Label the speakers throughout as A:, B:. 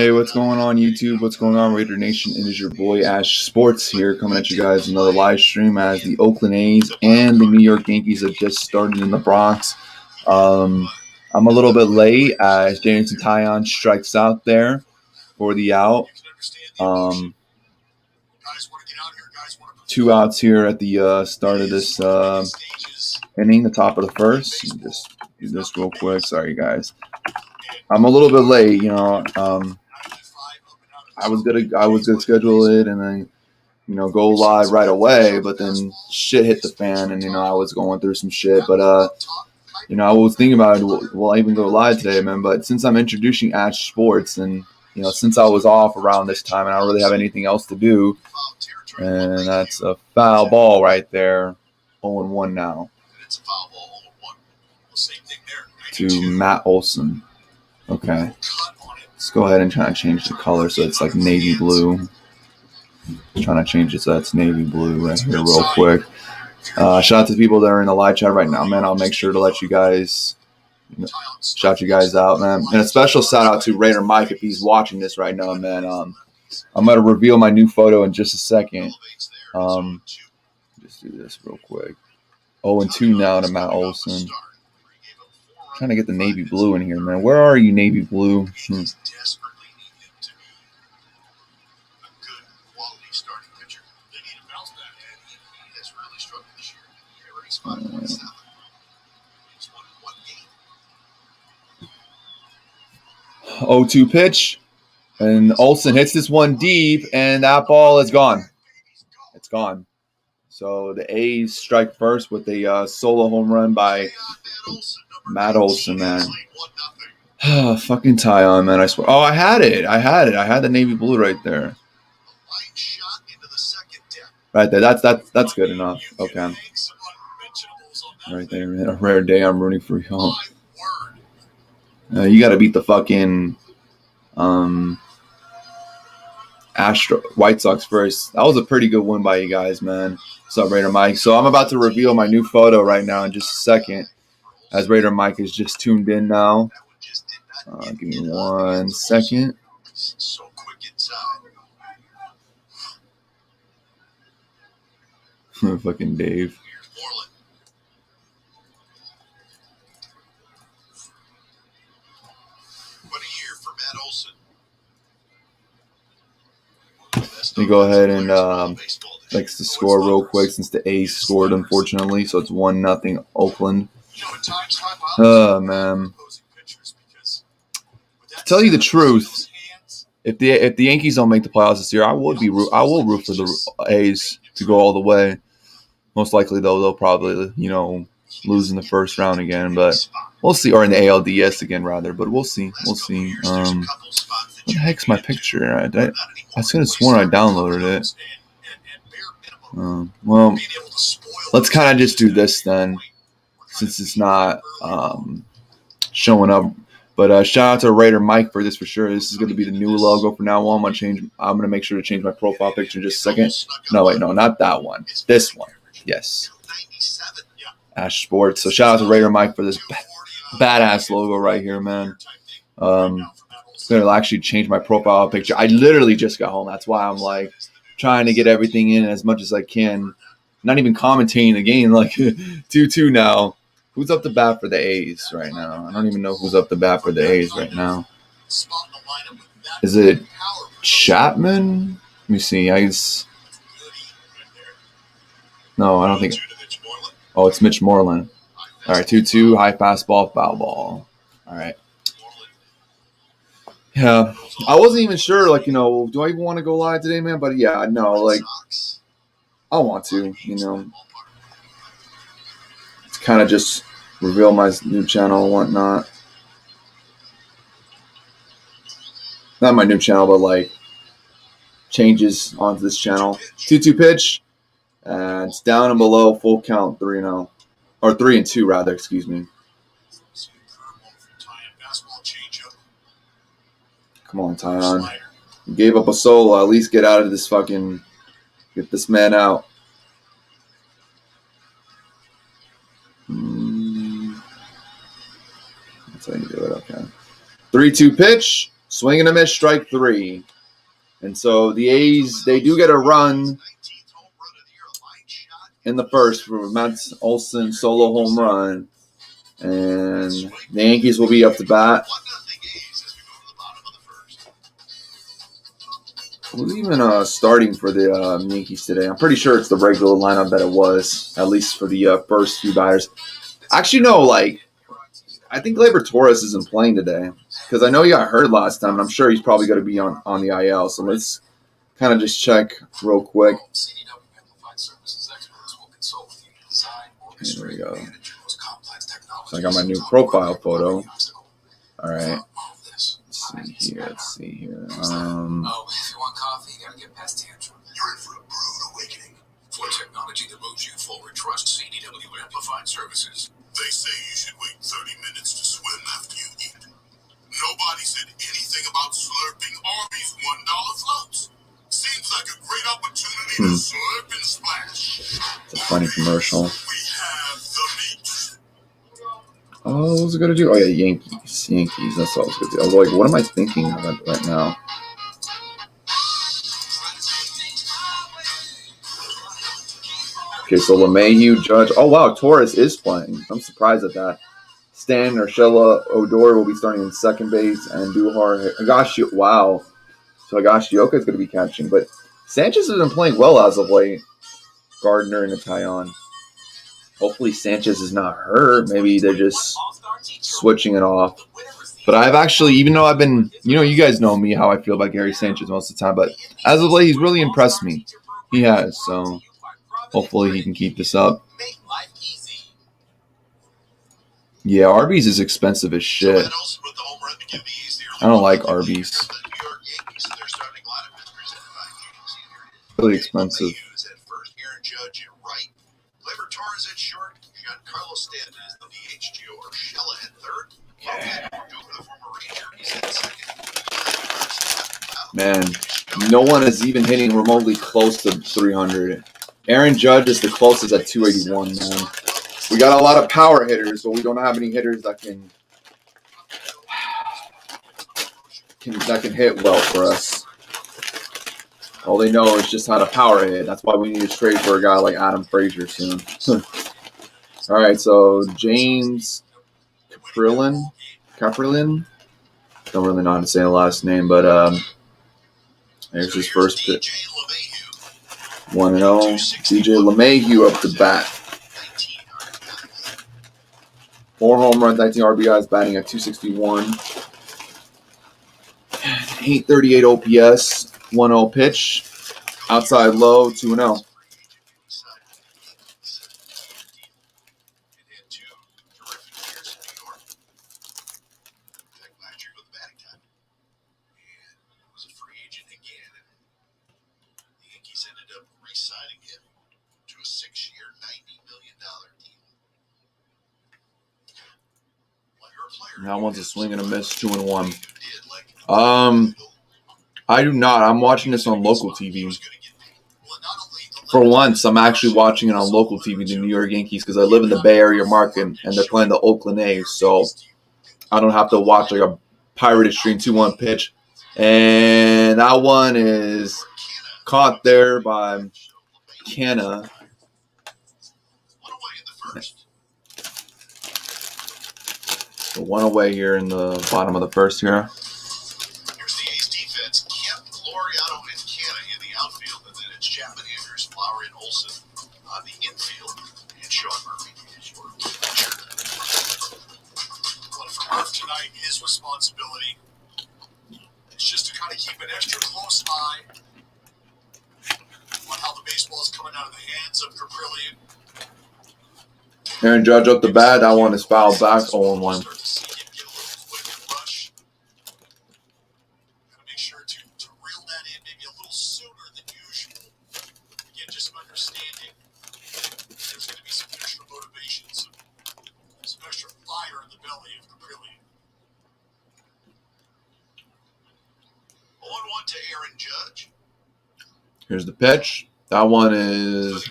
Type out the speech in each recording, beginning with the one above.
A: Hey, what's going on YouTube? What's going on Raider Nation? It is your boy Ash Sports here coming at you guys another live stream as the Oakland A's and the New York Yankees have just started in the Bronx. I'm a little bit late as Jameson Taillon strikes out there for the out. Two outs here at the start of this inning, the top of the first. Let me just do this real quick. Sorry, guys. I'm a little bit late, I was gonna schedule it and then go live right away, but then shit hit the fan and I was going through some shit. But I was thinking about will I even go live today, man? But since I'm introducing Ash Sports and since I was off around this time and I don't really have anything else to do, and that's a foul ball right there. 0-1 now. To Matt Olson. Okay. Let's go ahead and try to change the color so it's like navy blue. Trying to change it so that's navy blue right here real quick. Shout out to the people that are in the live chat right now, man. I'll make sure to let you guys shout you guys out, man. And a special shout out to Raider Mike if he's watching this right now, man. I'm gonna reveal my new photo in just a second. Just do this real quick. 0-2 now to Matt Olson. Trying to get the navy blue in here, man. Where are you, navy blue? Oh, 2 pitch, and Olson hits this one deep, and that ball is gone. It's gone. So the A's strike first with a solo home run by Matt Olson, man. Fucking Taillon, man. I swear. Oh, I had it. I had the navy blue right there. Right there. That's good enough. Okay. Right there. A rare day. I'm rooting for you. You got to beat the fucking White Sox first. That was a pretty good win by you guys, man. What's up, Raider Mike? So I'm about to reveal my new photo right now in just a second, as Raider Mike is just tuned in now. Give me 1 second. Fucking Dave. Let me go ahead and fix the score real quick since the A's scored, unfortunately. So it's 1-0 Oakland. Oh, man. To tell you the truth, if the Yankees don't make the playoffs this year, I will root for the A's to go all the way. Most likely, though, they'll probably lose in the first round again, but we'll see, or in the ALDS again, rather. But we'll see. We'll see. What the heck's my picture? I could have sworn I downloaded it. Well, let's kind of just do this then, since it's not showing up. But shout out to Raider Mike for this for sure. This is going to be the new logo from now on. I'm going to make sure to change my profile picture in just a second. No, wait, no, not that one. This one. Yes. Ash Sports. So shout out to Raider Mike for this badass logo right here, man. Going to actually change my profile picture. I literally just got home. That's why I'm like trying to get everything in as much as I can. Not even commentating the game. Like 2-2 now. Who's up to bat for the A's right now? I don't even know who's up to bat for the A's right now. Is it Chapman? Let me see. No, I don't think. Oh, it's Mitch Moreland. All right, 2-2, high fastball, foul ball. All right. Yeah, I wasn't even sure, do I even want to go live today, man? But yeah, no, I want to, It's kind of just reveal my new channel and whatnot. Not my new channel, but changes onto this channel. 2-2 pitch, and it's down and below, full count, 3-0. Or 3-2, rather, excuse me. Come on, Taillon. You gave up a solo. At least get out of this get this man out. That's how you do it, okay. 3-2 pitch. Swing and a miss, strike 3. And so the A's, they do get a run in the first for Matt Olson solo home run. And the Yankees will be up to bat. Who's even starting for the Yankees today? I'm pretty sure it's the regular lineup that it was, at least for the first few batters. Actually, no, like, I think Gleyber Torres isn't playing today because I know he got hurt last time, and I'm sure he's probably going to be on the IL. So let's kind of just check real quick. There we go. So I got my new profile photo. All right. Let's see here.
B: If you want coffee, you gotta get past tantrum. You're in for a brood awakening. For technology that moves you forward, trust CDW Amplified Services. They say you should wait 30 minutes to swim after you eat. Nobody said anything about slurping Arby's $1 floats. Seems like a great opportunity to slurp and splash.
A: It's a funny commercial.
B: We have the meat.
A: Oh, what was I going to do? Oh, yeah, Yankees. That's what I was going to do. I was like, what am I thinking about right now? Okay, so LeMahieu, Judge. Oh, wow, Torres is playing. I'm surprised at that. Stan Urshela Odor will be starting in second base, and Duhar Higashioka. Wow. So Higashioka is going to be catching. But Sanchez has been playing well as of late. Gardner and Taillon. Hopefully Sanchez is not hurt. Maybe they're just switching it off. But I've actually, even though I've been, you guys know me, how I feel about Gary Sanchez most of the time. But as of late, he's really impressed me. He has. So hopefully he can keep this up. Yeah, Arby's is expensive as shit. I don't like Arby's. Really expensive. Man, no one is even hitting remotely close to 300. Aaron Judge is the closest at 281, man. We got a lot of power hitters, but we don't have any hitters that can hit well for us. All they know is just how to power hit. That's why we need to trade for a guy like Adam Frazier soon. All right, so James Caprilin. Don't really know how to say the last name, but there's his first pitch. 1-0. DJ LeMahieu up to bat. 4 home runs, 19 RBIs, batting at 261. 838 OPS, 1-0 pitch. Outside low, 2-0. Now one's a swing and a miss, 2-1. I do not. I'm watching this on local TV. For once, I'm actually watching it on local TV, the New York Yankees, because I live in the Bay Area market, and they're playing the Oakland A's, so I don't have to watch like a pirated stream 2-1 pitch. And that one is caught there by Canna. So 1 away here in the bottom of the first here.
B: Here's the A's defense. Kemp, Laureano, and Canna in the outfield. And then it's Chapman, Andrews, Flower, and Olsen on the infield. And Sean Murphy is your pitcher. Well, for Murph tonight, his responsibility is just to kind of keep an extra close eye on how the baseball is coming out of the hands of Caprillion.
A: Aaron Judge up the bat. That one is fouled back, 0-1. Here's the pitch. That one is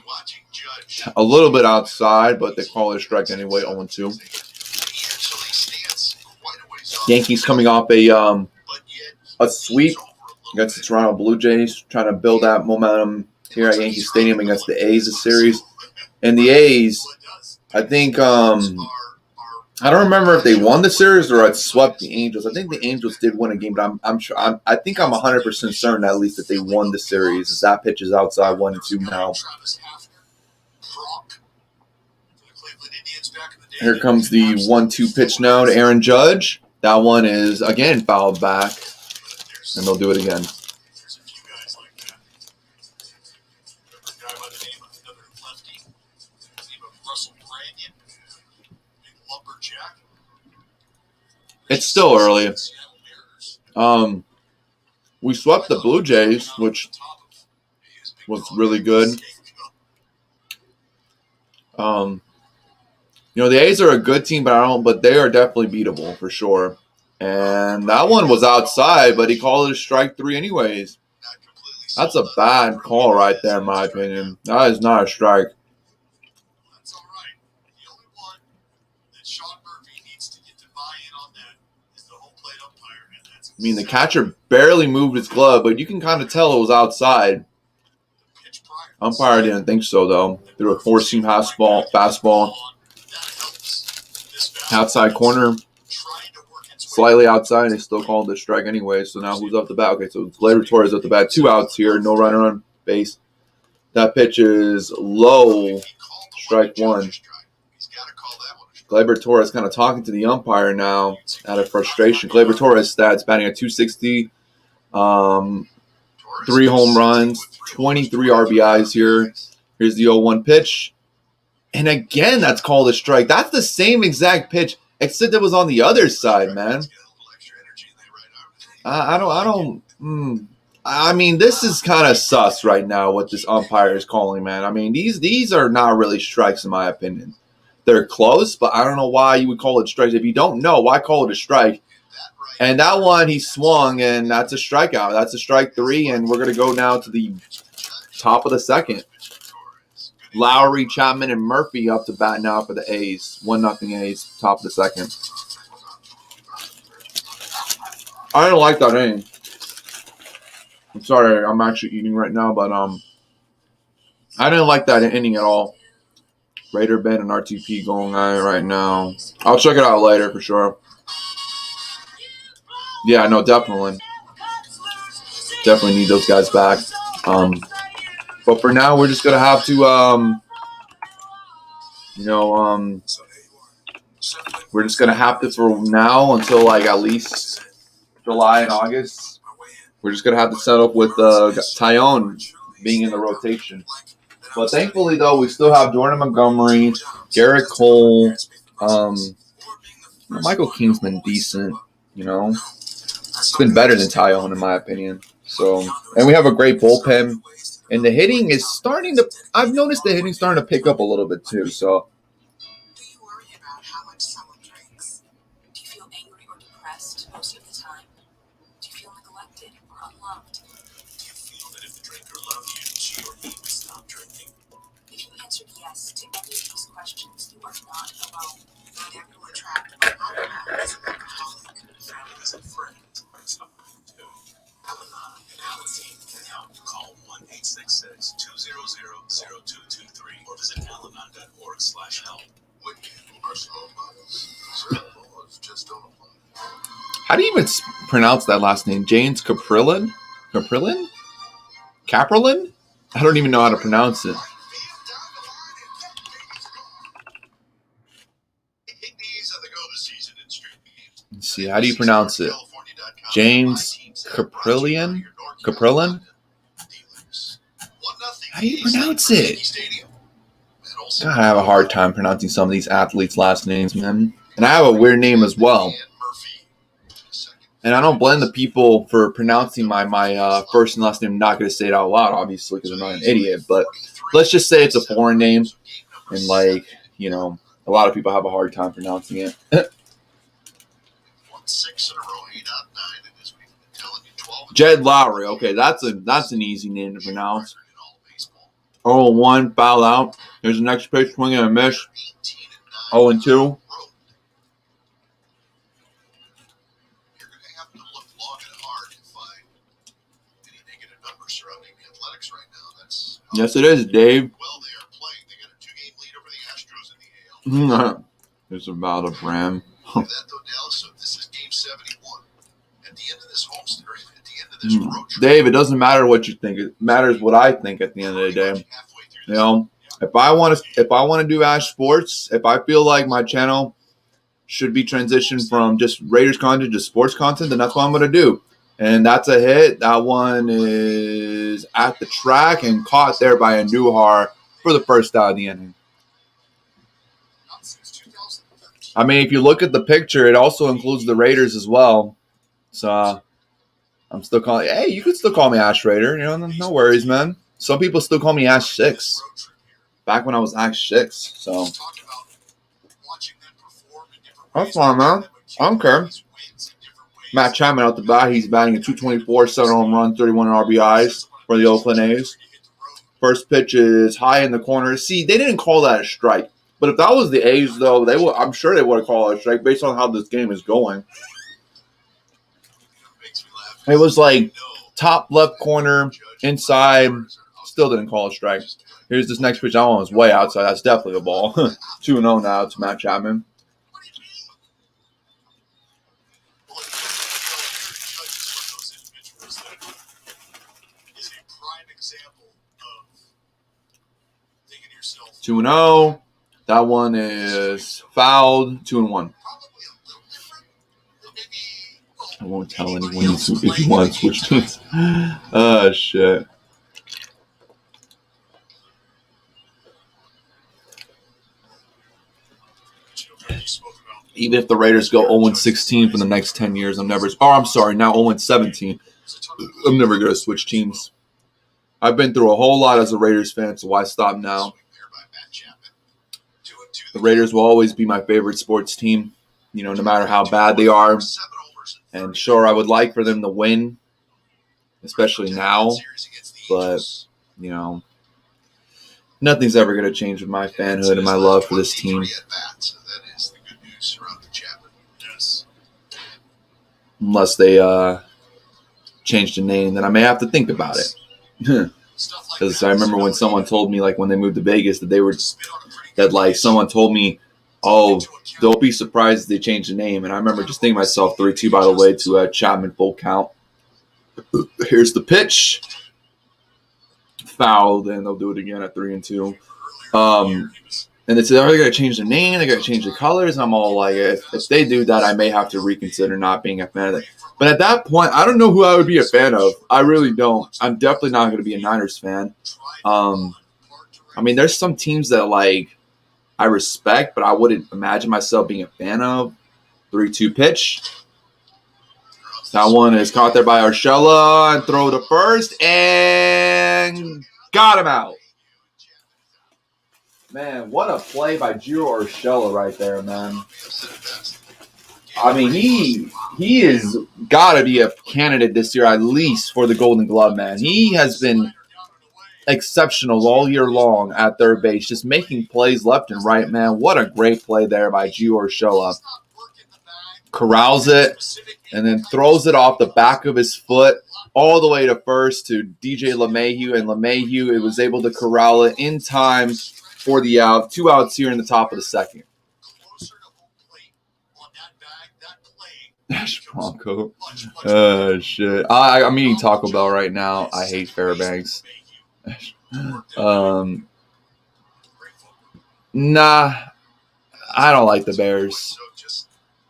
A: a little bit outside, but they call it a strike anyway, 0-2. Yankees coming off a a sweep against the Toronto Blue Jays, trying to build that momentum here at Yankee Stadium against the A's this series. And the A's, I think, I don't remember if they won the series or had swept the Angels. I think the Angels did win a game, but I'm sure I think I'm 100% certain at least that they won the series. As that pitch is outside 1-2 now. Here comes the 1-2 pitch now to Aaron Judge. That one is again fouled back, and they'll do it again. It's still early. We swept the Blue Jays, which was really good. The A's are a good team, but they are definitely beatable for sure. And that one was outside, but he called it a strike 3 anyways. That's a bad call right there, in my opinion. That is not a strike. I mean, the catcher barely moved his glove, but you can kind of tell it was outside. Umpire didn't think so, though. Threw a four-seam fastball. Outside corner. Slightly outside. They still called it a strike anyway. So now who's up the bat? Okay, so it's Gleyber Torres up the bat. 2 outs here. No runner on base. That pitch is low. Strike 1. Gleyber Torres kind of talking to the umpire now out of frustration. Gleyber Torres stats batting at .260, 3 home runs, 23 RBIs here. Here's the 0-1 pitch. And again, that's called a strike. That's the same exact pitch, except it was on the other side, man. I mean, this is kind of sus right now what this umpire is calling, man. I mean, these are not really strikes in my opinion. They're close, but I don't know why you would call it strikes. If you don't know, why call it a strike? And that one, he swung, and that's a strikeout. That's a strike 3, and we're going to go now to the top of the second. Lowry, Chapman, and Murphy up to bat now for the A's. 1-0 A's, top of the second. I didn't like that inning. I'm sorry, I'm actually eating right now, but I didn't like that inning at all. Raider Ben and RTP going on right now. I'll check it out later for sure. Yeah, no, definitely. Definitely need those guys back. But for now, we're just going to have to, we're just going to have to, for now, until like at least July and August, we're just going to have to settle with Tyone being in the rotation. But thankfully, though, we still have Jordan Montgomery, Garrett Cole. Michael King's been decent, It's been better than Tyone, in my opinion. So, and we have a great bullpen. And the hitting is starting to – I've noticed the hitting starting to pick up a little bit, too. So,
B: do you worry about how much someone drinks? Do you feel angry or depressed most of the time? Do you feel neglected or unloved? Do you feel that if the drinker loved you, she or he would stop drinking? If you answered yes to any of these questions, you are not alone. Not everyone trapped by alcohol is an alcoholic. Family is a friend. Al-Anon and Al-Anon can help. Call 1-866-200-0223 or visit alanon.org/help.
A: how do you even pronounce that last name? James Caprillan? Caprillan? I don't even know how to pronounce it. Let's see, how do you pronounce it? James Caprillan? Caprillan? How do you pronounce it? God, I have a hard time pronouncing some of these athletes' last names, man. And I have a weird name as well. And I don't blame the people for pronouncing my first and last name. I'm not going to say it out loud, obviously, because I'm not an idiot. But let's just say it's a foreign name. And, a lot of people have a hard time pronouncing it.
B: 6 in a row, 8 out of 9 in this week.
A: Jed Lowry. Okay, that's an easy name to pronounce. 0-1, foul out. Here's the next pitch, swing and a miss. 0-2. Yes, it is, Dave.
B: Well, they are playing. They got a 2-game lead over the Astros in the AL.
A: It's about a brand.
B: That though, Dallas. So this is Game 71. At the end of this home series, at the end of this road trip,
A: Dave, it doesn't matter what you think. It matters what I think at the end of the day. You know, if I want to do Ash Sports, if I feel like my channel should be transitioned from just Raiders content to sports content, then that's what I'm going to do. And that's a hit. That one is at the track and caught there by a Newhar for the first out of the inning. I mean, if you look at the picture, it also includes the Raiders as well. So I'm still calling. Hey, you could still call me Ash Raider. You know, no worries, man. Some people still call me Ash 6. Back when I was Ash 6. So that's fine, man. I don't care. Matt Chapman out the bat. He's batting a 224, 7 home runs, 31 RBIs for the Oakland A's. First pitch is high in the corner. See, they didn't call that a strike. But if that was the A's, though, I'm sure they would have called it a strike based on how this game is going. It was like top left corner, inside, still didn't call a strike. Here's this next pitch. That one was way outside. That's definitely a ball. 2-0 now to Matt Chapman. Two and 0. That one is fouled. 2-1. I won't tell anyone if you want to switch to. Oh shit. Even if the Raiders go 0-16 for the next 10 years, I'm never. Oh, I'm sorry. Now 0-17. I'm never gonna switch teams. I've been through a whole lot as a Raiders fan, so why stop now? The Raiders will always be my favorite sports team, you know, no matter how bad they are. And sure, I would like for them to win, especially now. But, you know, nothing's ever going to change with my fanhood and my love for this team. Unless they change the name, then I may have to think about it. Because I remember when someone told me, like, when they moved to Vegas, that someone told me, oh, don't be surprised if they change the name. And I remember just thinking to myself, 3-2, by the way, to Chapman, full count. Here's the pitch. Fouled, and they'll do it again at 3-2. And they said, are they going to change the name? They're going to change the colors? And I'm all like, if they do that, I may have to reconsider not being a fan of it. But at that point, I don't know who I would be a fan of. I really don't. I'm definitely not going to be a Niners fan. I mean, there's some teams that, like, I respect, but I wouldn't imagine myself being a fan of. 3-2 pitch. That one is caught there by Urshela and throw to first and got him out. Man, what a play by Gio Urshela right there, man. I mean, he is got to be a candidate this year at least for the Golden Glove, man. He has been exceptional all year long at third base, just making plays left and right, man. What a great play there by Gio Urshela. Corrals it and then throws it off the back of his foot all the way to first to DJ LeMahieu, and LeMahieu was able to corral it in time for the out. 2 outs here in the top of the second. That's Bronco. Shit. I'm eating Taco Bell right now. I hate Fairbanks. Nah, I don't like the Bears.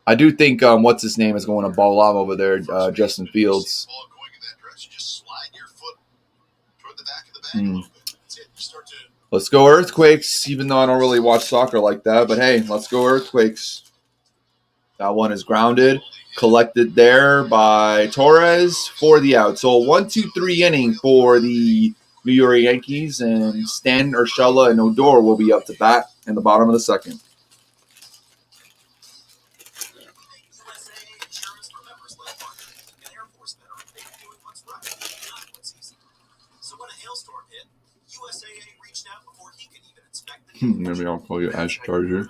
A: I do think what's his name is going to ball off over there, Justin Fields. Let's go Earthquakes, even though I don't really watch soccer like that. But hey, let's go Earthquakes. That one is grounded. Collected there by Torres for the out. So a 1-2-3 inning for the New York Yankees, and Stan, Urshela, and Odor will be up to bat in the bottom of the second. Maybe I'll call you Ash Charger.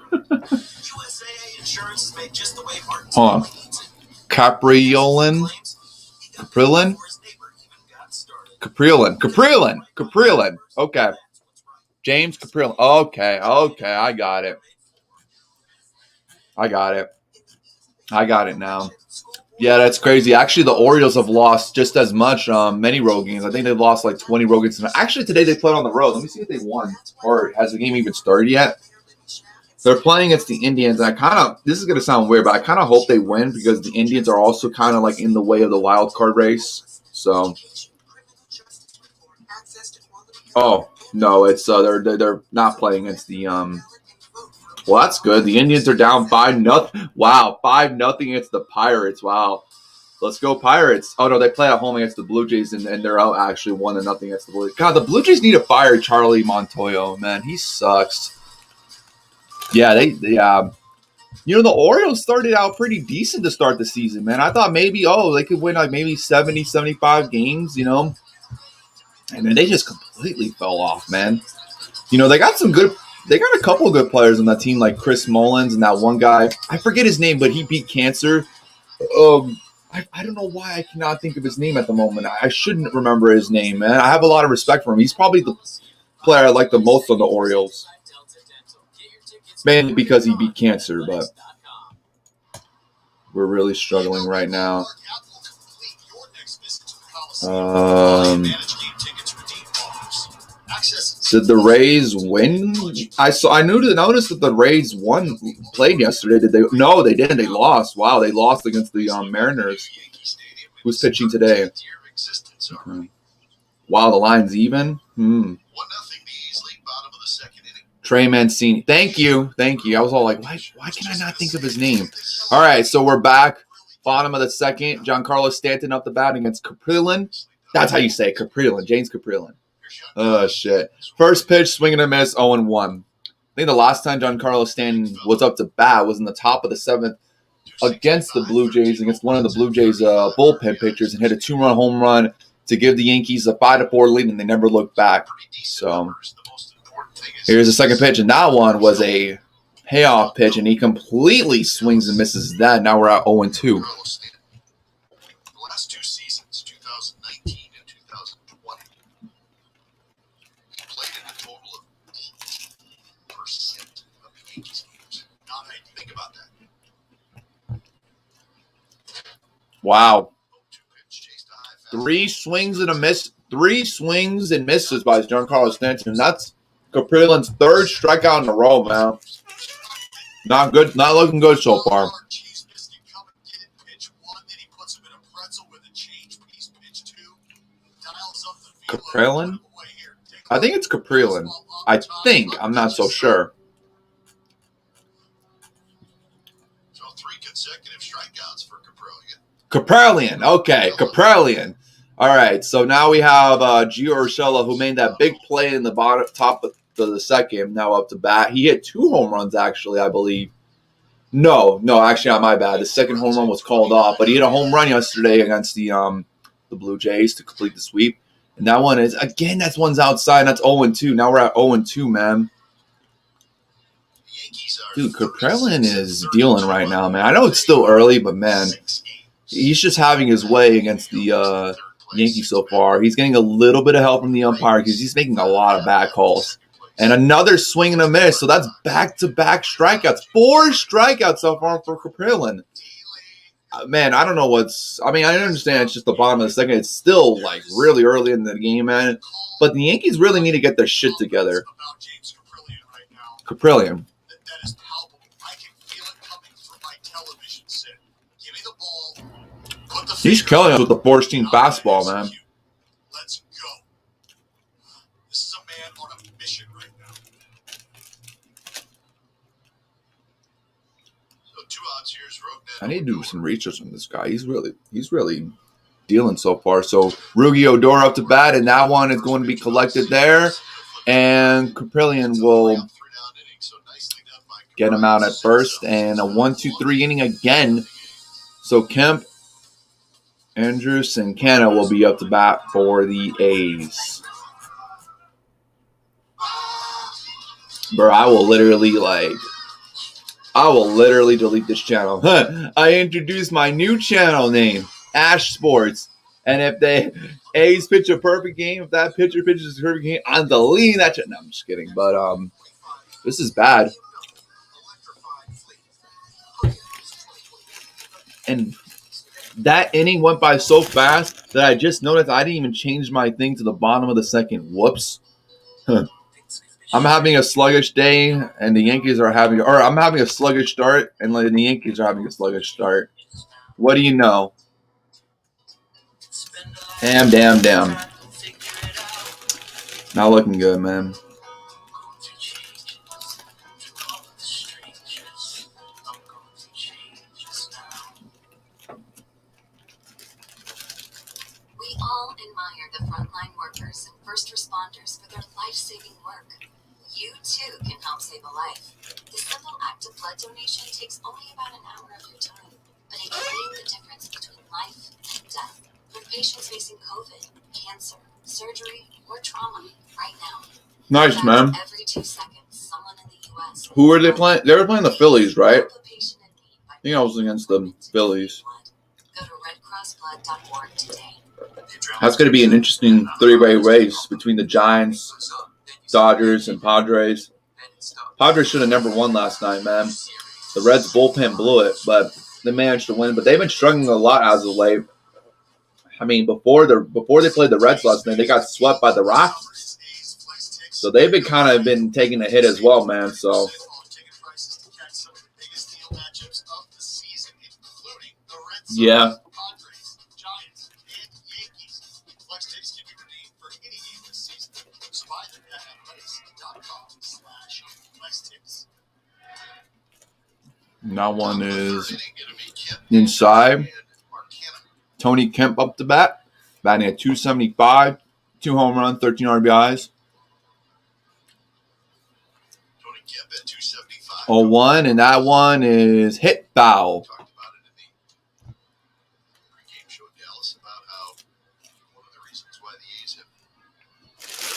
A: Hold on. Caprilin? Caprillan. Okay. James Caprillan. Okay. I got it. I got it now. Yeah, that's crazy. Actually, the Orioles have lost just as much, many road games. I think they've lost like 20 road games. Actually, today they played on the road. Let me see if they won. Or has the game even started yet? They're playing against the Indians. And this is going to sound weird, but I kind of hope they win because the Indians are also kind of like in the way of the wild card race. So, oh, no, it's they're not playing against the well, that's good. The Indians are down 5-0. Wow, 5-0 against the Pirates. Wow. Let's go Pirates. Oh, no, they play at home against the Blue Jays, and they're out actually 1-0 against the Blue Jays. God, the Blue Jays need to fire Charlie Montoyo, man. He sucks. Yeah, the Orioles started out pretty decent to start the season, man. I thought maybe, they could win like maybe 70, 75 games, And then they just completely fell off, man. They got a couple of good players on that team, like Chris Mullins and that one guy. I forget his name, but he beat cancer. I don't know why I cannot think of his name at the moment. I shouldn't remember his name, man. I have a lot of respect for him. He's probably the player I like the most on the Orioles. Mainly because he beat cancer, but we're really struggling right now. Did the Rays win? I noticed that the Rays played yesterday. Did they? No, they didn't. They lost. Wow, they lost against the Mariners. Who's pitching today? Okay. Wow, the line's even. Trey Mancini. Thank you. I was all like, why can I not think of his name? All right, so we're back. Bottom of the second. Giancarlo Stanton up the bat against Caprillan. That's how you say it, Caprillan. James Caprillan. Oh, shit. First pitch, swing and a miss, 0-1. I think the last time Giancarlo Stanton was up to bat was in the top of the seventh against the Blue Jays, against one of the Blue Jays' bullpen pitchers, and hit a 2-run home run to give the Yankees a 5-4 lead, and they never looked back. So here's the second pitch, and that one was a payoff pitch, and he completely swings and misses that. Now we're at 0-2. Wow. 3 swings and misses by Giancarlo Stanton. That's Caprillan's 3rd strikeout in a row, man. Not good. Not looking good so far. Caprillan? I think it's Caprillan. I think. I'm not so sure. Caprillan. Okay, Caprillan. All right, so now we have Gio Urshela, who made that big play in the top of the second, now up to bat. He hit 2 home runs, actually, I believe. No, actually, my bad. The second home run was called off, but he hit a home run yesterday against the Blue Jays to complete the sweep. And that one is, again, that one's outside. That's 0-2. Now we're at 0-2, man. Dude, Caprillan is dealing right now, man. I know it's still early, but, man, he's just having his way against the Yankees so far. He's getting a little bit of help from the umpire because he's making a lot of bad calls. And another swing and a miss. So that's back-to-back strikeouts. 4 strikeouts so far for Caprillan. Man, I don't know I understand it's just the bottom of the second. It's still, like, really early in the game, man. But the Yankees really need to get their shit together. Caprillan. He's killing us with the 4-seam fastball, man. Let's go. This is a man on a mission right now. So 2 outs here is Rogan. I need to do some research on this guy. He's really dealing so far. So Rugi Odor up to bat, and that one is going to be collected there. And Caprillan will get him out at first. And a 1-2-3 inning again. So Kemp, Andrus, and Canna will be up to bat for the A's. Bro, I will literally delete this channel. I introduced my new channel name, Ash Sports. And if they A's pitch a perfect game, if that pitcher pitches a perfect game, I'm deleting that shit. No, I'm just kidding. But this is bad. And that inning went by so fast that I just noticed I didn't even change my thing to the bottom of the second. Whoops. I'm having a sluggish day, and the Yankees are having, or I'm having a sluggish start, and the Yankees are having a sluggish start. What do you know? Damn. Not looking good, man.
B: We all admire the frontline workers and first responders for their life-saving work. You too can help save a life. The simple act of blood donation takes only about an hour of your time, but it can mean the difference between life and death for patients facing COVID, cancer, surgery, or trauma right now.
A: Nice, man.
B: Every 2 seconds, someone in the U.S.
A: Who were they playing? They were playing the Phillies, right? I think I was against the Phillies.
B: Go to redcrossblood.org today.
A: That's going to be an interesting three-way race between the Giants, Dodgers, and Padres. Padres should have never won last night, man. The Reds bullpen blew it, but they managed to win. But they've been struggling a lot as of late. I mean, before they played the Reds last night, they got swept by the Rockies. So they've been kind of been taking a hit as well, man. So yeah. That one is inside. Tony Kemp up to bat, batting at 275, 2 home runs, 13 RBIs. 0-1, and that one is hit foul.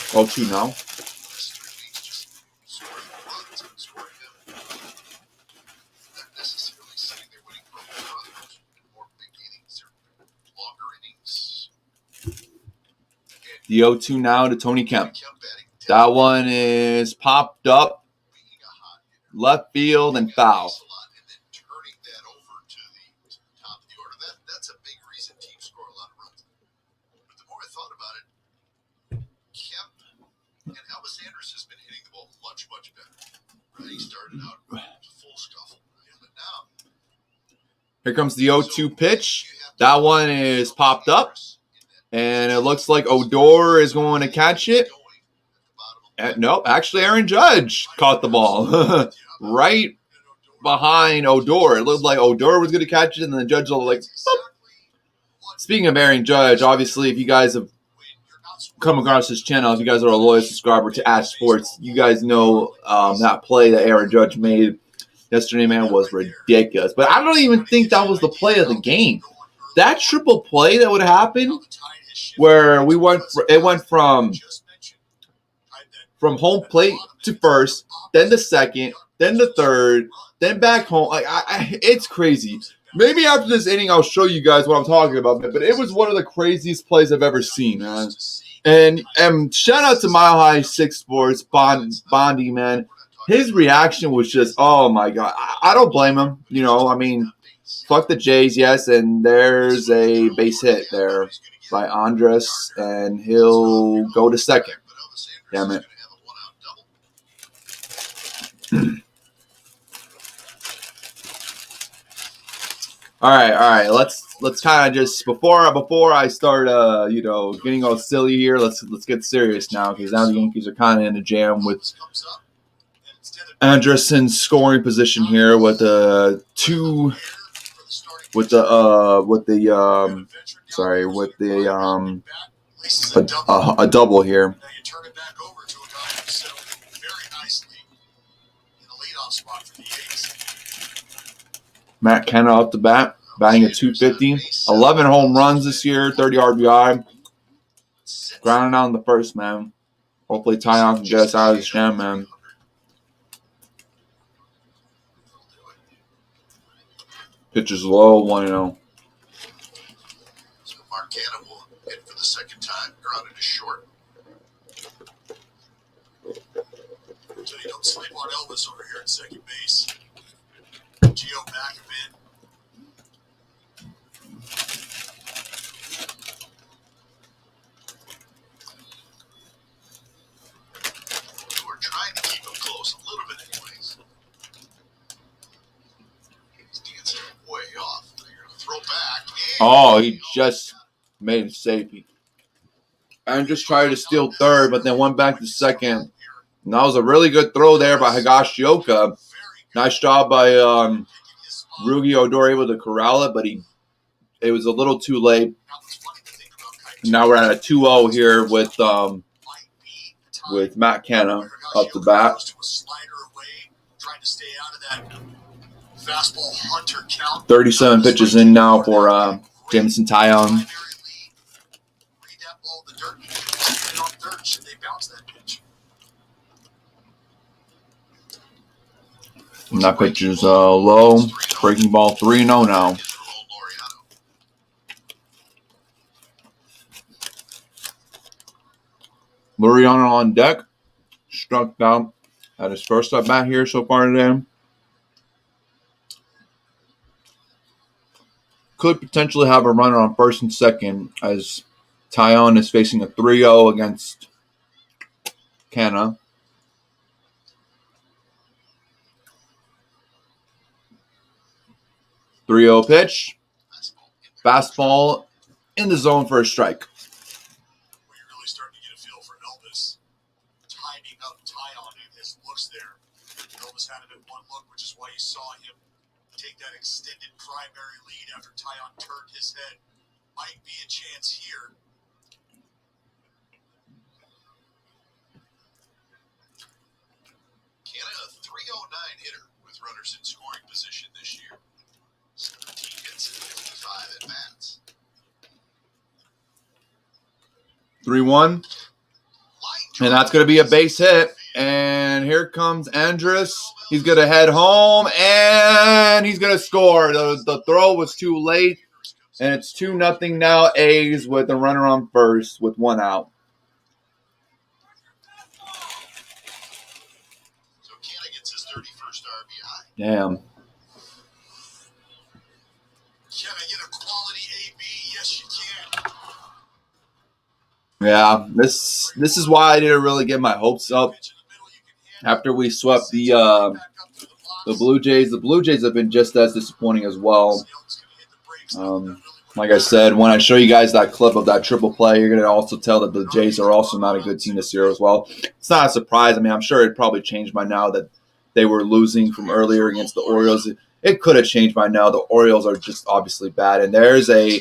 A: 0-2 now. The 0-2 now to Tony Kemp. That one is popped up, left field, and foul. That's a big reason teams score a lot of runs. But the more I thought about it, Kemp and Elvis Andrus has been hitting the ball much, much better. Right? He started out with a full scuffle. But now, here comes the 0-2 pitch. That one is popped up. And it looks like Odor is going to catch it. Nope, actually Aaron Judge caught the ball right behind Odor. It looked like Odor was going to catch it, and then the Judge was like, boop. Speaking of Aaron Judge, obviously, if you guys have come across this channel, if you guys are a loyal subscriber to Ash Sports, you guys know that play that Aaron Judge made yesterday, man, was ridiculous. But I don't even think that was the play of the game. That triple play that would happen, where it went from home plate to first, then to second, then to third, then back home. It's crazy. Maybe after this inning, I'll show you guys what I'm talking about. But it was one of the craziest plays I've ever seen, man. And shout out to Mile High 6 Sports, Bondi, man. His reaction was just, oh my God. I don't blame him. You know, I mean, fuck the Jays, yes. And there's a base hit there by Andres, and he'll go to second. Damn it. All right. Let's kind of just before I start getting all silly here. Let's get serious now, because now the Yankees are kind of in a jam with Anderson's scoring position here with a double here. Matt Kenna up the bat, batting at 250. 11 home runs this year, 30 RBI. Grounding out in the first, man. Hopefully Tyon can get us out of this jam, man. Pitch is low, 1-0.
B: So Marcana will the second time. Grounded to short. So you don't sleep on Elvis over here at second base. Gio back a bit. We're trying to keep him close a little bit anyways. He's dancing way off. They're going to throw back.
A: Oh, he just made it safe. And just tried to steal third, but then went back to second. And that was a really good throw there by Higashioka. Nice job by Rugi Odor, able to corral it, but it was a little too late. Now we're at a 2-0 here with Matt Canna up the bat. 37 pitches in now for Jameson Taillon. And that pitch is low. Breaking ball 3-0 now. Luriano on deck. Struck out at his first at bat here so far today. Could potentially have a runner on first and second as Taillon is facing a 3-0 against Canna. 3-0 pitch. Fastball in the zone for a strike.
B: Well, you're really starting to get a feel for Elvis timing up Taillon and his looks there. Elvis had him at one look, which is why you saw him take that extended primary lead after Taillon turned his head. Might be a chance here. Canada, a 309 hitter with runners in scoring position this year. 17 hits and 55 at bats.
A: 3-1. And that's going to be a base hit. And here comes Andrus. He's going to head home, and he's going to score. The throw was too late, and it's 2-0 now, A's with a runner on first with 1 out.
B: So Canada gets his 31st RBI.
A: Damn.
B: Can I get a quality AB? Yes, you can.
A: Yeah, this is why I didn't really get my hopes up after we swept the Blue Jays. The Blue Jays have been just as disappointing as well. Like I said, when I show you guys that clip of that triple play, you're going to also tell that the Jays are also not a good team this year as well. It's not a surprise. I mean, I'm sure it probably changed by now that they were losing from earlier against the Orioles. It could have changed by now. The Orioles are just obviously bad. And there's a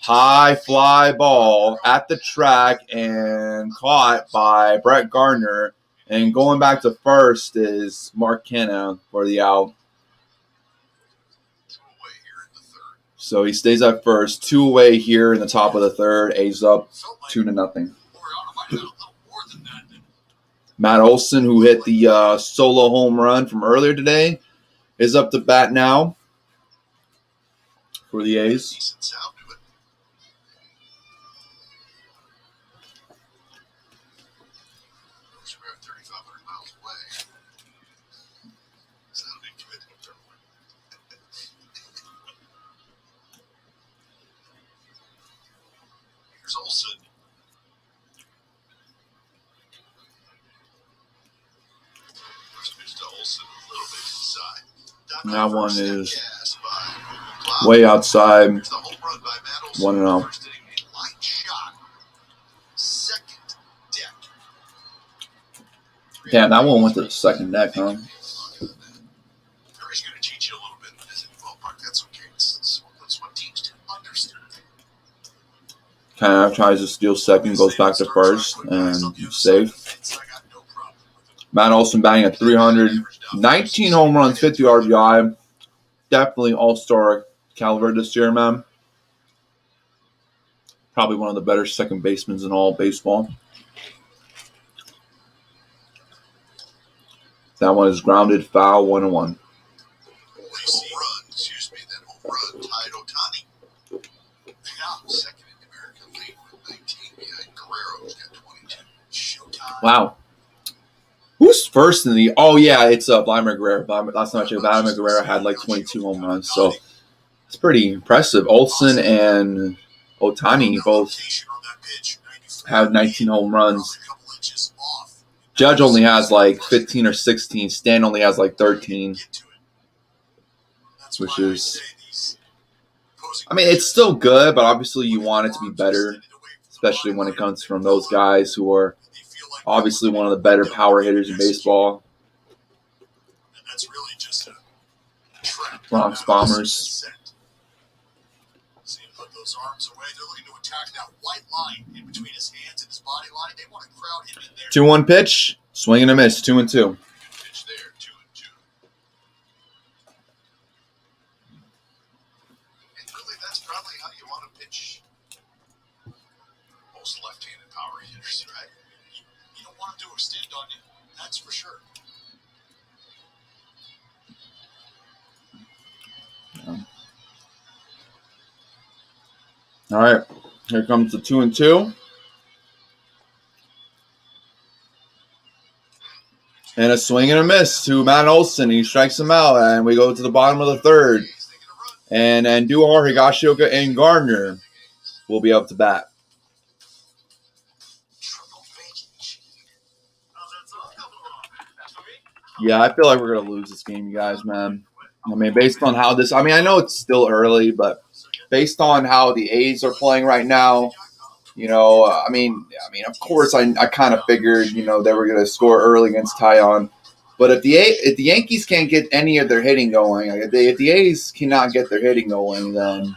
A: high fly ball at the track and caught by Brett Gardner. And going back to first is Mark Canna for the out. So he stays at first. 2 away here in the top of the third. A's up 2-0. Matt Olson, who hit the solo home run from earlier today, is up to bat now for the A's.
B: Here's Olson. First pitch to Olson, a little bit inside.
A: That one is way outside. 1-0. Damn, that one went to the second deck, huh?
B: He's going to cheat you a little bit. That's okay. That's what teams do. Understand.
A: Kind of tries to steal second, goes back to first, and safe. Matt Olson batting at 300, 19 home runs, 50 RBI. Definitely all-star caliber this year, man. Probably one of the better second basemen in all baseball. That one is grounded foul, 1-1.
B: That home run tied Ohtani. Now second in the American League with 19
A: Who's first in the? Oh yeah, it's Vladimir Guerrero. Last time I checked, Vladimir Guerrero had like 22 home runs, so it's pretty impressive. Olsen and Otani both have 19 home runs. Judge only has like 15 or 16. Stan only has like 13, which is, I mean, it's still good, but obviously you want it to be better, especially when it comes from those guys who are obviously one of the better power hitters in baseball. Bronx Bombers.
B: Those arms away. They're looking to attack that white line in between his hands and his body line. They want to crowd him in there.
A: 2-1 pitch, swing and a miss, 2-2.
B: Pitch there, 2-2. And really, that's probably how you want to pitch most left-handed power hitters, right? You don't want them to extend on you. That's for sure.
A: All right, here comes the 2-2. And a swing and a miss to Matt Olson. He strikes him out, and we go to the bottom of the third. And Duhar, Higashioka, and Gardner will be up to bat. Yeah, I feel like we're going to lose this game, you guys, man. I mean, based on how this – I mean, I know it's still early, but based on how the A's are playing right now, you know, I mean, of course, I kind of figured, you know, they were going to score early against Tyon. But if the Yankees can't get any of their hitting going, if the A's cannot get their hitting going, then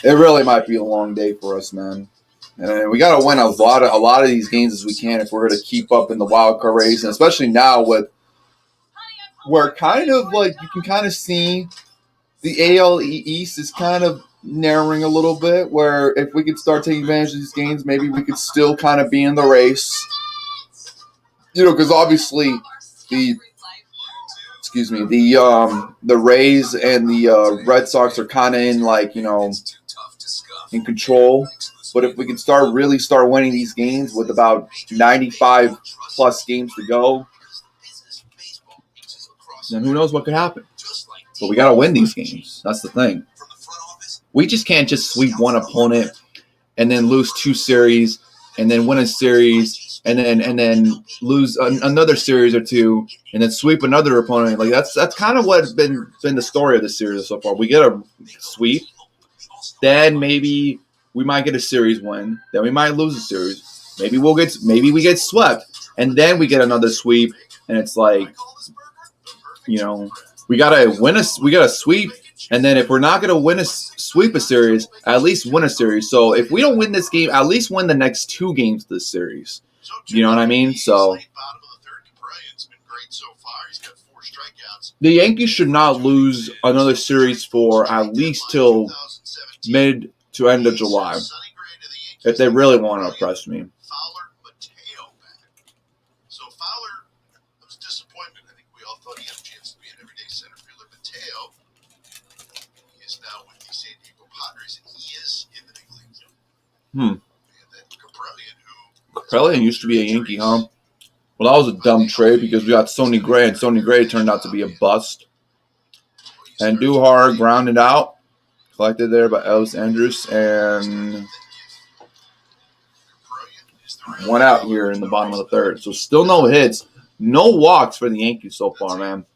A: it really might be a long day for us, man. And we got to win a lot of these games as we can if we're going to keep up in the wild card race, and especially now with where kind of like you can kind of see the AL East is kind of narrowing a little bit, where if we could start taking advantage of these games, maybe we could still kind of be in the race. You know, because obviously the Rays and the Red Sox are kind of in like, you know, in control. But if we can start winning these games with about 95 plus games to go, then who knows what could happen. But we got to win these games. That's the thing. We just can't just sweep one opponent and then lose two series and then win a series and then lose another series or two and then sweep another opponent. Like that's kind of what's been the story of the series so far. We get a sweep, then maybe we might get a series win, then we might lose a series. Maybe we get swept, and then we get another sweep, and it's like, you know, we gotta sweep, and then if we're not gonna sweep a series, at least win a series. So if we don't win this game, at least win the next two games of this series. You know what I mean? So the Yankees should not lose another series for at least till mid to end of July if they really want to oppress me. Caprillion used to be a Yankee, huh? Well, that was a dumb trade because we got Sonny Gray, and Sonny Gray turned out to be a bust. And Duhar grounded out, collected there by Ellis Andrus, and one out here in the bottom of the third. So still no hits, no walks for the Yankees so far, man.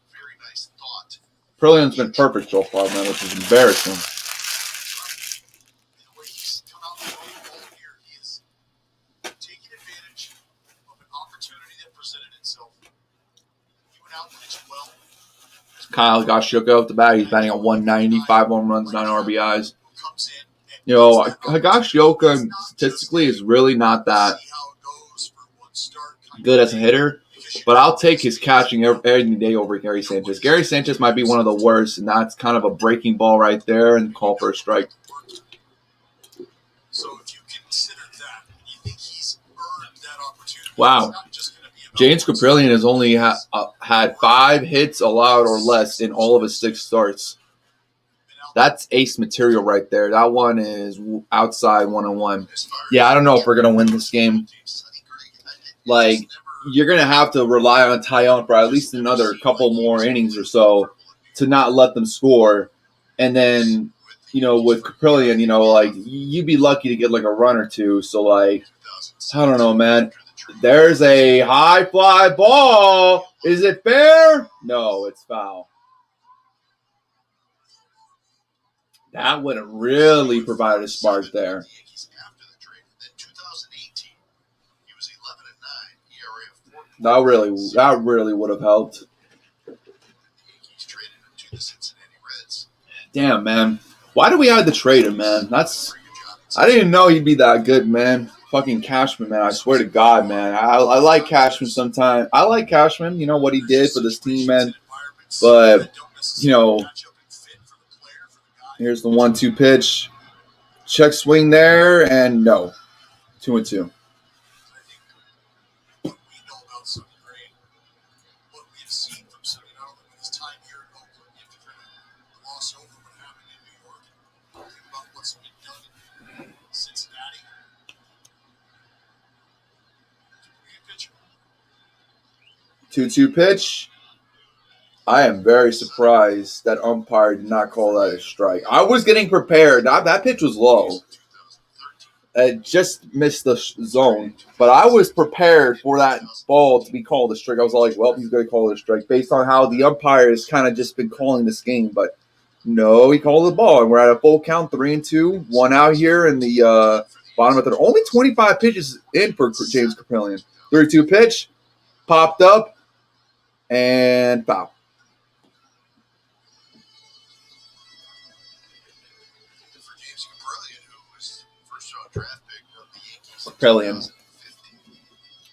A: Caprilion's been perfect so far, man, which is embarrassing. Kyle Higashioka off the bat. He's batting at 190, 5 home runs, 9 RBIs. You know, Higashioka statistically is really not that good as a hitter, but I'll take his catching every day over Gary Sanchez. Gary Sanchez might be one of the worst, and that's kind of a breaking ball right there and call for a strike. Wow. James Caprillion has only had 5 hits allowed or less in all of his 6 starts. That's ace material right there. That one is outside 1-1. Yeah, I don't know if we're going to win this game. Like, you're going to have to rely on Tyone for at least another couple more innings or so to not let them score. And then, with Caprillion, you'd be lucky to get like a run or two. So, I don't know, man. There's a high fly ball. Is it fair? No, it's foul. That would have really provided a spark there. That really would have helped. Damn, man. Why do we have to trade him, man? I didn't know he'd be that good, man. Fucking Cashman, man. I swear to God, man. I like Cashman sometimes. I like Cashman, what he did for this team, man. But, here's the 1-2 pitch. Check swing there, and no. 2-2. Two-two pitch. I am very surprised that umpire did not call that a strike. I was getting prepared. That pitch was low. It just missed the zone. But I was prepared for that ball to be called a strike. I was like, well, he's going to call it a strike based on how the umpire has kind of just been calling this game. But no, he called the ball. And we're at a full count, 3-2. 1 out here in the bottom of the third. Only 25 pitches in for James Caprillion. 3-2 pitch. Popped up. And foul. Caprillion.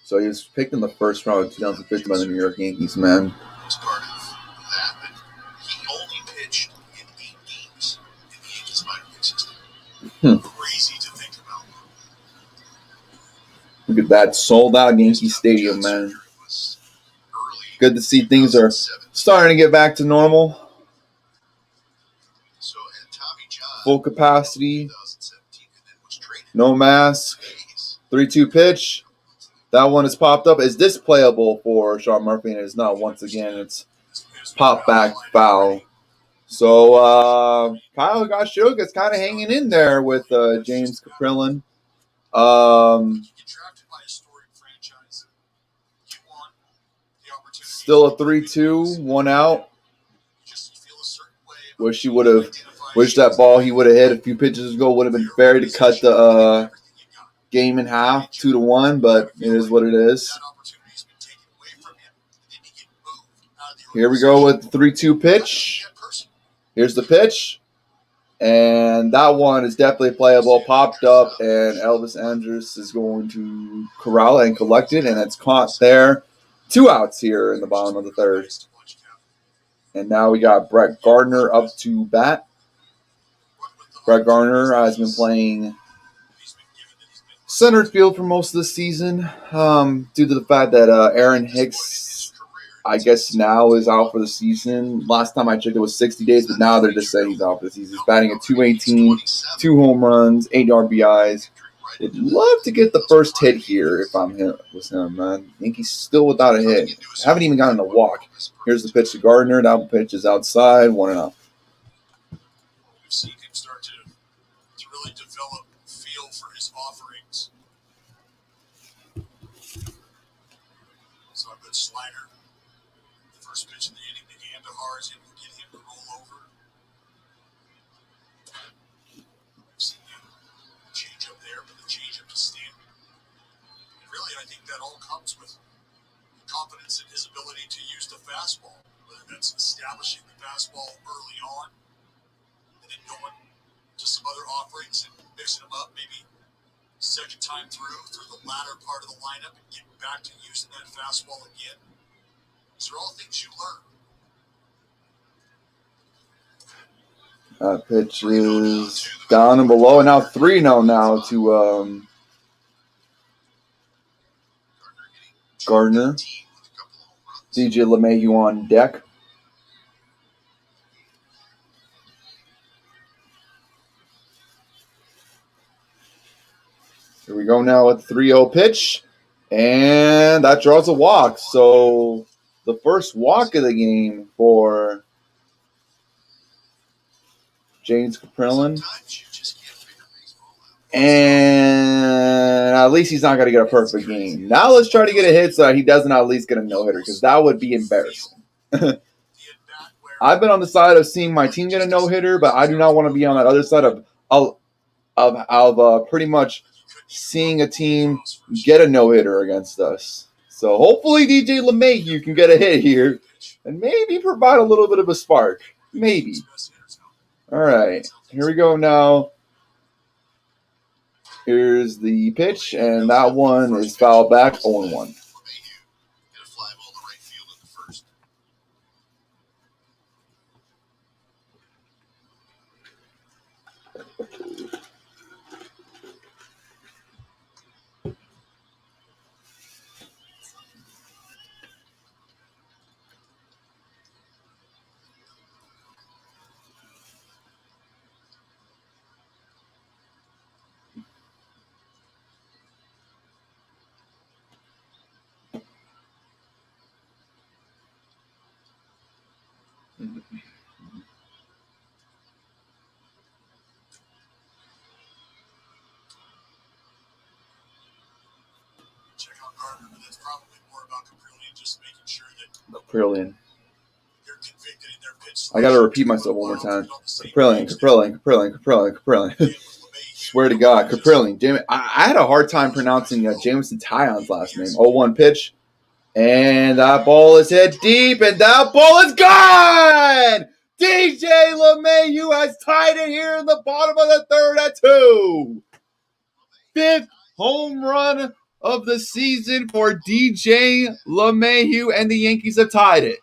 A: So he was picked in the first round of 2015 by the New York Yankees, man.
B: Was part of that, but he only pitched in 8 games in the Yankees minor league system. Crazy to think about.
A: Look at that sold out Yankee Stadium, man. Good to see things are starting to get back to normal. Full capacity. No mask. 3-2 pitch. That one is popped up. Is this playable for Sean Murphy? And it's not. Once again, it's pop back foul. So Kyle Gashuk is kind of hanging in there with James Caprillion. Still a 3-2, 1 out. Wish that ball he would have hit a few pitches ago would have been fair to cut the game in half, 2-1, but it is what it is. Here we go with the 3-2 pitch. Here's the pitch. And that one is definitely playable. Popped up, and Elvis Andrus is going to corral it and collect it, and it's caught there. 2 outs here in the bottom of the third. And now we got Brett Gardner up to bat. Brett Gardner has been playing center field for most of the season due to the fact that Aaron Hicks, I guess now is out for the season. Last time I checked, it was 60 days, but now they're just saying he's out for the season. He's batting at 218, 2 home runs, 8 RBIs. Would love to get the first hit here if I'm with him, man. Yankees still without a hit. Haven't even gotten a walk. Here's the pitch to Gardner. That pitch is outside, 1-0.
B: We've seen him start to really develop feel for his offerings. So a good slider. The first pitch in the inning to Andujar is able to get him to roll over. We've seen that change up there, but the change up to Stanton. And really, I think that all comes with confidence in his ability to use the fastball. Whether that's establishing the fastball early on and then going to some other offerings and mixing them up, maybe second time through the latter part of the lineup and getting back to using that fastball again. These are all things you learn.
A: That pitch is down and below, and now 3-0 now to Gardner. DJ LeMahieu on deck. Here we go now with the 3-0 pitch. And that draws a walk. So the first walk of the game for James Caprillan. And at least he's not going to get a perfect game. Now let's try to get a hit so that he doesn't at least get a no-hitter, because that would be embarrassing. I've been on the side of seeing my team get a no-hitter, but I do not want to be on that other side of pretty much seeing a team get a no-hitter against us. So hopefully DJ LeMahieu can get a hit here and maybe provide a little bit of a spark. Maybe. All right, here we go now. Here's the pitch, and that one is fouled back 0-1.
B: Check out Gardner, but that's probably more about Caprillan just making sure that
A: Caprillan.
B: they're convicted in their pitch.
A: I got to repeat myself one more time. Caprillan. Swear to God, Caprillan. Damn it. I had a hard time pronouncing Jameson Taillon's last name. 0-1 pitch. And that ball is hit deep, and that ball is gone! DJ LeMahieu has tied it here in the bottom of the third at 2. 5th home run of the season for DJ LeMahieu, and the Yankees have tied it.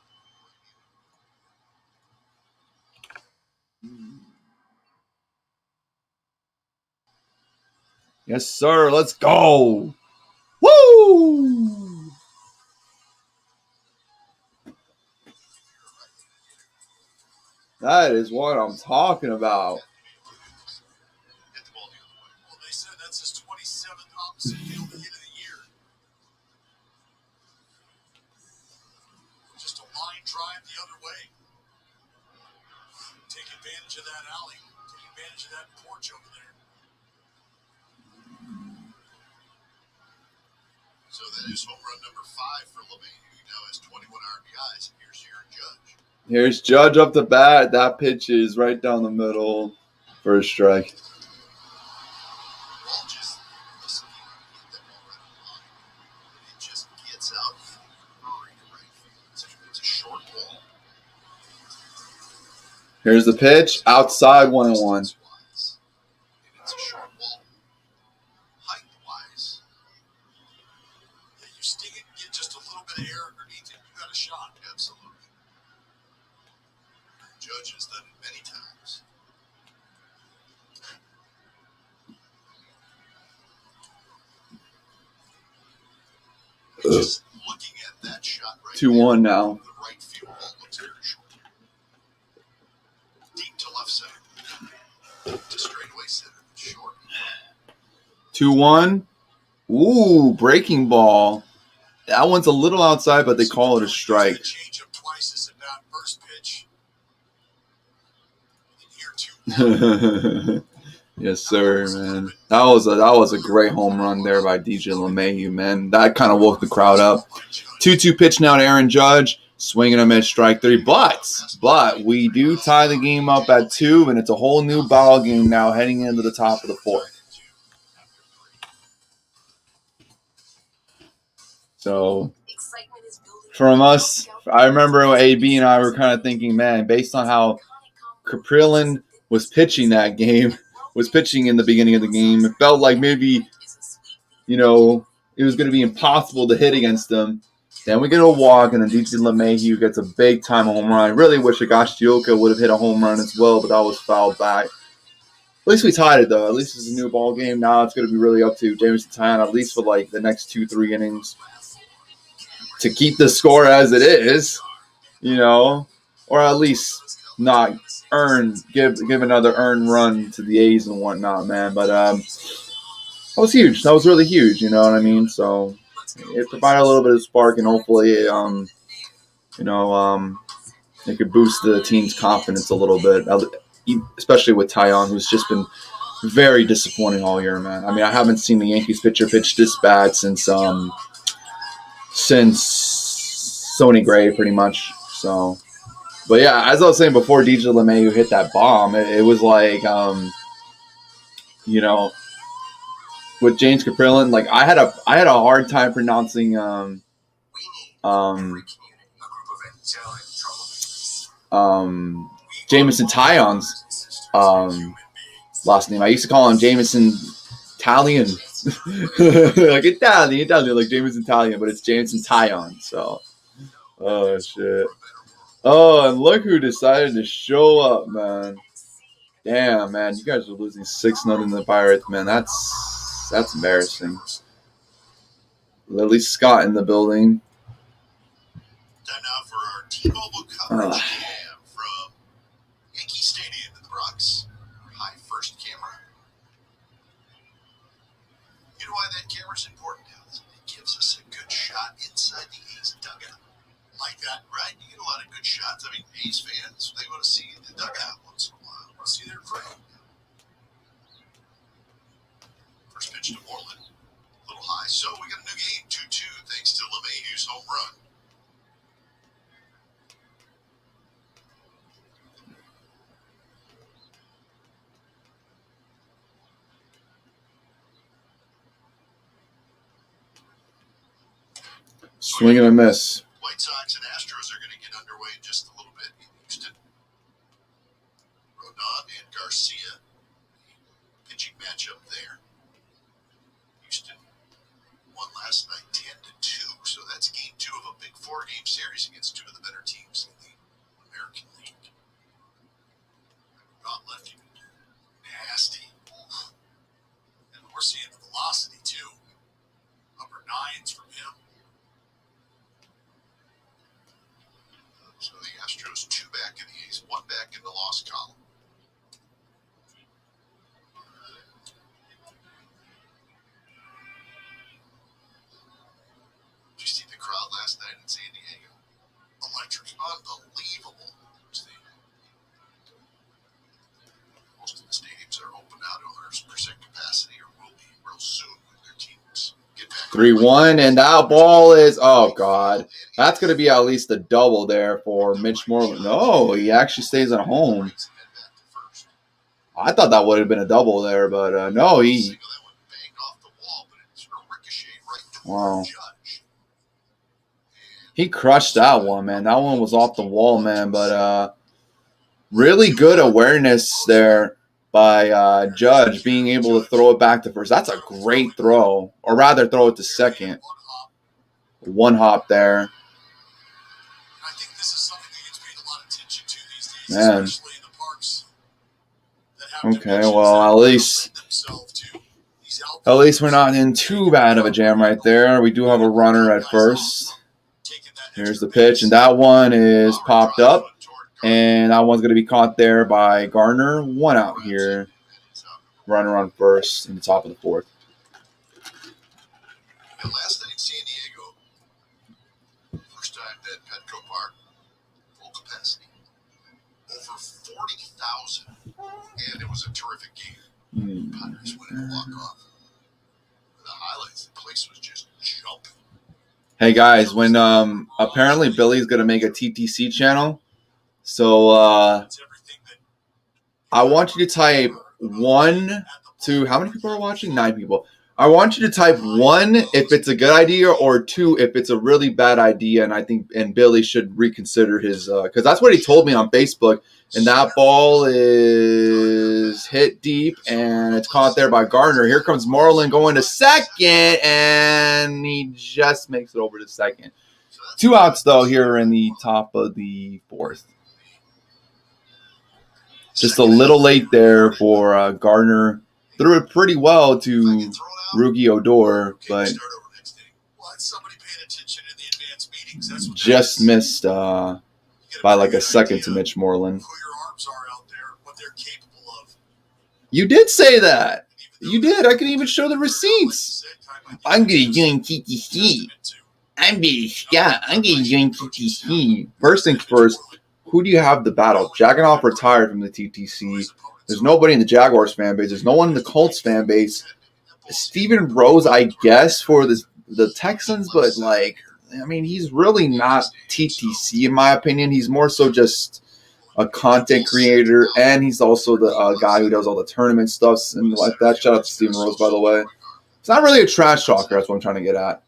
A: Yes, sir. Let's go. Woo! That is what I'm talking about.
B: Well, they said that's his 27th opposite field hit of the year. Just a line drive the other way. Take advantage of that alley. Take advantage of that porch over there. So that is home run number 5 for LeMahieu. He now has 21 RBIs. Here's your Judge.
A: Here's Judge up the bat. That pitch is right down the middle for a strike.
B: Ball just listen, that ball right on the line. It just gets out right field. It's a short ball.
A: Here's the pitch. Outside 1-1.
B: It's a short ball. Height-wise, you sting it and get just a little bit of air underneath it, you got a shot. Absolutely. Judge has done it many times. Just looking at that shot right
A: 2-1 now.
B: The right field ball looks very short. Deep to left center. To straightaway center. Short.
A: 2-1. Ooh, breaking ball. That one's a little outside, but they call it a strike.
B: Change up twice as a not first pitch. Here 2.
A: Yes, sir, man. That was a great home run there by DJ LeMahieu, man. That kind of woke the crowd up. 2-2 pitch now to Aaron Judge, swinging him at strike 3. But we do tie the game up at 2, and it's a whole new ball game now heading into the top of the 4th. So from us, I remember AB and I were kind of thinking, man, based on how Caprillan was pitching that game, was pitching in the beginning of the game, it felt like maybe, it was going to be impossible to hit against them. Then we get a walk, and then DJ LeMahieu gets a big-time home run. I really wish Higashioka would have hit a home run as well, but that was fouled back. At least we tied it, though. At least it's a new ball game. Now it's going to be really up to Jameson Taillon, at least for like the next 2-3 innings, to keep the score as it is, or at least not give another earned run to the A's and whatnot, man. But that was huge. That was really huge, you know what I mean? So it provided a little bit of spark, and hopefully, it could boost the team's confidence a little bit, especially with Tyon, who's just been very disappointing all year, man. I mean, I haven't seen the Yankees pitcher pitch this bad since Sonny Gray, pretty much. So, but yeah, as I was saying before, DJ LeMahieu hit that bomb. It was like, with James Caprillan, like I had a hard time pronouncing Jameson Tyon's last name. I used to call him Jameson Italian. Like Italian, like Jameson Italian, but it's Jameson Tyon. So, oh shit. Oh, and look who decided to show up, man. Damn, man, you guys are losing 6-0 to the Pirates, man. That's embarrassing. Lily Scott in the building.
B: Time now for our T-Mobile coverage from Yankee Stadium in the Bronx. Our high first camera. You know why that camera's important, Dallas? It gives us a good shot inside the A's dugout. Like that, right? You get a lot of good shots. I mean, A's fans, they want to see the dugout once in a while. They want to see their friend. First pitch to Moreland. A little high. So we got a new game, 2-2, thanks to LeMahieu's home run.
A: Swing and a miss.
B: White Sox and Astros are going to get underway in just a little bit in Houston. Rodon and Garcia. Pitching matchup there. Houston won last night 10-2, so that's game 2 of a big 4-game series against 2 of the better teams in the American League. Not lefty. Nasty. And we're seeing the velocity too. Upper 9s from him. So the Astros 2 back in the A's, 1 back in the loss column. Did you see the crowd last night in San Diego? Electric, unbelievable. Most of the stadiums are open now to 100% capacity, or will be real soon when their teams get back.
A: 3-1, and that ball is, oh God. That's going to be at least a double there for Mitch Moreland. No, he actually stays at home. I thought that would have been a double there, but no, he. Wow. He crushed that one, man. That one was off the wall, man. But really good awareness there by Judge, being able to throw it back to first. That's a great throw, or rather throw it to second. One hop there. Man. Okay, well, at least we're not in too bad of a jam right there. We do have a runner at first. Here's the pitch, and that one is popped up, and that one's going to be caught there by Garner. 1 out here. Runner on first in the top of the 4th.
B: Last night in San Diego, first time at Petco Park, full capacity. Over 40,000, and it was a terrific game. Padres winning a walk-off. The highlights, the place was just jumping.
A: Hey guys, when apparently Billy's gonna make a TTC channel, so I want you to type 1 to how many people are watching? 9 people. I want you to type 1 if it's a good idea, or 2 if it's a really bad idea, and Billy should reconsider his because that's what he told me on Facebook. And that ball is hit deep, and it's caught there by Gardner. Here comes Moreland going to second, and he just makes it over to second. 2 outs though here in the top of the 4th. Just a little late there for Gardner. Threw it pretty well to Rugi Odor, but just missed by like a second to Mitch Moreland. You did say that. You did. I can even show the receipts. I'm gonna join TTC. I'm Billy Scott. I'm gonna join TTC. First things first, who do you have the battle? Jagonoff retired from the TTC. There's nobody in the Jaguars fan base. There's no one in the Colts fan base. Steven Rose, I guess, for the Texans, but like, I mean, he's really not TTC in my opinion. He's more so just a content creator, and he's also the guy who does all the tournament stuffs and like that. Shout out to Steven Rose, by the way. It's not really a trash talker. That's what I'm trying to get at.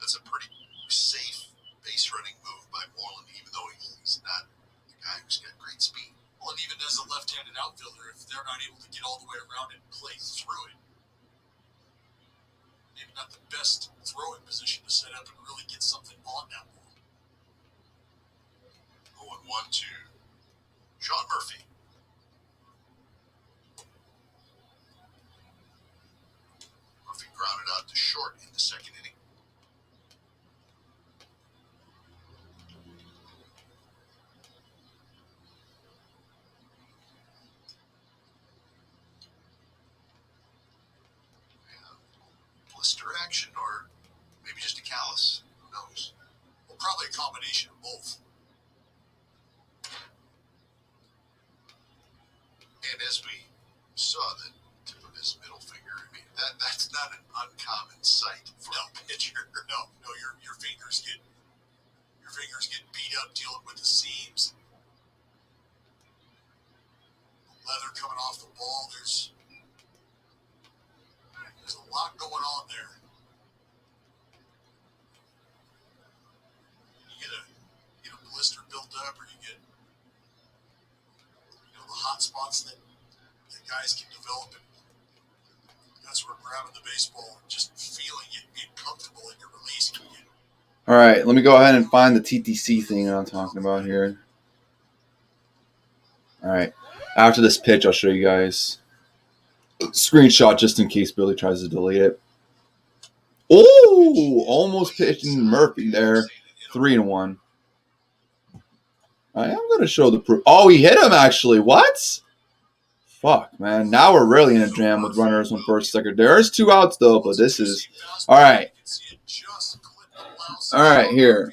B: That's a pretty safe base running move by Moreland, even though he's not the guy who's got great speed. Well, and even as a left-handed outfielder, if they're not able to get all the way around and play through it, maybe not the best throwing position to set up and really get something on that ball. 0-1 to Sean Murphy. Murphy grounded out to short in the second inning. Blister action or maybe just a callus. Who knows? Well, probably a combination of both. And as we saw the tip of his middle finger, I mean that's not an uncommon sight for a pitcher. No, your fingers get beat up dealing with the seams. Leather coming off the ball. There's a lot going on there. You get a blister built up, or you get the hot spots that guys can develop, and that's where grabbing the baseball and just feeling it, being comfortable in your release can get.
A: All right, let me go ahead and find the TTC thing that I'm talking about here. All right, after this pitch, I'll show you guys a screenshot just in case Billy tries to delete it. Oh, almost pitching Murphy there, 3-1. I am going to show the proof. Oh, he hit him actually. What? Fuck, man. Now we're really in a jam with runners on first, second. There's 2 outs, though, but this is... All right. All right, here.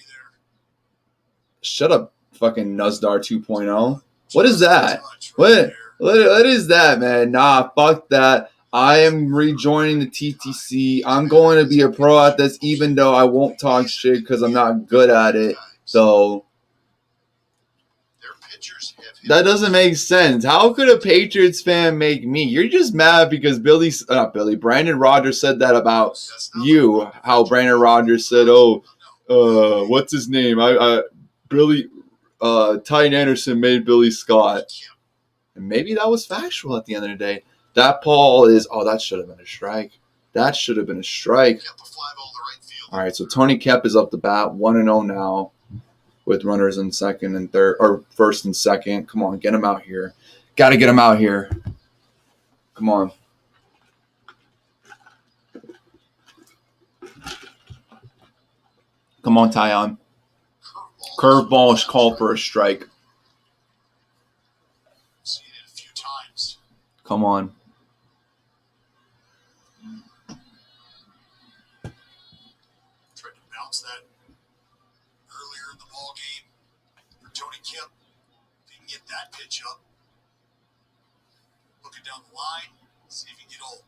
A: Shut up, fucking Nuzdar 2.0. What is that? What is that, man? Nah, fuck that. I am rejoining the TTC. I'm going to be a pro at this, even though I won't talk shit because I'm not good at it. So... that doesn't make sense. How could a Patriots fan make me? You're just mad because Brandon Rodgers said that about you. How Brandon Rodgers said, what's his name? Ty Anderson made Billy Scott. And maybe that was factual at the end of the day. That ball is, that should have been a strike. That should have been a strike. All right, so Tony Kemp is up the bat, 1-0 now. With runners in second and third, or first and second. Come on, get him out here. Got to get him out here. Come on. Come on, Tyon. Curveball is called for a strike.
B: Seen it a few times.
A: Come on.
B: Tried to bounce that earlier in the ball game for Tony Kemp. Didn't get that pitch up. Looking down the line, see if he can get old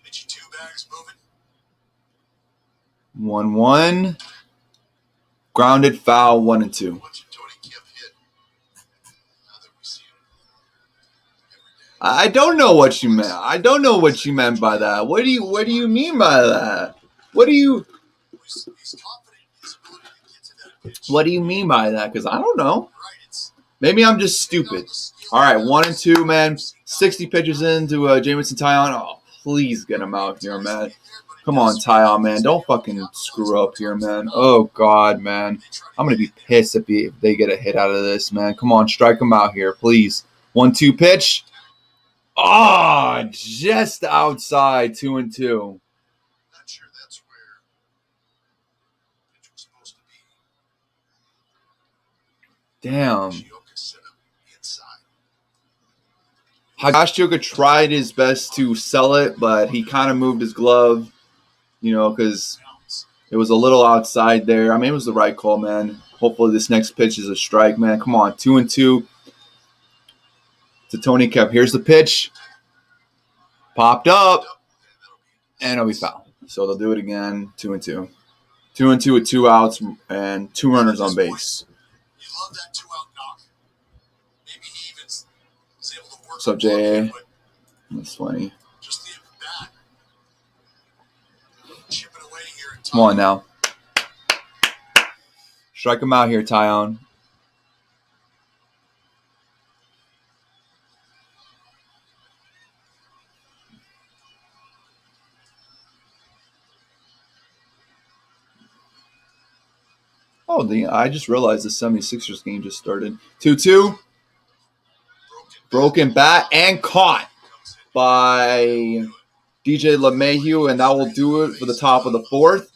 B: Mitchie 2 bags moving.
A: 1-1. Grounded foul, 1-2.
B: Watching Tony Kemp hit. Now that we see him every day.
A: I don't know what you meant. I don't know what you meant by that. What do you mean by that? What do you
B: He's confident in his ability to get to that pitch.
A: What do you mean by that? Because I don't know.
B: Right, it's
A: Maybe I'm just stupid. All right, 1-2, man. 60 pitches into Jamison Tyon. Oh, please get him out here, man. Come on, Tyon, man. Don't fucking screw up here, man. Oh, God, man. I'm going to be pissed if they get a hit out of this, man. Come on, strike him out here, please. 1-2 pitch. Oh, just outside, 2-2.
B: not sure that's where the pitch was supposed to be.
A: Damn.
B: Shioka set him inside.
A: Higashioka tried his best to sell it, but he kind of moved his glove. because it was a little outside there. I mean, it was the right call, man. Hopefully this next pitch is a strike, man. Come on, 2-2 to Tony Kemp. Here's the pitch. Popped up, and it'll be foul. So they'll do it again, 2-2. 2-2 with 2 outs and 2 runners on base.
B: You love that 2-out knock. Maybe he even is able to work.
A: What's up, Jay? That's funny.
B: Just the bat. Chipping away here.
A: Come on now. Strike him out here, Tyon. Oh, I just realized the 76ers game just started. 2-2. Broken bat and caught by DJ LeMahieu, and that will do it for the top of the 4th.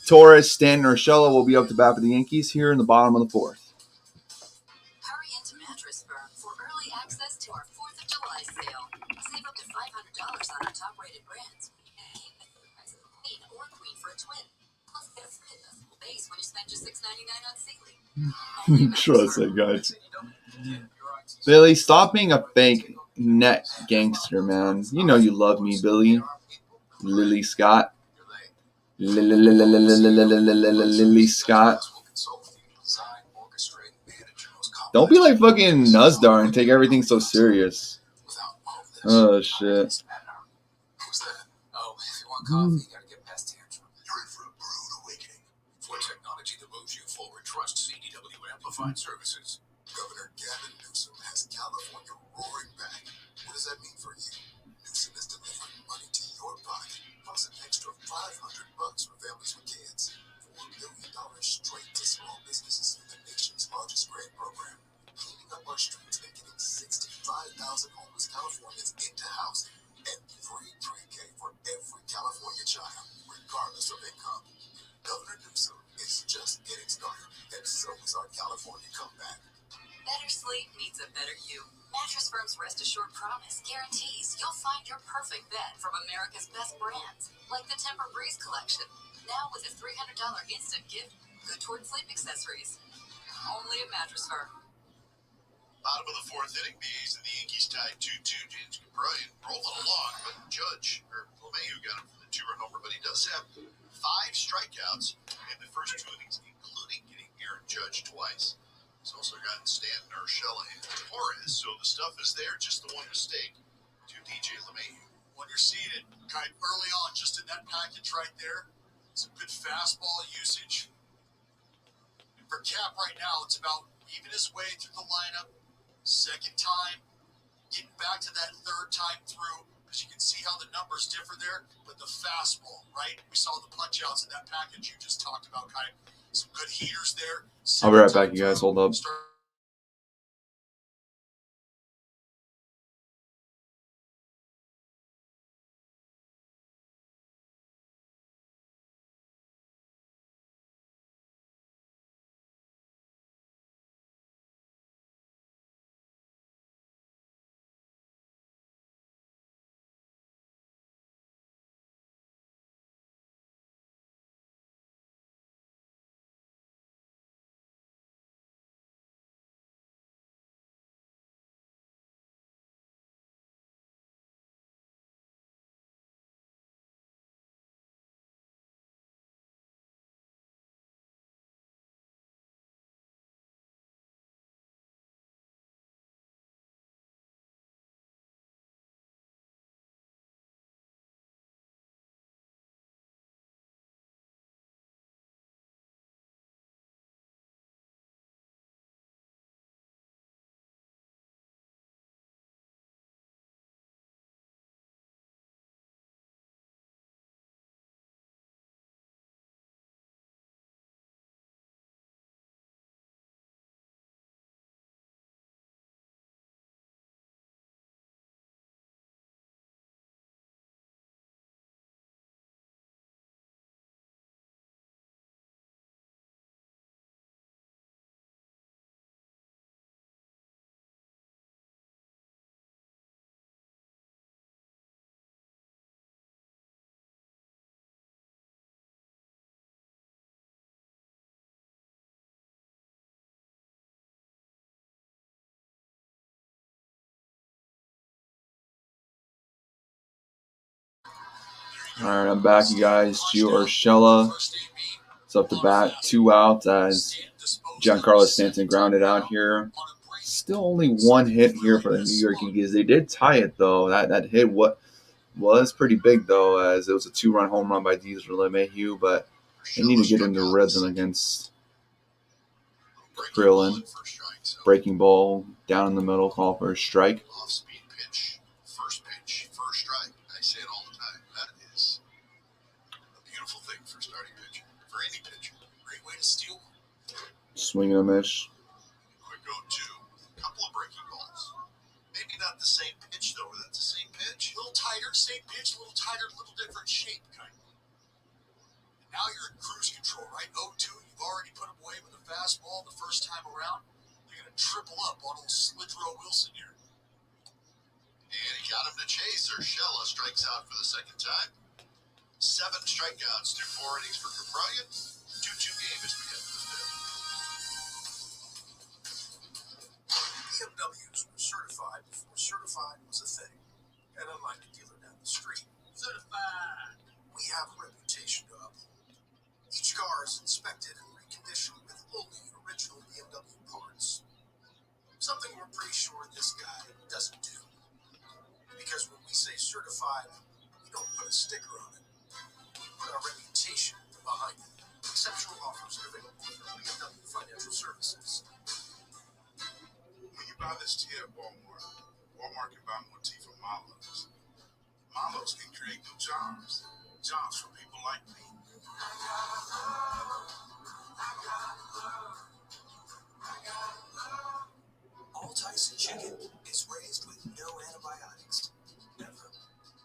A: Torres, Stanton, Urshela will be up to bat for the Yankees here in the bottom of the 4th.
C: Hurry into Mattress Firm for early access to our 4th of July sale. Save up to $500 on our top-rated brands. And keep the price of a queen or queen for a twin. Plus, get a free adjustable base when you spend just $6.99 on Sealy.
A: Trust that, guys. Billy, stop being a fake net gangster, man. You know you love me, Billy. Lily Scott. Lily Scott. Don't be like fucking Nuzdar and take everything so serious. Oh, shit.
B: Oh, if you want coffee, you gotta get past tantrum. You're in for a rude awakening. For technology that moves you forward, trust CDW Amplified Services. Governor Gavin Newsom has California roaring back. What does that mean for you? Newsom is delivering money to your pocket, plus an extra $500 for families with kids. $4 billion straight to small businesses in the nation's largest grant program. Cleaning up our streets and getting 65,000 homeless Californians into housing. And free pre-K for every California child, regardless of income. Governor Newsom is just getting started, and so is our California comeback.
C: Better sleep means a better you. Mattress Firm's Rest Assured Promise guarantees you'll find your perfect bed from America's best brands, like the Temper Breeze collection. Now with a $300 instant gift, good toward sleep accessories. Only at Mattress Firm.
B: Bottom of the 4th inning, the A's and the Yankees tied 2-2. James Cabrera rolling along, but LeMahieu got him for the 2-run homer, but he does have 5 strikeouts in the first 2 innings, including getting Aaron Judge twice. He's also gotten Stanton, Urshela, and Torres, so the stuff is there, just the one mistake to DJ LeMahieu. When you're seeing it kind of early on, just in that package right there, some good fastball usage. And for Cap right now, it's about weaving his way through the lineup. Second time, getting back to that 3rd time through, because you can see how the numbers differ there. But the fastball, right? We saw the punch outs in that package you just talked about, Kai. Some good heaters there.
A: I'll be right back, you guys. Hold up. All right, I'm back, you guys. Gio Urshela. It's up to bat, 2 outs as Giancarlo Stanton grounded out here. Still only 1 hit here for the New York Yankees. They did tie it though. That hit was pretty big though, as it was a 2-run home run by Diesel LeMahieu, but they need to get into rhythm against Krillin. Breaking ball down in the middle, call for a strike.
B: Off-speed pitch, first strike. I say it all the time. That is a beautiful thing for starting pitcher, for any pitcher. Great way to steal.
A: Swing and a miss.
B: Quick 0-2. Couple of breaking balls. Maybe not the same pitch though. That's the same pitch. A little tighter, same pitch, a little tighter, a little different shape, kind of. And now you're in cruise control, right? 0-2. You've already put him away with a fastball the first time around. You're going to triple up on old Slidrow Wilson here. And he got him to chase. Urshela strikes out for the second time. 7 strikeouts through 4 innings for Caprarian. 2-2 game as we head to the fifth. BMWs were certified before certified was a thing. And unlike the dealer down the street, certified, we have a reputation to uphold. Each car is inspected and reconditioned with only original BMW parts. Something we're pretty sure this guy doesn't do. Because when we say certified, we don't put a sticker on it. We put our reputation behind it. Exceptional offers are available from BMW Financial Services. When you buy this tea at Walmart, Walmart can buy more tea from Marlowe's. Marlowe's can create new jobs. Jobs for people like me. All Tyson chicken is raised with no antibiotics. Never.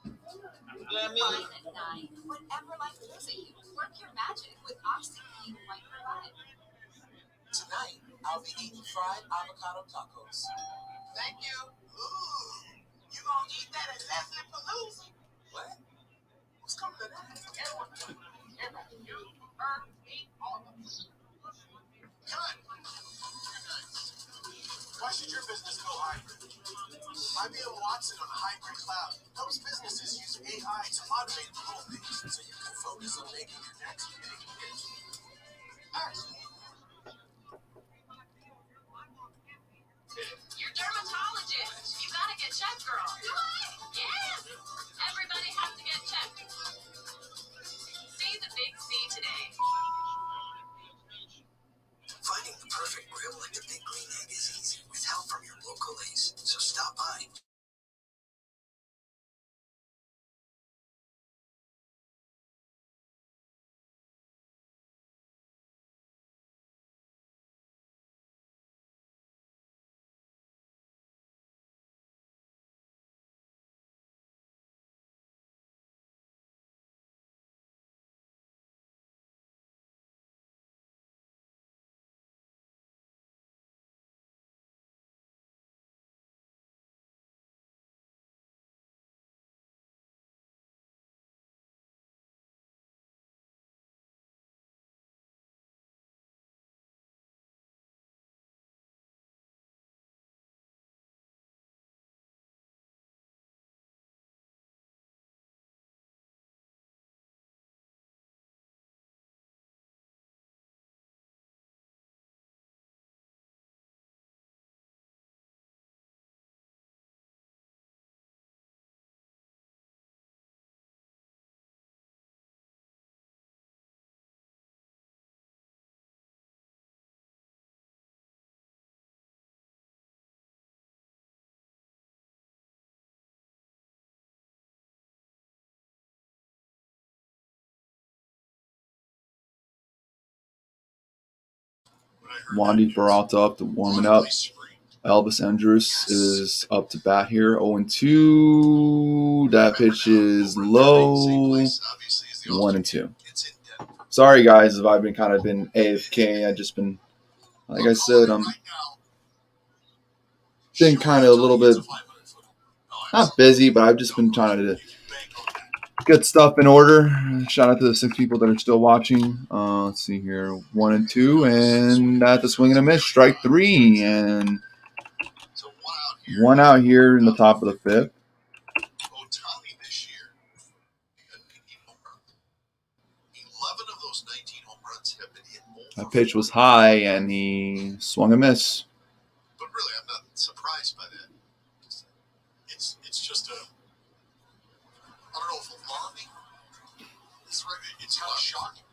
C: Fine at night. Whatever life throws at you, work your magic with OxyClean White Revive.
D: Tonight, I'll be eating fried avocado tacos.
B: Thank you. Ooh, you gonna eat that at Leslie Palooza? What? What's coming to that? Everybody, you, her, me, all of us. Cut. Why should your business go hybrid? IBM Watson on the hybrid cloud helps businesses use AI to automate the whole thing so you can focus on making your next big hit. Actually,
C: Your dermatologist. You gotta get checked, girl. Do I? Yes. Everybody has to get checked. See the big C today.
B: finding the perfect grill like the Big Green Egg is easy with help from your local Ace. So stop by.
A: Wandy Peralta up to warming up. Elvis Andrus is up to bat here. 0-2. That pitch is low. 1-2. Sorry guys if I've been AFK. I've just been, like I said, I'm been kind of a little bit not busy, but I've just been trying to get stuff in order. Shout out to the 6 people that are still watching. Let's see here, 1-2, and at the swing and a miss, strike 3, and 1 out here in the top of the 5th. That pitch was high, and he swung and missed.
B: But really, I'm not surprised by that. It's just a, I don't know if alarming. It's kind of shocking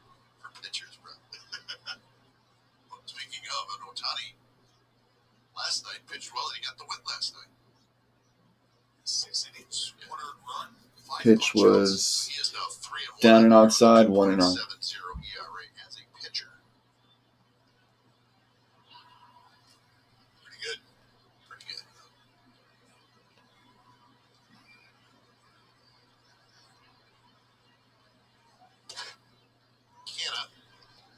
B: for pitchers, bro. Speaking of, Ohtani last night pitched well, and he got the win last night. 6 innings, 1 earned run, 5
A: Pitch
B: strikeouts.
A: was
B: He is now 3-1.
A: down and outside, 1-0.
B: 7.0 ERA as a pitcher. Pretty good. Pretty good. Canna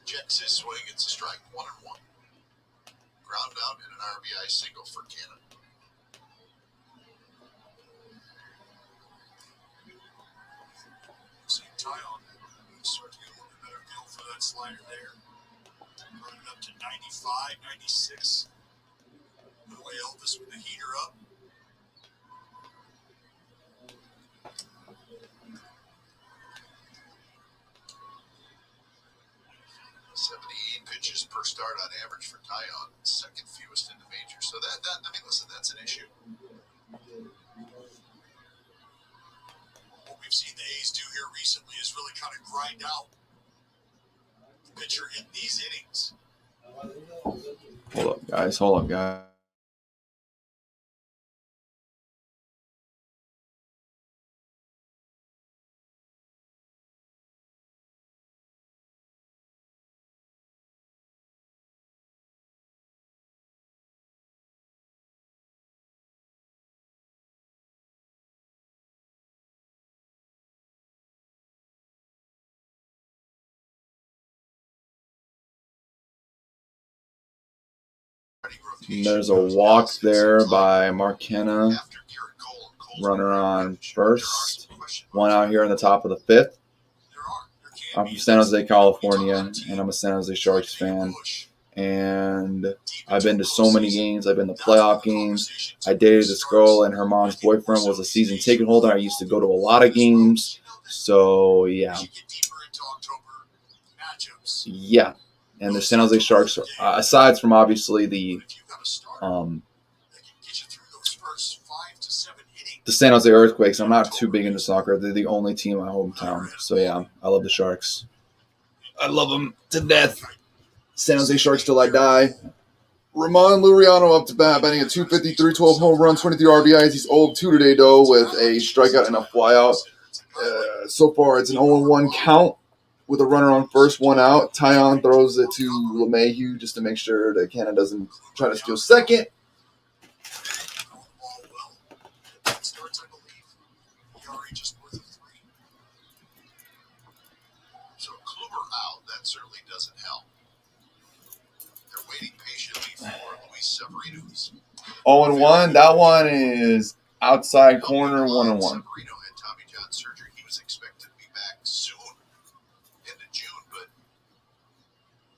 B: checks his swing. It's a strike. 1-1. Ground out and an RBI single for Canna. See Tyon start to get a little bit better feel for that slider there. Running up to 95, 96. Put away Elvis with the heater up. 78 pitches per start on average for Tyon, second fewest in the major. So that I mean, listen, that's an issue. What we've seen the A's do here recently is really kind of grind out the pitcher in these innings.
A: Hold up, guys. Hold up, guys. There's a walk there by Mark Hanna. Runner on first. One out here in the top of the fifth. I'm from San Jose, California, and I'm a San Jose Sharks fan. And I've been to so many games. I've been to playoff games. I dated this girl, and her mom's boyfriend was a season ticket holder. I used to go to a lot of games. So, yeah. Yeah. And the San Jose Sharks, aside from obviously the San Jose Earthquakes, I'm not too big into soccer. They're the only team in my hometown. So, yeah, I love the Sharks. I love them to death. San Jose Sharks till I die. Ramon Laureano up to bat, batting at 253, 12 home runs, 23 RBIs. He's 0-2 today, though, with a strikeout and a flyout. So far, it's an 0-1 count with a runner on first, 1 out. Tyon throws it to LeMahieu just to make sure that Canna doesn't try to steal second.
B: So Kluber out, that certainly doesn't help. They're waiting patiently for Luis Severino's.
A: 0-1. That one is outside corner, 1-1.
B: Severino had Tommy John surgery. He was expected to be back soon, end of June, but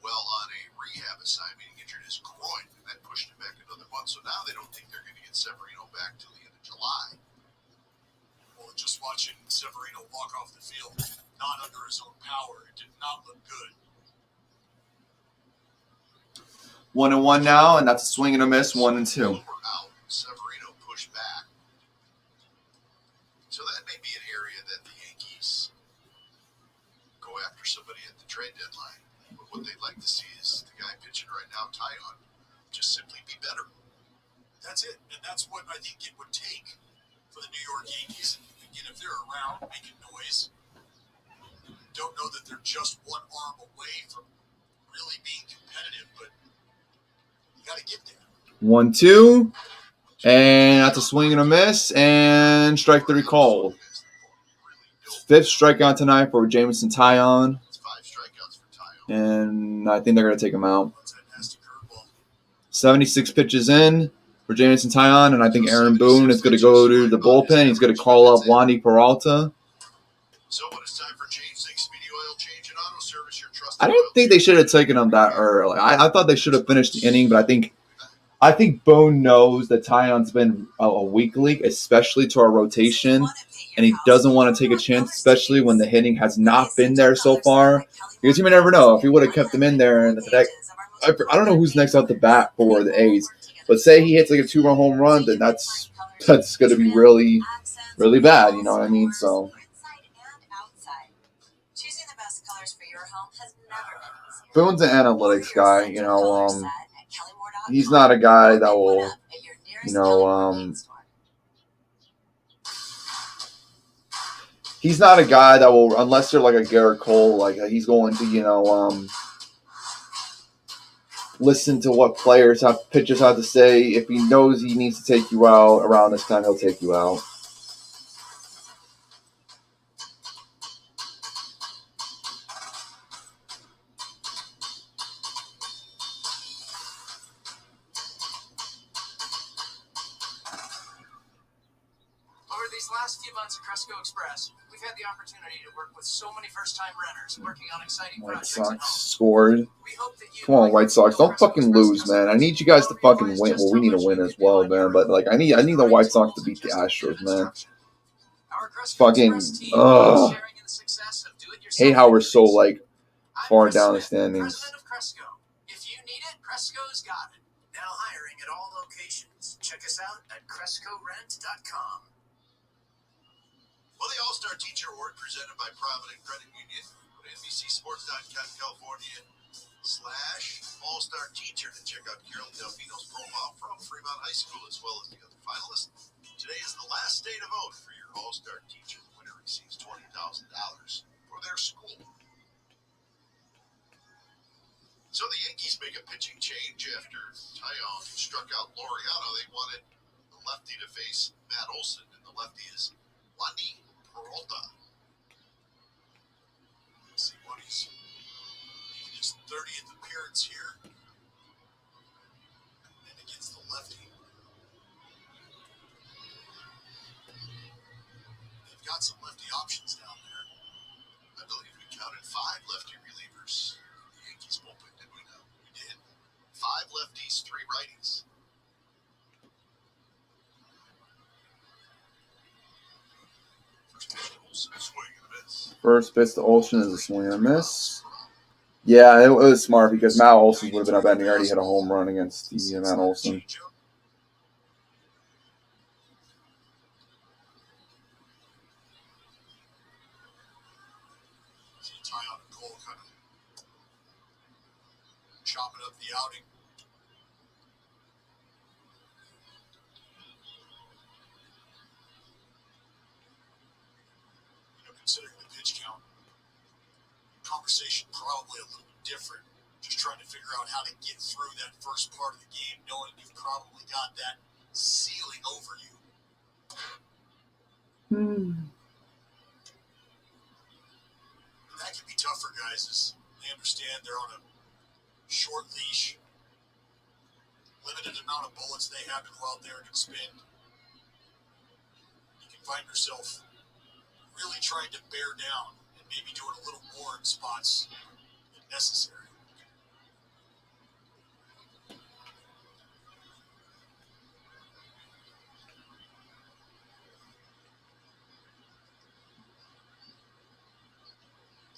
B: well on a rehab assignment, he injured his groin, and that pushed him back another month. So now they don't think they're going to get Severino back till the end of July. Well, just watching Severino walk off the field, not under his own power, it did not look good.
A: 1-1 now, and that's a swing and a miss, 1-2.
B: Kluber out, Severino pushed back. So that may be an area that the Yankees go after somebody at the trade deadline. But what they'd like to see is the guy pitching right now, Tyon, just simply be better. That's it. And that's what I think it would take for the New York Yankees. And again, if they're around making noise, don't know that they're just one arm away from really being competitive, but you got to get there.
A: 1-2. And that's a swing and a miss, and strike 3 called. Fifth strikeout tonight for Jameson Tyon.
B: It's 5 strikeouts for Tyon.
A: And I think they're going to take him out. 76 pitches in for Jameson Tyon, and I think Aaron Boone is going to go to the bullpen. He's going to call up Wandy Peralta.
B: So when it's time for change, take Speedy Oil Change and Auto Service, your trusted
A: I didn't think they should have taken him that early. I thought they should have finished the inning, but I think I think Boone knows that Tion's been a weak league, especially to our rotation, and he doesn't want to take a chance, especially when the hitting has not been there so far. Because you may never know if he would have kept him in there. And I don't know who's next out the bat for the A's, but say he hits like a 2-run home run, then that's going to be really, really bad. You know what I mean? So. Boone's an analytics guy, you know. He's not a guy that will, you know, he's not a guy that will, unless they're like a Garrett Cole, like he's going to, you know, listen to what pitchers have to say. If he knows he needs to take you out around this time, he'll take you out.
B: Over these last few months at Cresco Express, we've had the opportunity to work with so many first-time renters working on exciting
A: White
B: projects.
A: Sox scored.
B: We hope that you,
A: Come on, White Sox, don't fucking lose, man. I need you guys to fucking win. Well, we need to win as well, man. But like, I need the White Sox to beat the Astros, man. Fucking, hate how we're so like far down the standings.
B: If you need it, Cresco's got it. Now hiring at all locations. Check us out at CrescoRent.com. Well, the All-Star Teacher Award presented by Provident Credit Union. Go to NBCSports.com, California /All-Star Teacher to check out Carolyn Delfino's profile from Fremont High School as well as the other finalists. Today is the last day to vote for your All-Star Teacher. The winner receives $20,000 for their school. So the Yankees make a pitching change after Taillon struck out Laureano. They wanted the lefty to face Matt Olson, and the lefty is Wandy Peralta. Let's see what he's making his 30th appearance here. And against the lefty. They've got some lefty options down there. I believe we counted 5 lefty relievers. The Yankees bullpen, did we know? We did. 5 lefties, 3 righties.
A: First pitch to Olsen is a swing and a miss. Yeah, it was smart because Matt Olson would have been up and he already hit a home run against the Matt Olson.
B: Taillon and Cole kind of chopping up the outing. Considering the pitch count, conversation probably a little different. Just trying to figure out how to get through that first part of the game, knowing you've probably got that ceiling over you. That can be tough for guys as they understand they're on a short leash, limited amount of bullets they have to go out there and expend. You can find yourself really trying to bear down and maybe doing a little more in spots if necessary.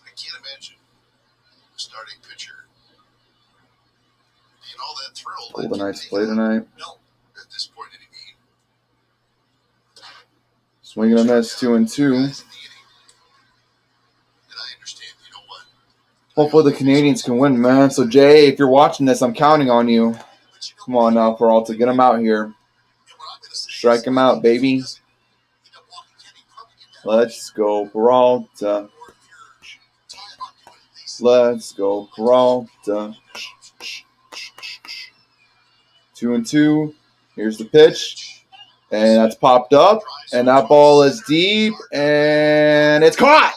B: I can't imagine a starting pitcher being all that thrilled.
A: Golden Knights play tonight.
B: No, at this point in the game.
A: Swinging a miss, 2-2. Hopefully the Canadians can win, man. So, Jay, if you're watching this, I'm counting on you. Come on now, Peralta. Get him out here. Strike him out, baby. Let's go, Peralta. Let's go, Peralta. 2-2. Here's the pitch. And that's popped up. And that ball is deep. And it's caught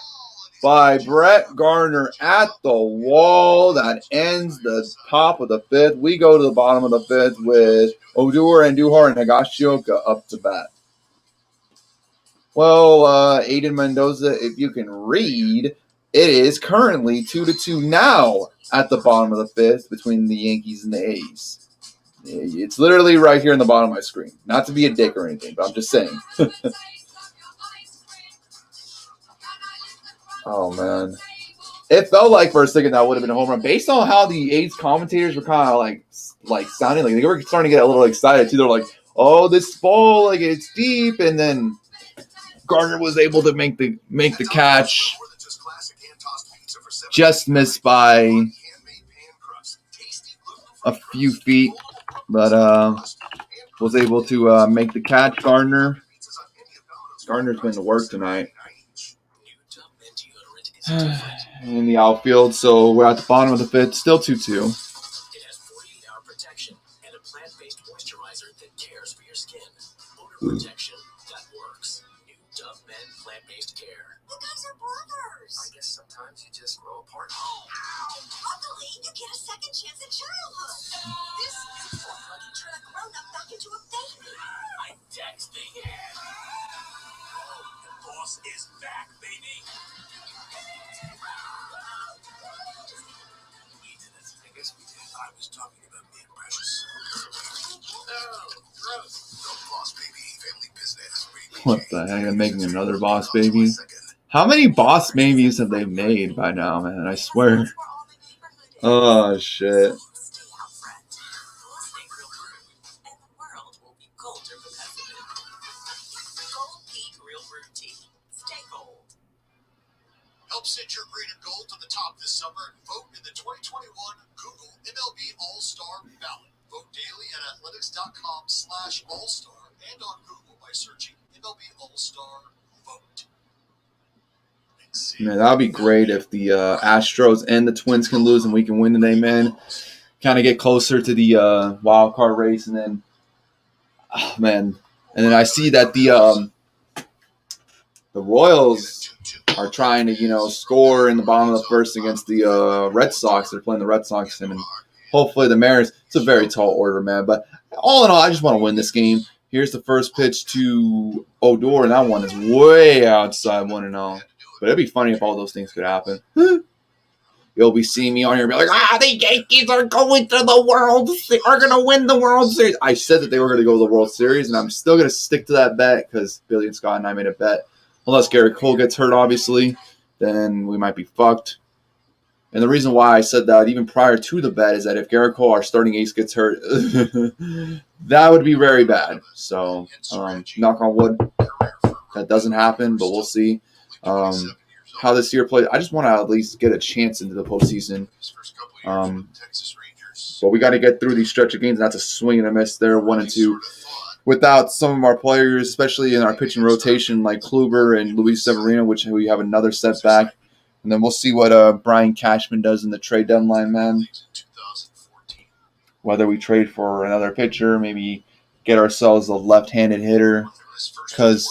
A: by Brett Gardner at the wall. That ends the top of the 5th. We go to the bottom of the 5th with Odor and Duhar and Higashioka up to bat. Well, Aiden Mendoza, if you can read, it is currently 2-2 now at the bottom of the 5th between the Yankees and the A's. It's literally right here in the bottom of my screen. Not to be a dick or anything, but I'm just saying. Oh, man. It felt like for a second that would have been a home run. Based on how the A's commentators were kind of like sounding, like they were starting to get a little excited too. They're like, oh, this ball, like it's deep. And then Gardner was able to make the catch. Just missed by a few feet, but was able to make the catch. Gardner's been to work tonight in the outfield, so we're at the bottom of the fifth, still 2-2.
B: It has 48-hour protection and a plant-based moisturizer that cares for your skin. Odor protection that works. New Dove Men plant-based care.
C: You guys are brothers.
B: I guess sometimes you just grow apart.
C: Luckily, you get a second chance at childhood. This new formula can turn a grown-up back into a baby.
B: I'm texting. The boss is back, baby. I guess we did. I was talking about being precious. Oh, gross. No boss, baby. Family business.
A: What the heck? I'm making another Boss Baby. How many Boss Babies have they made by now, man? I swear. Oh, shit.
C: Stay out front. Stay real rude. And the world will be colder because of it. Gold Peak Real Brew Tea. Stay gold.
B: Help set your green and gold to the top this summer and vote in the 2021 Google MLB All-Star Ballot. Vote daily at athletics.com/all-star and on Google by searching MLB All-Star Vote.
A: Man, that would be great if the Astros and the Twins can lose and we can win today, man. Kind of get closer to the wild card race, and then, oh, man, and then I see that the Royals are trying to score in the bottom of the first against the Red Sox. They're playing the Red Sox, and hopefully the Mariners. It's a very tall order, man. But all in all, I just want to win this game. Here's the first pitch to Odor, and that one is way outside 1-0. But it'd be funny if all those things could happen. You'll be seeing me on here and be like, the Yankees are going to the World Series, are going to win the World Series. I said that they were going to go to the World Series, and I'm still going to stick to that bet because Billy and Scott and I made a bet. Unless Garrett Cole gets hurt, obviously, then we might be fucked. And the reason why I said that even prior to the bet is that if Garrett Cole, our starting ace, gets hurt, that would be very bad. So, knock on wood, that doesn't happen, but we'll see. How this year plays. I just want to at least get a chance into the postseason. But we got to get through these stretch of games. Not to swing and a miss there, 1-2. Without some of our players, especially in our pitching rotation, like Kluber and Luis Severino, which we have another setback. And then we'll see what Brian Cashman does in the trade deadline, man. Whether we trade for another pitcher, maybe get ourselves a left-handed hitter. Because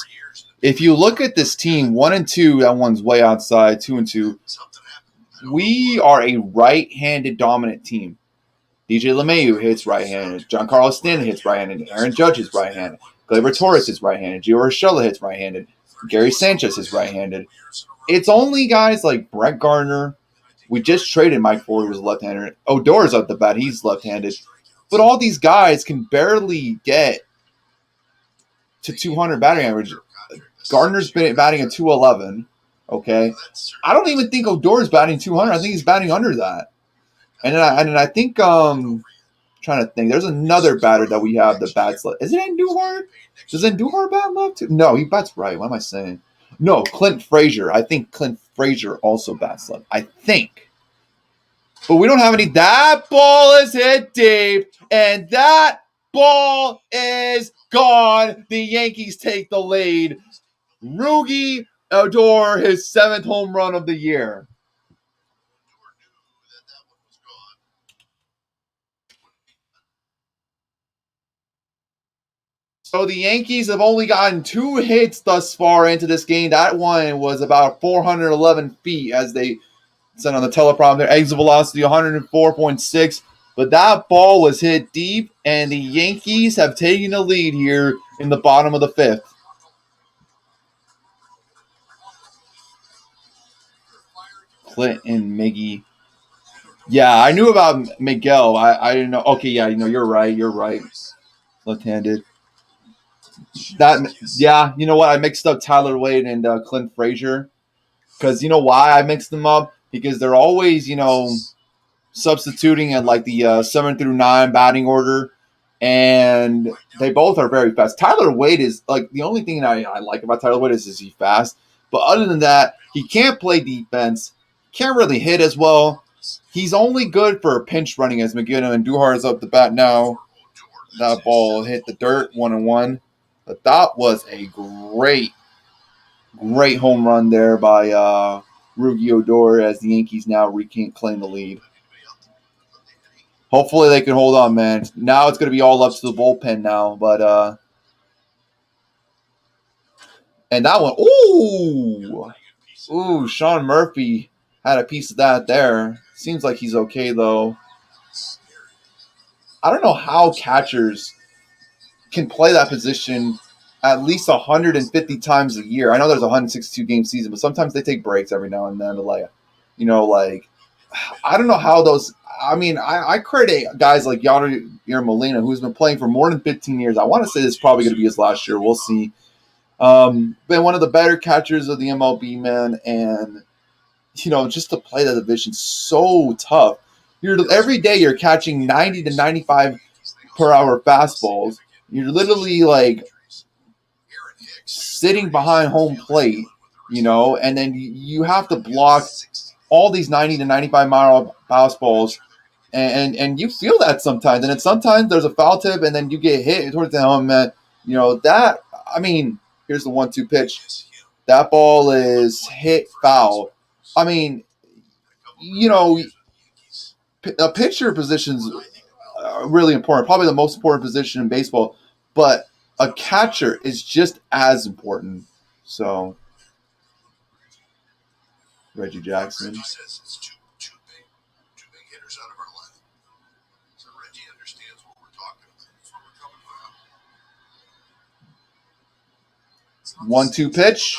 A: if you look at this team, 1-2, that one's way outside, 2-2. We are a right-handed dominant team. DJ LeMahieu hits right-handed. Giancarlo Stanton hits right-handed. Aaron Judge is right-handed. Gleyber Torres is right-handed. Gio Urshela hits right-handed. Gary Sanchez is right-handed. It's only guys like Brett Gardner. We just traded Mike Ford, who was left-handed. Odor's up the bat. He's left-handed. But all these guys can barely get to 200 batting average. Gardner's been batting at 211. Okay. I don't even think Odor's batting 200. I think he's batting under that. And then I think trying to think. There's another batter that we have that bats left. Is it Andujar? Does Andujar bat left too? No, he bats right. What am I saying? No, Clint Frazier. I think Clint Frazier also bats left. I think. But we don't have any. That ball is hit deep, and that ball is gone. The Yankees take the lead. Rugi Odor, his 7th home run of the year. So the Yankees have only gotten 2 hits thus far into this game. That one was about 411 feet, as they said on the teleprompter. Exit velocity 104.6. But that ball was hit deep, and the Yankees have taken the lead here in the bottom of the 5th. Clinton Miggy Yeah, I knew about Miguel. I didn't know. Okay, yeah, you're right. You're right. Left-handed. Yeah, you know what? I mixed up Tyler Wade and Clint Frazier. Because you know why I mixed them up? Because they're always, substituting at like the 7 through 9 batting order, and they both are very fast. Tyler Wade is like the only thing I like about Tyler Wade is he's fast, but other than that, he can't play defense, can't really hit as well. He's only good for pinch running as McGinnis, and Duhar is up the bat now. That ball hit the dirt 1-1, but that was a great home run there by Rugi Odor as the Yankees now reclaim the lead. Hopefully they can hold on, man. Now it's going to be all up to the bullpen now. But and that one, Sean Murphy had a piece of that there. Seems like he's okay though. I don't know how catchers can play that position at least 150 times a year. I know there's a 162 game season, but sometimes they take breaks every now and then to like I don't know how those. I mean, I credit guys like Yadier Molina, who's been playing for more than 15 years. I want to say this is probably going to be his last year. We'll see. Been one of the better catchers of the MLB, man, and just to play the division so tough. Every day you're catching 90 to 95 per hour fastballs. You're literally like sitting behind home plate, and then you have to block all these 90 to 95 mile fastballs, and you feel that sometimes. And then sometimes there's a foul tip, and then you get hit towards the helmet. That. I mean, here's the 1-2 pitch. That ball is hit foul. I mean, a pitcher position's really important. Probably the most important position in baseball, but a catcher is just as important. So, Reggie Jackson.
B: Reggie says it's two big hitters out of our lineup. So Reggie understands what we're talking about. That's where we're coming from.
A: 1-2 pitch.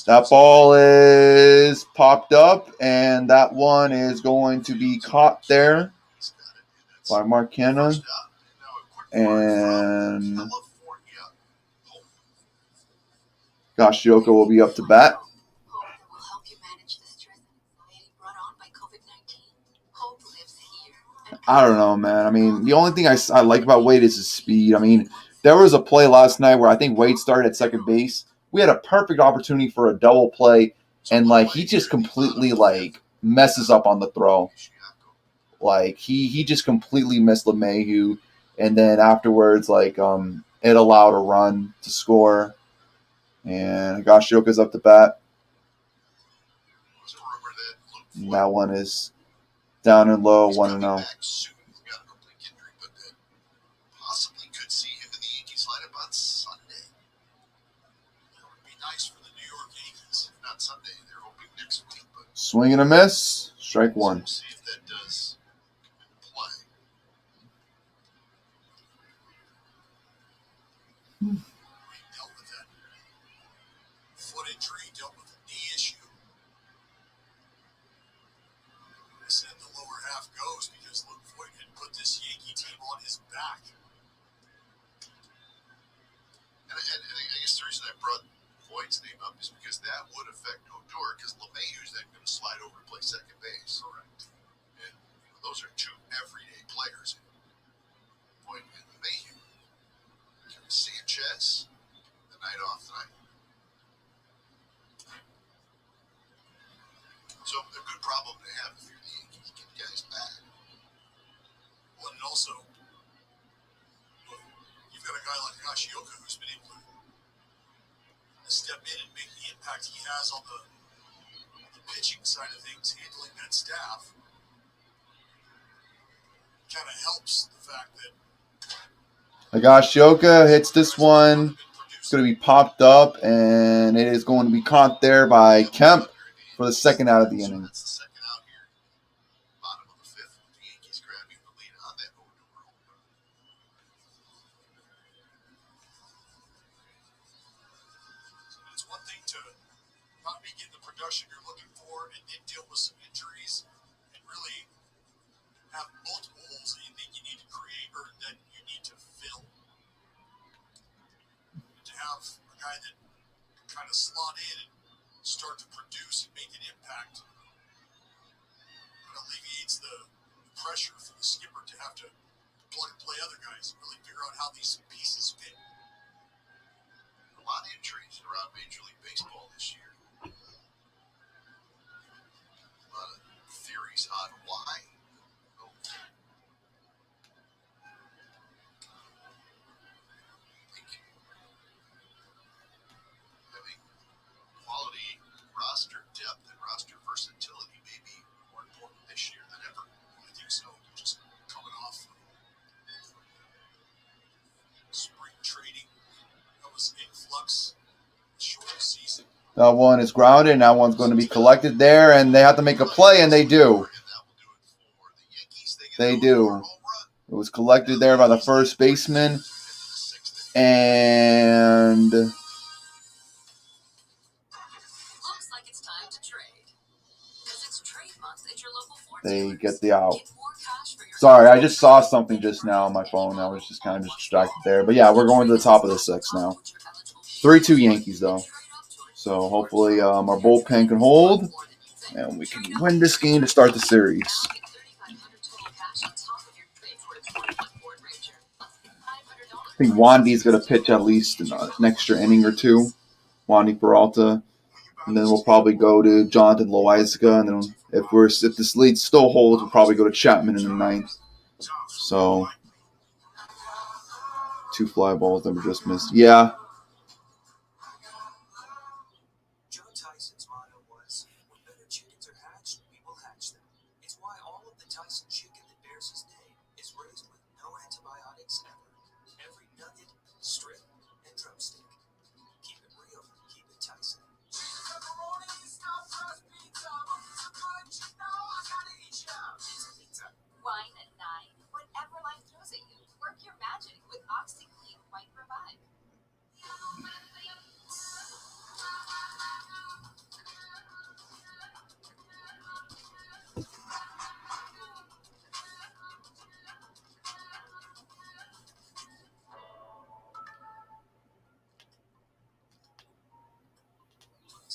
A: That ball is popped up, and that one is going to be caught there by Mark Cannon. And Yoshioka will be up to bat. I don't know, man. I mean, the only thing I like about Wade is his speed. I mean, there was a play last night where I think Wade started at second base. We had a perfect opportunity for a double play, and he just completely messes up on the throw. He just completely missed LeMahieu, and then afterwards it allowed a run to score, and Higashioka's up to bat. And that one is down and low, 1-0. Swing and a miss. Strike one.
B: Foot injury, dealt with a knee issue. They said the lower half goes because Luke Voigt had put this Yankee team on his back. And I guess the reason I brought Voigt's name up is because that would affect Odor, because LeMahieu's then going to slide over to play second base. Correct. And those are two everyday players. Voigt and LeMahieu. Sanchez, the night off tonight. So a good problem to have if you're the Yankees, get guys back. Well, and also, you've got a guy like Higashioka who's been able to step in and make the impact he has on the pitching side of things, handling that staff. Kind of helps the fact that
A: Higashioka hits this one. It's going to be popped up, and it is going to be caught there by Kemp for the second out of the inning.
B: that's the second out here. Bottom of the fifth, with the Yankees grabbing the lead on that Odor home run. It's one thing to not be getting the production you're looking for and deal with some injuries and really have multiple holes that you think you need to create or that you need to fill. To have a guy that can kind of slot in and start to produce and make an impact, it alleviates the pressure for the skipper to have to plug and play other guys, really figure out how these pieces fit. A lot of injuries around Major League Baseball this year. A lot of theories on why. Having quality roster depth and roster versatility may be more important this year than ever. I think so. Just coming off spring trading, that was influx, short season.
A: That one is grounded, and that one's going to be collected there, and they have to make a play, and they do. They do. It was collected there by the first baseman, and
C: Looks like it's time to trade. Because it's trade month at your local Ford
A: they
C: dealers.
A: get the out.
C: Get more cash for your
A: Sorry, I just saw something just now on my phone. I was just kind of distracted there. But yeah, we're going to the top of the sixth now. 3-2 Yankees, though. So hopefully our bullpen can hold, and we can win this game to start the series. I think Wandy's going to pitch at least an extra inning or two. Wandy Peralta. And then we'll probably go to Jonathan Loaiza. And then if this lead still holds, we'll probably go to Chapman in the ninth. So 2 fly balls that were just missed. Yeah.
D: John Tyson's motto was, when better chickens are hatched, we will hatch them. It's why all of the Tyson chicken that bears his name is raised with no antibiotics ever. Every nugget, strip, and drumstick. Keep it real, keep it Tyson.
C: Wine at 9. Whatever life throws at you, work your magic with OxyClean White Revive.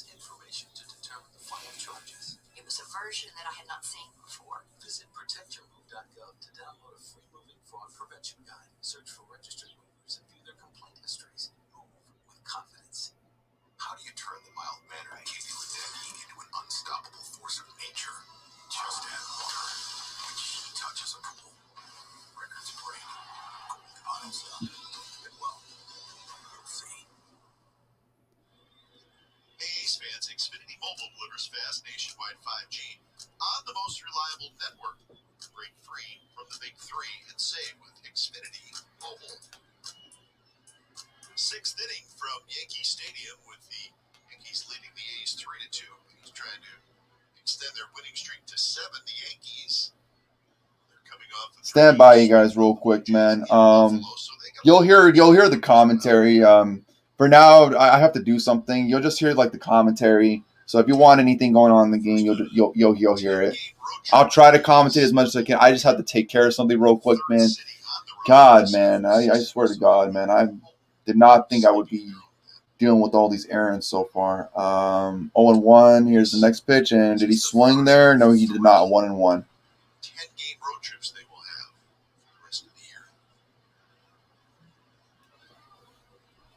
B: Information to determine the final charges.
C: It was a version that I had not seen before.
B: Visit protectyourmove.gov to download a free moving fraud prevention guide. Search for registered movers and view their complaint histories. Move with confidence. How do you turn the mild-mannered kid you attacking into an unstoppable force of nature? Just add water. When he touches a pool, records break. Gold piles up. And well, you'll see. Hey, Ace fans, Xfinity Mobile delivers fast nationwide 5G on the most reliable network. Break free from the big three and save with Xfinity Mobile. 6th inning from Yankee Stadium with the Yankees leading the A's 3-2. He's trying to extend their winning streak to 7. The Yankees, they're coming off.
A: Stand by, you guys, real quick, man. You'll hear the commentary. For now, I have to do something. You'll just hear like the commentary. So if you want anything going on in the game, you'll hear it. I'll try to commentate as much as I can. I just have to take care of something real quick, man. God, man, I swear to God, man, I did not think I would be dealing with all these errands so far. 0-1. Here's the next pitch, and did he swing there? No, he did not. 1-1.
B: 10-game road trips they will have for the rest of the year.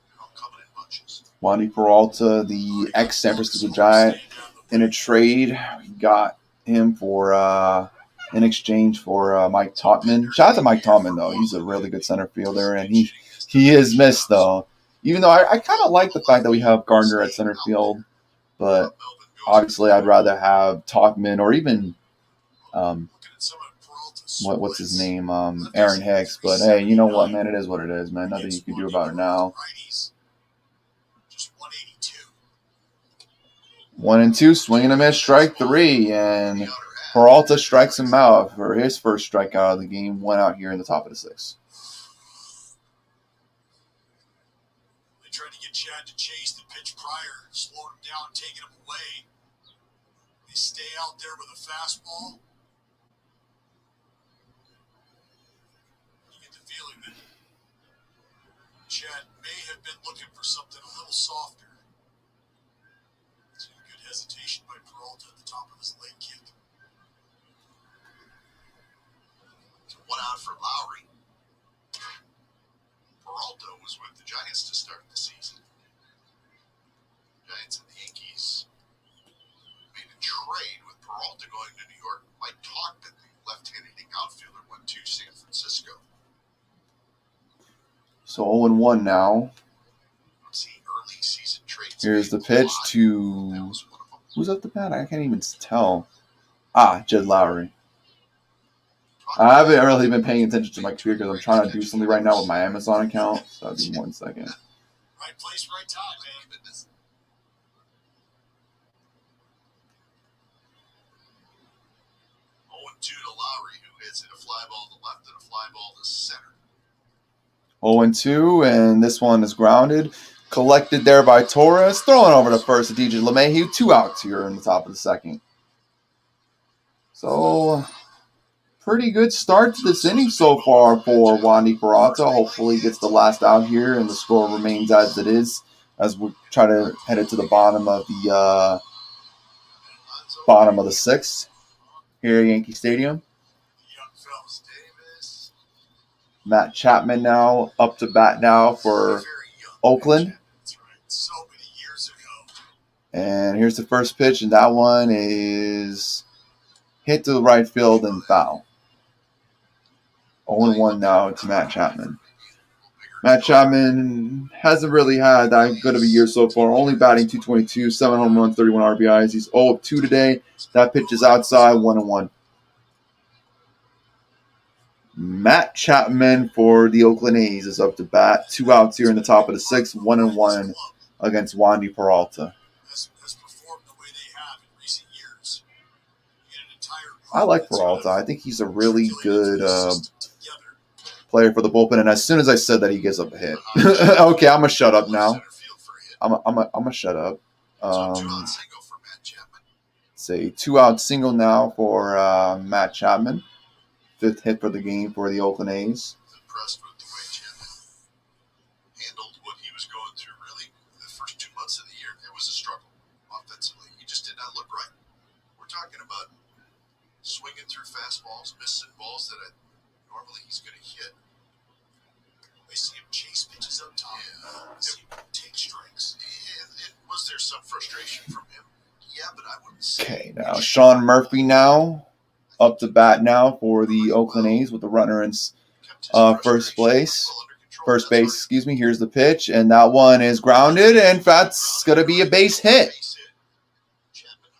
B: They're all coming in bunches.
A: Wandy Peralta, the ex-San Francisco Giant, in a trade, we got him for in exchange for Mike Topman. Shout out to Mike Topman, though. He's a really good center fielder, and he is missed, though. Even though I kind of like the fact that we have Gardner at center field, but obviously I'd rather have Topman or even what's his name, Aaron Hicks. But hey, you know what, man? It is what it is, man. Nothing you can do about it now. 1-2, swing and a miss, strike 3, and Peralta strikes him out for his first strikeout of the game. Went out here in the top of the 6th.
B: They tried to get Chad to chase the pitch prior, slowed him down, taking him away. They stay out there with a fastball. softer. It's a good hesitation by Peralta at the top of his leg kick. So 1 out for Lowry. Peralta was with the Giants to start the season. Giants and the Yankees made a trade with Peralta going to New York. Mike Talkman, the left-handed outfielder, went to San Francisco.
A: So 0-1 now.
B: I'm seeing early season trades.
A: Here's the pitch to... Who's up the bat? I can't even tell. Jed Lowry. I haven't really been paying attention to my computer because I'm trying to do something right now with my Amazon account. So I'll be 1 second.
B: Right place, right time, man. 0-2 to Lowry, who hits it a fly ball to left and a fly ball to center.
A: 0-2, and this one is grounded. Collected there by Torres. Throwing over to first to DJ LeMahieu. 2 outs here in the top of the second. So, pretty good start to this inning so far for Wandy Peralta. Hopefully he gets the last out here and the score remains as it is as we try to head it to the bottom of the 6th here at Yankee Stadium. Matt Chapman now up to bat now for Oakland. And here's the first pitch, and that one is hit to the right field and foul. 0-1 now to Matt Chapman. Matt Chapman hasn't really had that good of a year so far. Only batting .222, 7 home runs, 31 RBIs. He's 0-2 today. That pitch is outside, 1-1. Matt Chapman for the Oakland A's is up to bat. 2 outs here in the top of the 6th, 1-1 against Wandy Peralta. I like Peralta. I think he's a really good player for the bullpen. And as soon as I said that, he gives up a hit. Okay, I'm going to shut up now. I'm going to shut up. It's a 2-out single now for Matt Chapman. 5th hit for the game for the Oakland A's.
B: Impressed with the way Chapman handled what he was going through. Really, the first 2 months of the year, it was a struggle offensively. He just did not look right. We're talking about swinging through fastballs, missing balls that normally he's going to hit. I see him chase pitches up top. I see him take strikes. And was there some frustration from him? Yeah, but I wouldn't say.
A: Okay, now Sean Murphy now up to bat now for the Oakland A's with the runner in first base. Here's the pitch, and that one is grounded, and that's going to be a base hit.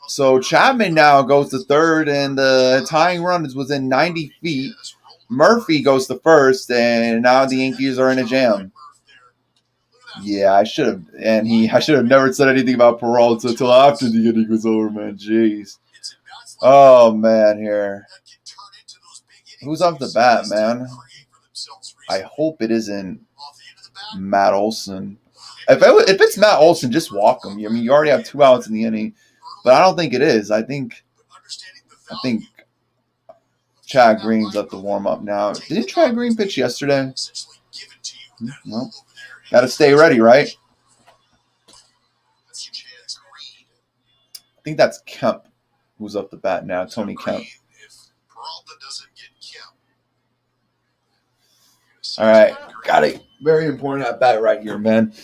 A: So Chapman now goes to third, and the tying run is within 90 feet. Murphy goes to first, and now the Yankees are in a jam. Yeah, I should have never said anything about Peralta until after the inning was over, man. Jeez. Oh, man, here. Who's off the bat, man? I hope it isn't Matt Olson. If it's Matt Olson, just walk him. I mean, you already have 2 outs in the inning, but I don't think it is. I think Chad Green's up to warm up now. Didn't Chad Green pitch yesterday? No. Got to stay ready, right? I think that's Kemp who's up the bat now, Tony Kemp. All right, got it. Very important at bat right here, man.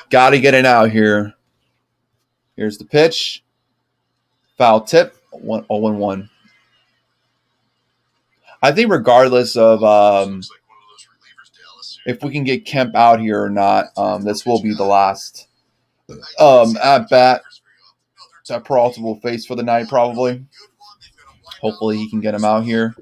A: Got to get it out here. Here's the pitch. Foul tip, 0-1. I think regardless of if we can get Kemp out here or not, this will be the last at bat that Peralta will face for the night, probably. Hopefully he can get him out here.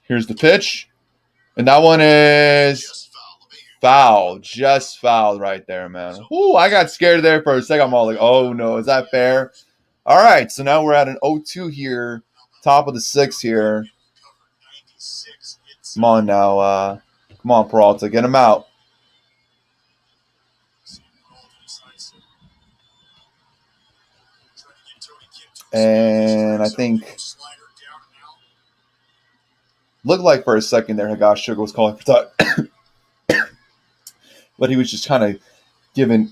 A: Here's the pitch. And that one is foul. Just fouled right there, man. Ooh, I got scared there for a second. I'm all like, oh, no. Is that fair? All right, so now we're at an 0-2 here. Top of the 6th here. Come on now. Come on, Peralta. Get him out. And I think Looked like for a second there Higashioka was calling for touch. But he was just kind of giving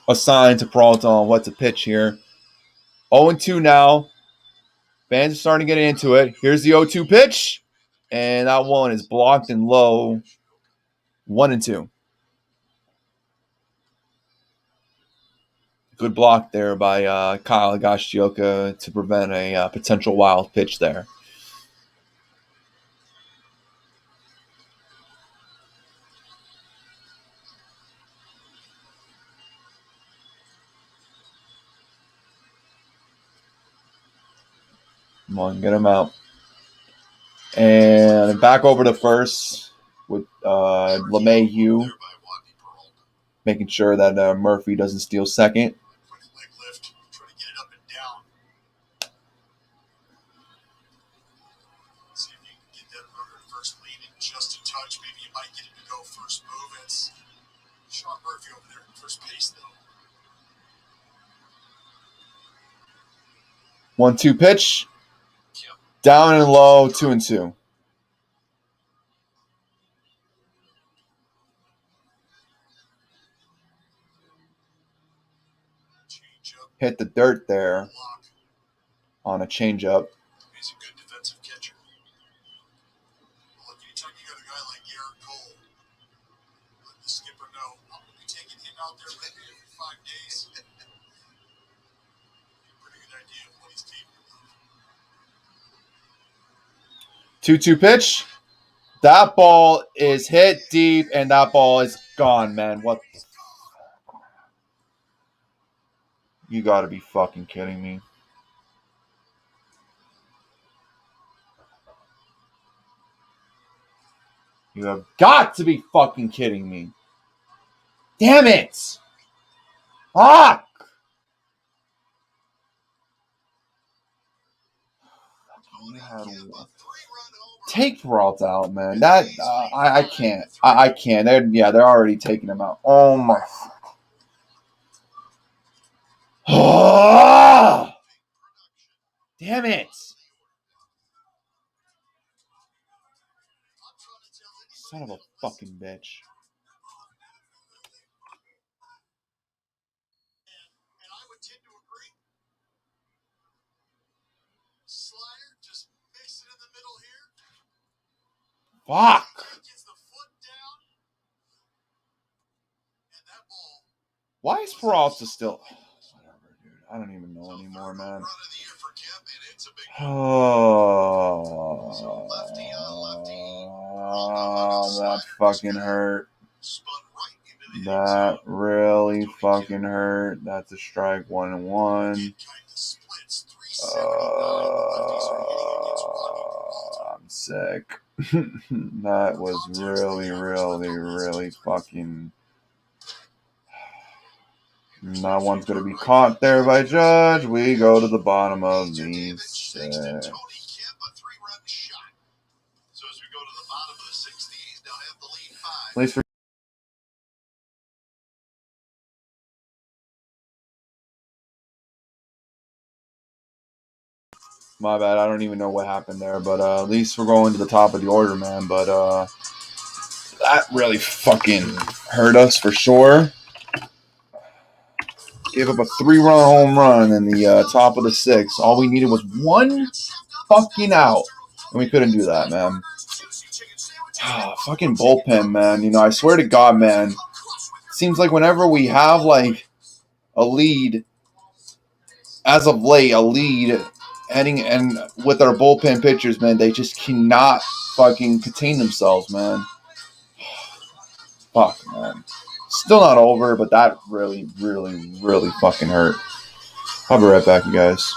A: a sign to Peralta on what to pitch here. 0-2 now. Fans are starting to get into it. Here's the 0-2 pitch. And that one is blocked and low. 1-2. Good block there by Kyle Higashioka to prevent a potential wild pitch there. Come on, get him out. And back over to first with LeMahieu, making sure that Murphy doesn't steal second.
B: Leg lift, try to get it up and down. See if you can get that runner at first lead in just a touch. Maybe you might get him to go first move. It's Sean Murphy over there at first base, though.
A: 1-2 pitch. Down and low, 2-2. Hit the dirt there on a changeup.
B: He's a good defensive catcher. Look, anytime you got a guy like Garrett Cole, let the skipper know I'm going to be taking him out there with me every 5 days. Pretty good idea of what he's capable of.
A: 2-2 pitch. That ball is hit deep, and that ball is gone, man. What? You got to be fucking kidding me. You have got to be fucking kidding me. Damn it! Fuck! Take Peralta out, man. That I can't. I can't. They're already taking him out. Oh my. Oh! Damn it! Son of a fucking bitch.
B: And I would tend to agree. Slider, just mix it in the middle here.
A: Fuck!
B: Gets the foot down. And that ball.
A: Why is Peralta still? Whatever, dude. I don't even know anymore, man. Oh, that fucking hurt. That really fucking hurt. That's a strike, 1-1. I'm sick. That was really, really, really fucking. That one's going to be caught there by Judge. We go to the bottom of the 6th. At least for my bad. I don't even know what happened there, but at least we're going to the top of the order, man. But that really fucking hurt us for sure. Gave up a 3-run home run in the top of the 6th. All we needed was one fucking out, and we couldn't do that, man. Fucking bullpen, man. You know, I swear to God, man. Seems like whenever we have like a lead, as of late, a lead heading and with our bullpen pitchers, man, they just cannot fucking contain themselves, man. Fuck, man. Still not over, but that really, really, really fucking hurt. I'll be right back, you guys.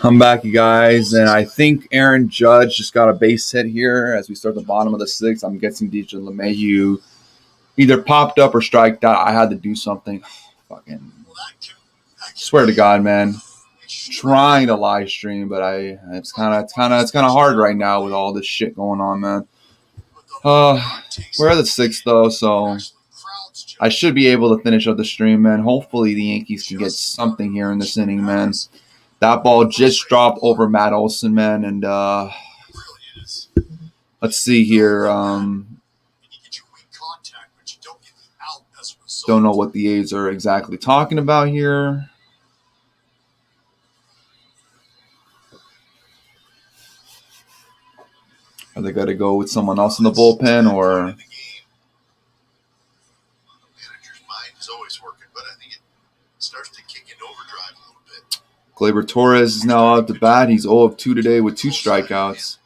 A: I'm back, you guys, and I think Aaron Judge just got a base hit here as we start the bottom of the sixth. I'm guessing DJ LeMahieu either popped up or striked out. I had to do something. Fucking swear to God, man. Trying to live stream, but it's kind of hard right now with all this shit going on, man. We're at the sixth though, so I should be able to finish up the stream, man. Hopefully the Yankees can get something here in this inning, man. That ball just dropped over Matt Olson, man, and let's see here. Don't know what the A's are exactly talking about here. Are they going to go with someone else in the bullpen, or?
B: Manager's mind is always working, but I think it starts to kick in overdrive a little bit.
A: Gleyber Torres is now out to bat. He's 0 of 2 today with 2 strikeouts.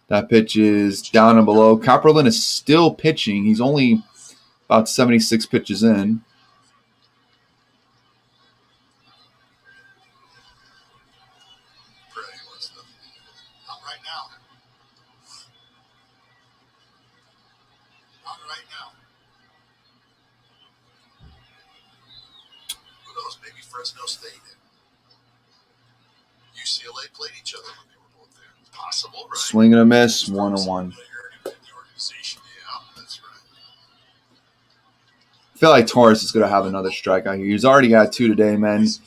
A: That pitch is down and below. Copperlin is still pitching. He's only about 76 pitches in.
B: Not right now. Not right now. Who knows? Maybe Fresno State and UCLA played each other when they were both there. Possible, right?
A: Swing and a miss, 1-1. I feel like Torres is going to have another strikeout here. He's already got 2 today, man. He's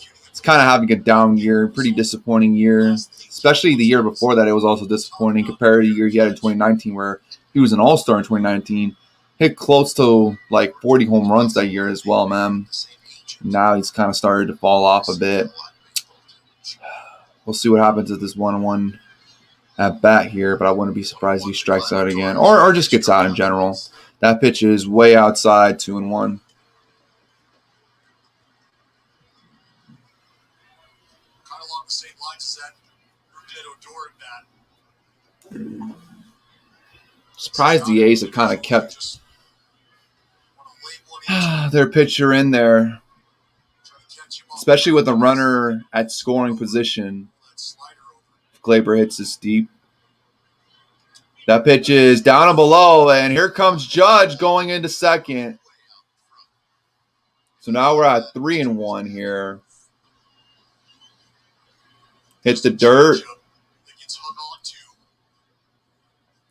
A: kind of having a down year, pretty disappointing year. Especially the year before that, it was also disappointing compared to the year he had in 2019 where he was an all-star in 2019. Hit close to like 40 home runs that year as well, man. Now he's kind of started to fall off a bit. We'll see what happens at this 1-1 at bat here, but I wouldn't be surprised if he strikes out again or just gets out in general. That pitch is way outside, 2-1.
B: Kind of along the same lines as that Odor at bat.
A: Surprised the A's have kind of kept their pitcher in there, especially with a runner at scoring position. If Gleyber hits this deep. That pitch is down and below, and here comes Judge going into second. So now we're at 3-1 here. Hit the dirt.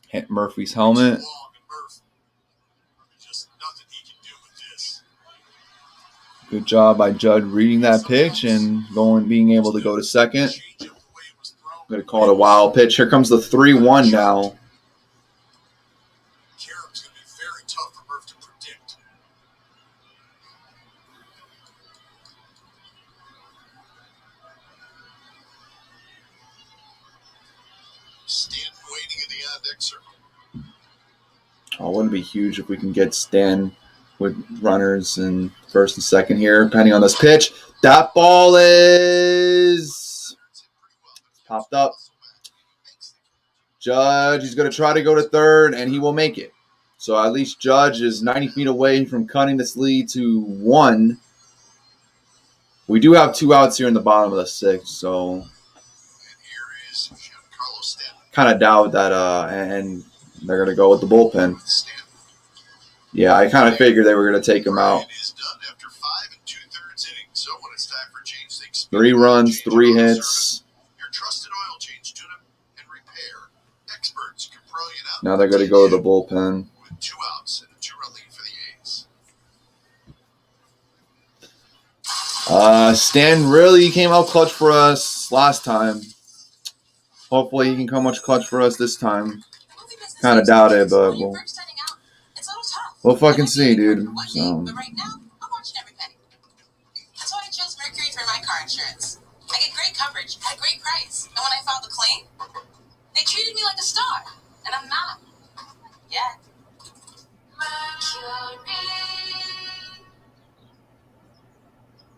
A: Hit Murphy's helmet. Good job by Judge reading that pitch and being able to go to second. I'm going to call it a wild pitch. Here comes the 3-1 now. Oh, it wouldn't be huge if we can get Stan with runners in first and second here, depending on this pitch. That ball is popped up. Judge, he's going to try to go to third, and he will make it. So at least Judge is 90 feet away from cutting this lead to 1. We do have 2 outs here in the bottom of the 6th, so kind of doubt that, and they're going to go with the bullpen. Yeah, I kind of figured they were going to take him out. 3 runs, 3 hits. Now they're going to go to the bullpen. Stan really came out clutch for us last time. Hopefully he can come much clutch for us this time. Kind of doubt it, but we'll fucking see, dude. So.
C: But right now, I'm watching every penny. That's why I chose Mercury for my car insurance. I get great coverage at a great price. And when I filed the claim, they treated me like a star. And I'm not. Yet. Mercury.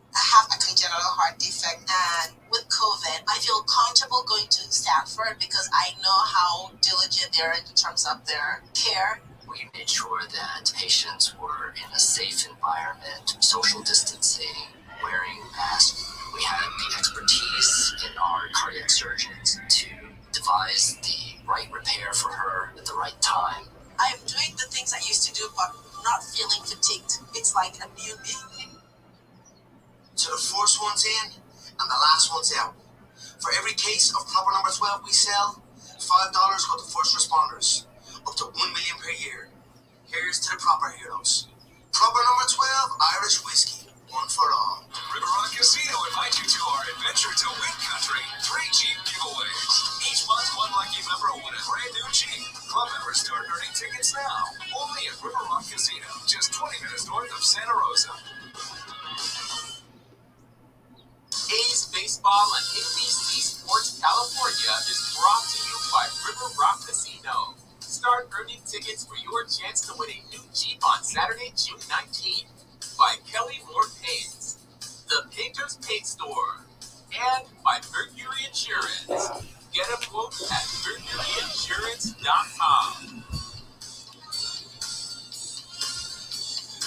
C: I have a congenital heart defect, and with COVID, I feel comfortable going to Stanford because I know how diligent they are in terms of their care We made sure that patients were in a safe environment, social distancing, wearing masks. We had the expertise in our cardiac surgeons to devise the right repair for her at the right time.
E: I am doing the things I used to do, but not feeling fatigued. It's like a new me.
B: So the first one's in, and the last one's out. For every case of proper number 12 we sell, $5 go to first responders, up to $1 million per year. Here's to the proper heroes. Proper number 12 Irish whiskey, one for all.
F: River Rock Casino invites you to our Adventure to Win Country 3 Jeep giveaways. Each month, one lucky member will win a brand new Jeep. Club members start earning tickets now. Only at River Rock Casino, just 20 minutes north of Santa Rosa.
G: A's Baseball on NBC Sports California is brought to you by River Rock Casino. Start earning tickets for your chance to win a new Jeep on Saturday, June 19th. By Kelly Moore Paints, The Painter's Paint Store, and by Mercury Insurance. Get a quote at mercuryinsurance.com.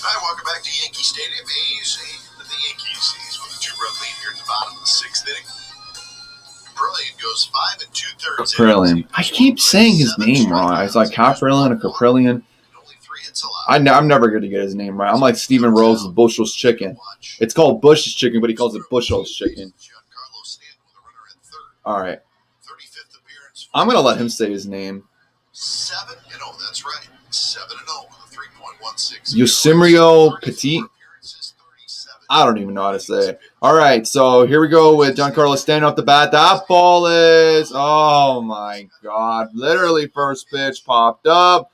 B: Hi, welcome back to Yankee Stadium. A's, the Yankees. A's with a 2-run lead here at the bottom of the 6th inning. Caprillion goes 5 2/3.
A: Caprillion. I keep saying his name wrong. It's like Caprillion or Caprillion.
B: Only 3 hits allowed.
A: I'm never going to get his name right. I'm like Steven Rose's Bushell's Chicken. It's called Bush's Chicken, but he calls it Bushell's Chicken.
B: Giancarlo Stanton with a runner at third.
A: All right.
B: 35th appearance.
A: I'm going to let him say his name.
B: 7-0. That's right. 7-0 with a 3.16.
A: Yosimrio Petit. I don't even know how to say it. All right, so here we go with Giancarlo Stanton off the bat. That ball is, oh my God. Literally first pitch popped up.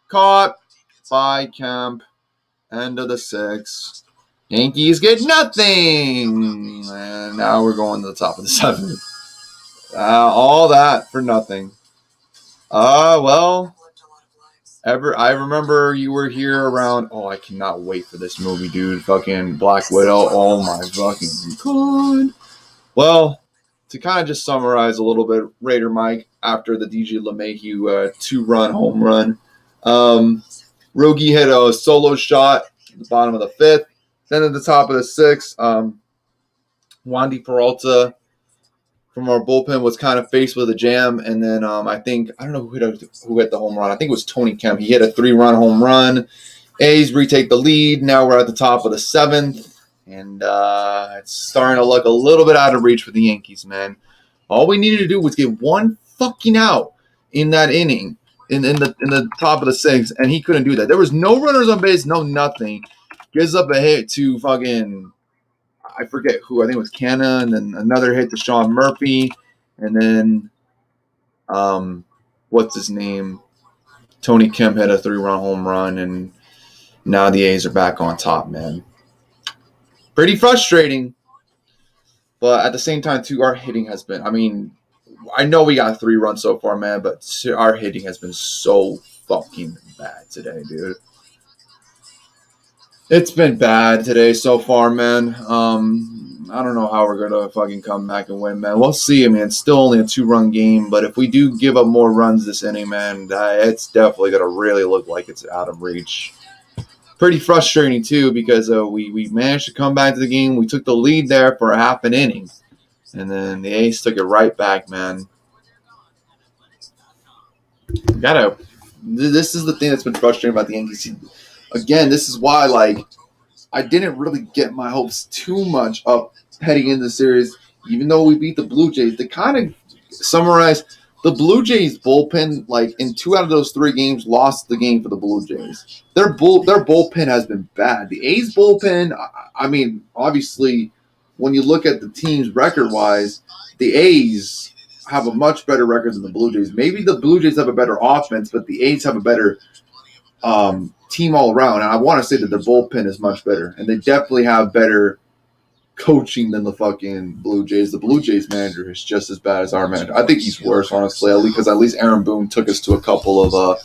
A: Caught by Kemp. End of the 6th. Yankees get nothing. And now we're going to the top of the 7th. All that for nothing. Well, I remember you were here around. Oh, I cannot wait for this movie, dude. Fucking Black Widow. Oh my fucking God. Well, to kind of just summarize a little bit, Raider Mike after the DJ LeMahieu 2-run home run. Rogie hit a solo shot at the bottom of the 5th. Then at the top of the 6th, Wandy Peralta from our bullpen was kind of faced with a jam, and then I don't know who hit the home run. I think it was Tony Kemp. He hit a 3-run home run. A's retake the lead. Now we're at the top of the 7th, and it's starting to look a little bit out of reach for the Yankees, man. All we needed to do was get one fucking out in that inning, in the top of the 6th, and he couldn't do that. There was no runners on base, no nothing. Gives up a hit to fucking, I forget who. I think it was Canna, and then another hit to Sean Murphy, and then what's his name? Tony Kemp had a 3-run home run, and now the A's are back on top, man. Pretty frustrating, but at the same time, too, our hitting has been. I mean, I know we got 3 runs so far, man, but our hitting has been so fucking bad today, dude. It's been bad today so far, man. I don't know how we're going to fucking come back and win, man. We'll see. I mean, it's still only a 2-run game, but if we do give up more runs this inning, man, it's definitely going to really look like it's out of reach. Pretty frustrating, too, because we managed to come back to the game. We took the lead there for a half an inning, and then the A's took it right back, man. This is the thing that's been frustrating about the Yankees. Again, this is why, I didn't really get my hopes too much up heading into the series, even though we beat the Blue Jays. To kind of summarize, the Blue Jays bullpen, in 2 out of those 3 games, lost the game for the Blue Jays. Their bullpen has been bad. The A's bullpen, I mean, obviously, when you look at the teams record-wise, the A's have a much better record than the Blue Jays. Maybe the Blue Jays have a better offense, but the A's have a better team all around, and I want to say that their bullpen is much better, and they definitely have better coaching than the fucking Blue Jays. The Blue Jays manager is just as bad as our manager. I think he's worse, honestly, because at least Aaron Boone took us to a couple of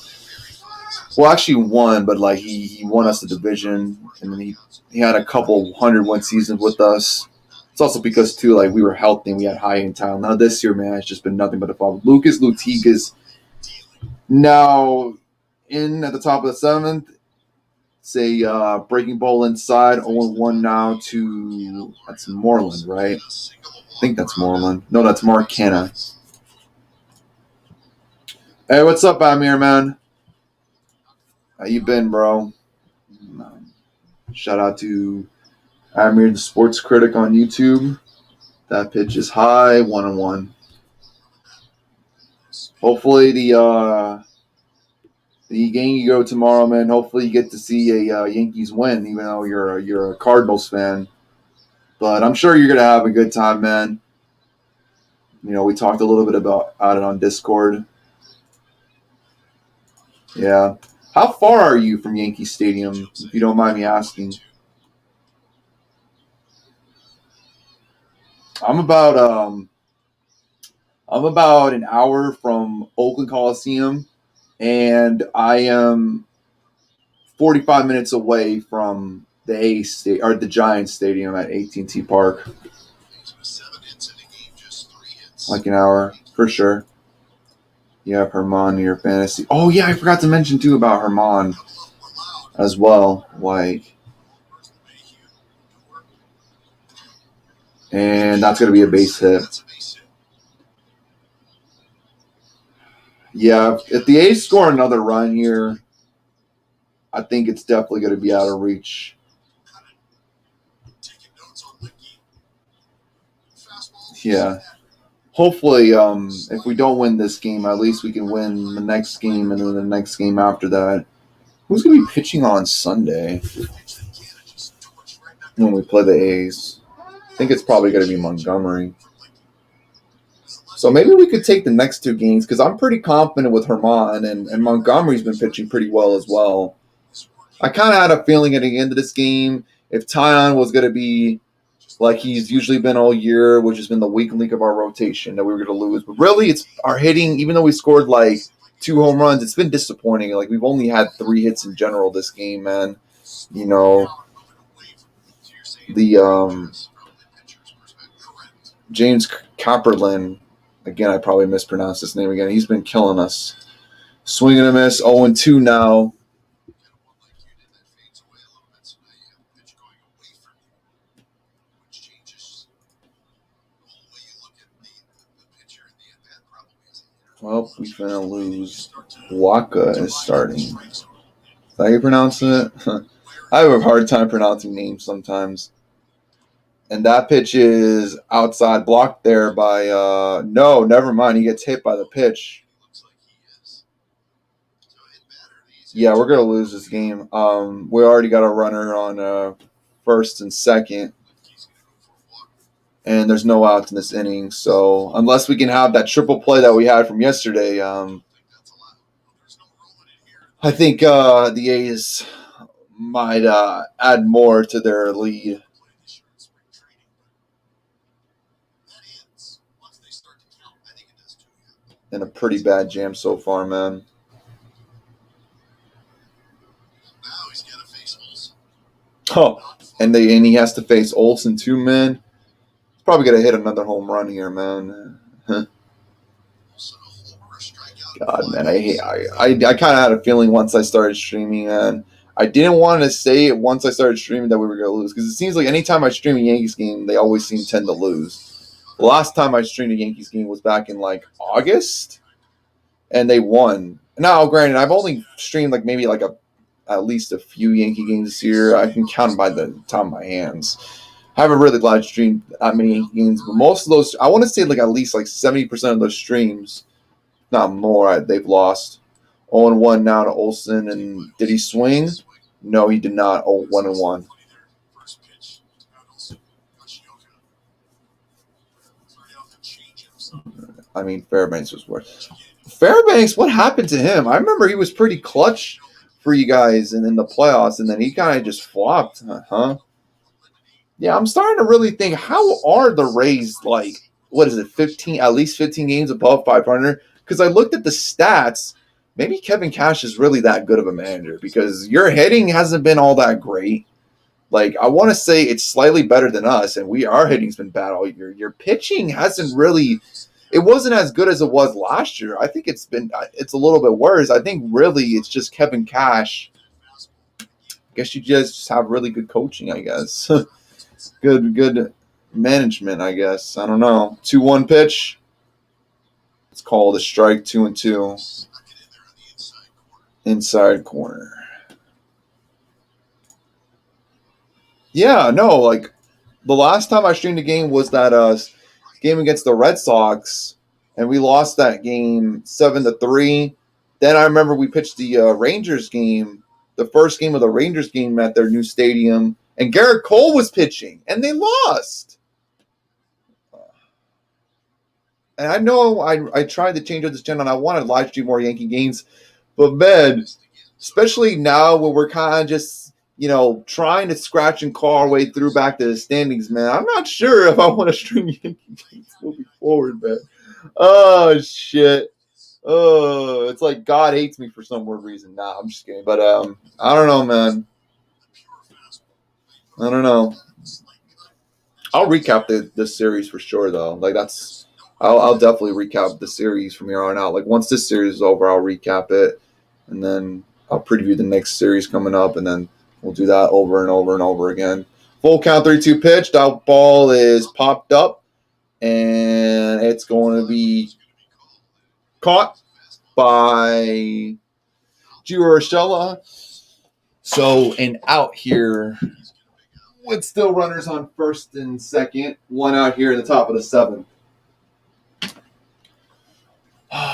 A: actually one, but he won us the division, and then he had a couple 100-win seasons with us. It's also because too, we were healthy and we had high in town. Now this year, man, it's just been nothing but a problem. Lucas Lutigas now in at the top of the 7th. It's a breaking ball inside. 0-1 now to that's Moreland, right? I think that's Moreland. No, that's Marcana. Hey, what's up, Amir, man? How you been, bro? Shout out to Amir, the sports critic on YouTube. That pitch is high, 1-1. Hopefully the game you go tomorrow, man. Hopefully you get to see a Yankees win, even though you're a Cardinals fan. But I'm sure you're gonna have a good time, man. You know, we talked a little bit about it on Discord. Yeah. How far are you from Yankee Stadium, if you don't mind me asking? I'm about an hour from Oakland Coliseum, and I am 45 minutes away from the Giants Stadium at AT&T Park. Like an hour, for sure. You have Herman in your fantasy. Oh, yeah, I forgot to mention, too, about Herman as well. And that's going to be a base hit. Yeah, if the A's score another run here, I think it's definitely going to be out of reach. Yeah. Hopefully, if we don't win this game, at least we can win the next game and then the next game after that. Who's going to be pitching on Sunday when we play the A's? I think it's probably going to be Montgomery. So maybe we could take the next 2 games because I'm pretty confident with Herman, and Montgomery's been pitching pretty well as well. I kind of had a feeling at the end of this game, if Tyon was going to be like he's usually been all year, which has been the weak link of our rotation, that we were going to lose. But really, it's our hitting. Even though we scored like 2 home runs, it's been disappointing. Like we've only had 3 hits in general this game, man. You know, the James Copperlin, again, I probably mispronounced his name again. He's been killing us. Swing and a miss, 0-2 now. Well, we're going to lose. Waka is starting. Is that how you pronounce it? I have a hard time pronouncing names sometimes. And that pitch is outside, blocked there by no, never mind. He gets hit by the pitch. Yeah, we're going to lose this game. We already got a runner on first and second. And there's no outs in this inning. So unless we can have that triple play that we had from yesterday, I think the A's might add more to their lead. In a pretty bad jam so far, man. Oh, and he has to face Olsen too, man. He's probably gonna hit another home run here, man. God, man, I kind of had a feeling once I started streaming, and I didn't want to say it once I started streaming that we were gonna lose, because it seems like anytime I stream a Yankees game, they always tend to lose. The last time I streamed a Yankees game was back in like August, and they won. Now, granted, I've only streamed like maybe like at least a few Yankee games this year. I can count them by the top of my hands. I haven't really live streamed that many Yankee games, but most of those, I want to say like at least like 70% of those streams, not more, they've lost. 0-1 now to Olsen, and did he swing? No, he did not. 1-1. I mean, Fairbanks was worse. Fairbanks, what happened to him? I remember he was pretty clutch for you guys and in the playoffs, and then he kind of just flopped, huh? Yeah, I'm starting to really think, how are the Rays like, what is it, 15, at least 15 games above 500? Because I looked at the stats. Maybe Kevin Cash is really that good of a manager, because your hitting hasn't been all that great. Like, I want to say it's slightly better than us, and our hitting's been bad all year. Your pitching hasn't really – it wasn't as good as it was last year. I think it's a little bit worse. I think really it's just Kevin Cash. I guess you just have really good coaching, I guess. good management, I guess. I don't know. 2-1 pitch. It's called a strike. 2-2. Inside corner. Yeah, no, like the last time I streamed a game was that game against the Red Sox, and we lost that game 7-3. Then I remember we pitched the Rangers game, the first game of the Rangers game at their new stadium, and Garrett Cole was pitching, and they lost. And I know I tried to change up this channel, and I wanted to live stream more Yankee games, but man, especially now when we're kind of just trying to scratch and claw our way through back to the standings, man. I'm not sure if I want to stream Yankee games moving forward, man. Oh, shit. Oh, it's like God hates me for some weird reason. Nah, I'm just kidding. But I don't know, man. I don't know. I'll recap the series for sure, though. Like, I'll definitely recap the series from here on out. Like, once this series is over, I'll recap it. And then I'll preview the next series coming up, and then we'll do that over and over and over again. Full count, 3-2 pitch. That ball is popped up, and it's going to be caught by Urshela. So an out here with still runners on first and second. One out here in the top of the 7th.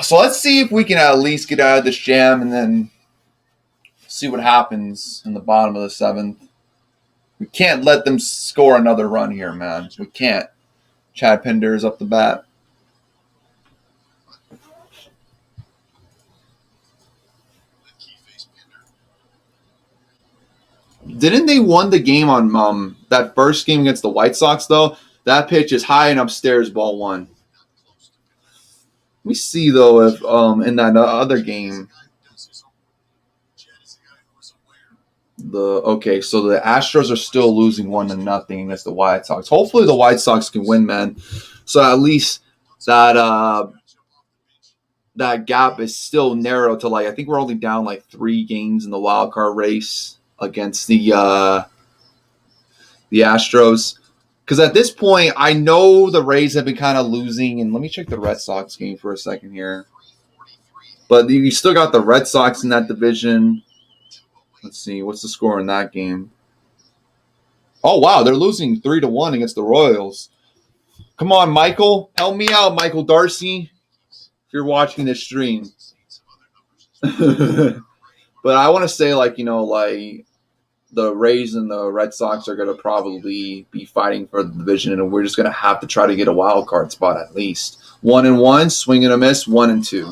A: So let's see if we can at least get out of this jam and then see what happens in the bottom of the 7th. We can't let them score another run here, man. We can't. Chad Pinder is up the bat. Didn't they won the game on that first game against the White Sox, though? That pitch is high and upstairs, ball 1. Let me see, though, if in that other game. Okay, so the Astros are still losing 1-0 against the White Sox. Hopefully the White Sox can win, man. So at least that gap is still narrow to, like, I think we're only down like 3 games in the wild card race against the Astros. Because at this point, I know the Rays have been kind of losing. And let me check the Red Sox game for a second here. But you still got the Red Sox in that division. Let's see. What's the score in that game? Oh, wow. They're losing 3-1 against the Royals. Come on, Michael. Help me out, Michael Darcy, if you're watching this stream. But I want to say, like, the Rays and the Red Sox are going to probably be fighting for the division, and we're just going to have to try to get a wild card spot at least. 1-1, swing and a miss, 1-2.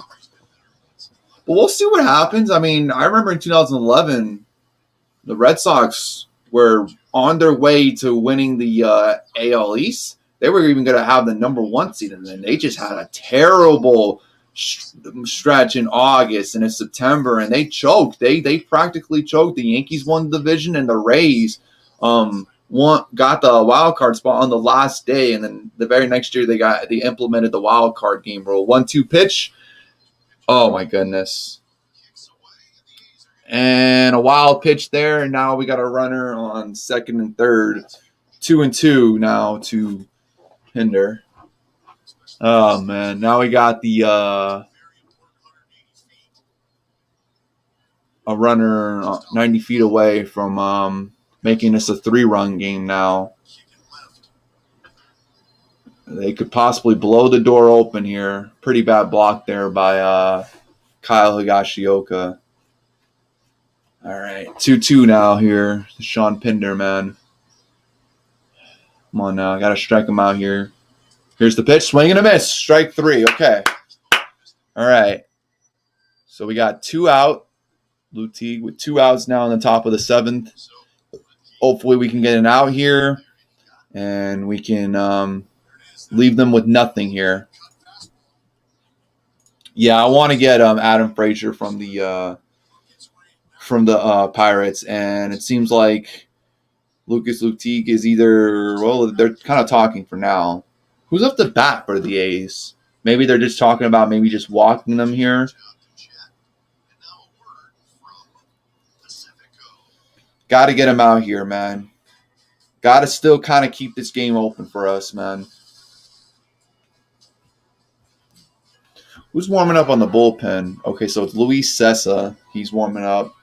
A: But we'll see what happens. I mean, I remember in 2011, the Red Sox were on their way to winning the AL East. They were even going to have the number 1 seed, and then they just had a terrible stretch in August and in September, and they choked. They practically choked. The Yankees won the division, and the Rays got the wild card spot on the last day, and then the very next year they implemented the wild card game rule. 1-2 pitch. Oh my goodness. And a wild pitch there, and now we got a runner on second and third. 2-2 now to Pinder. Oh, man. Now we got a runner 90 feet away from making this a 3-run game now. They could possibly blow the door open here. Pretty bad block there by Kyle Higashioka. All right. 2-2 now here. Sean Pinder, man. Come on now. I got to strike him out here. Here's the pitch. Swing and a miss. Strike 3. Okay. All right. So we got 2 out. Blue Teague with 2 outs now in the top of the 7th. Hopefully we can get an out here. And we can leave them with nothing here. Yeah, I want to get Adam Frazier from the Pirates, and it seems like Lucas Lutique is either, well, they're kind of talking for now. Who's up to bat for the A's? Maybe they're just talking about maybe just walking them here. Got to get him out here, man. Got to still kind of keep this game open for us, man. Who's warming up on the bullpen? Okay, so it's Luis Sessa. He's warming up.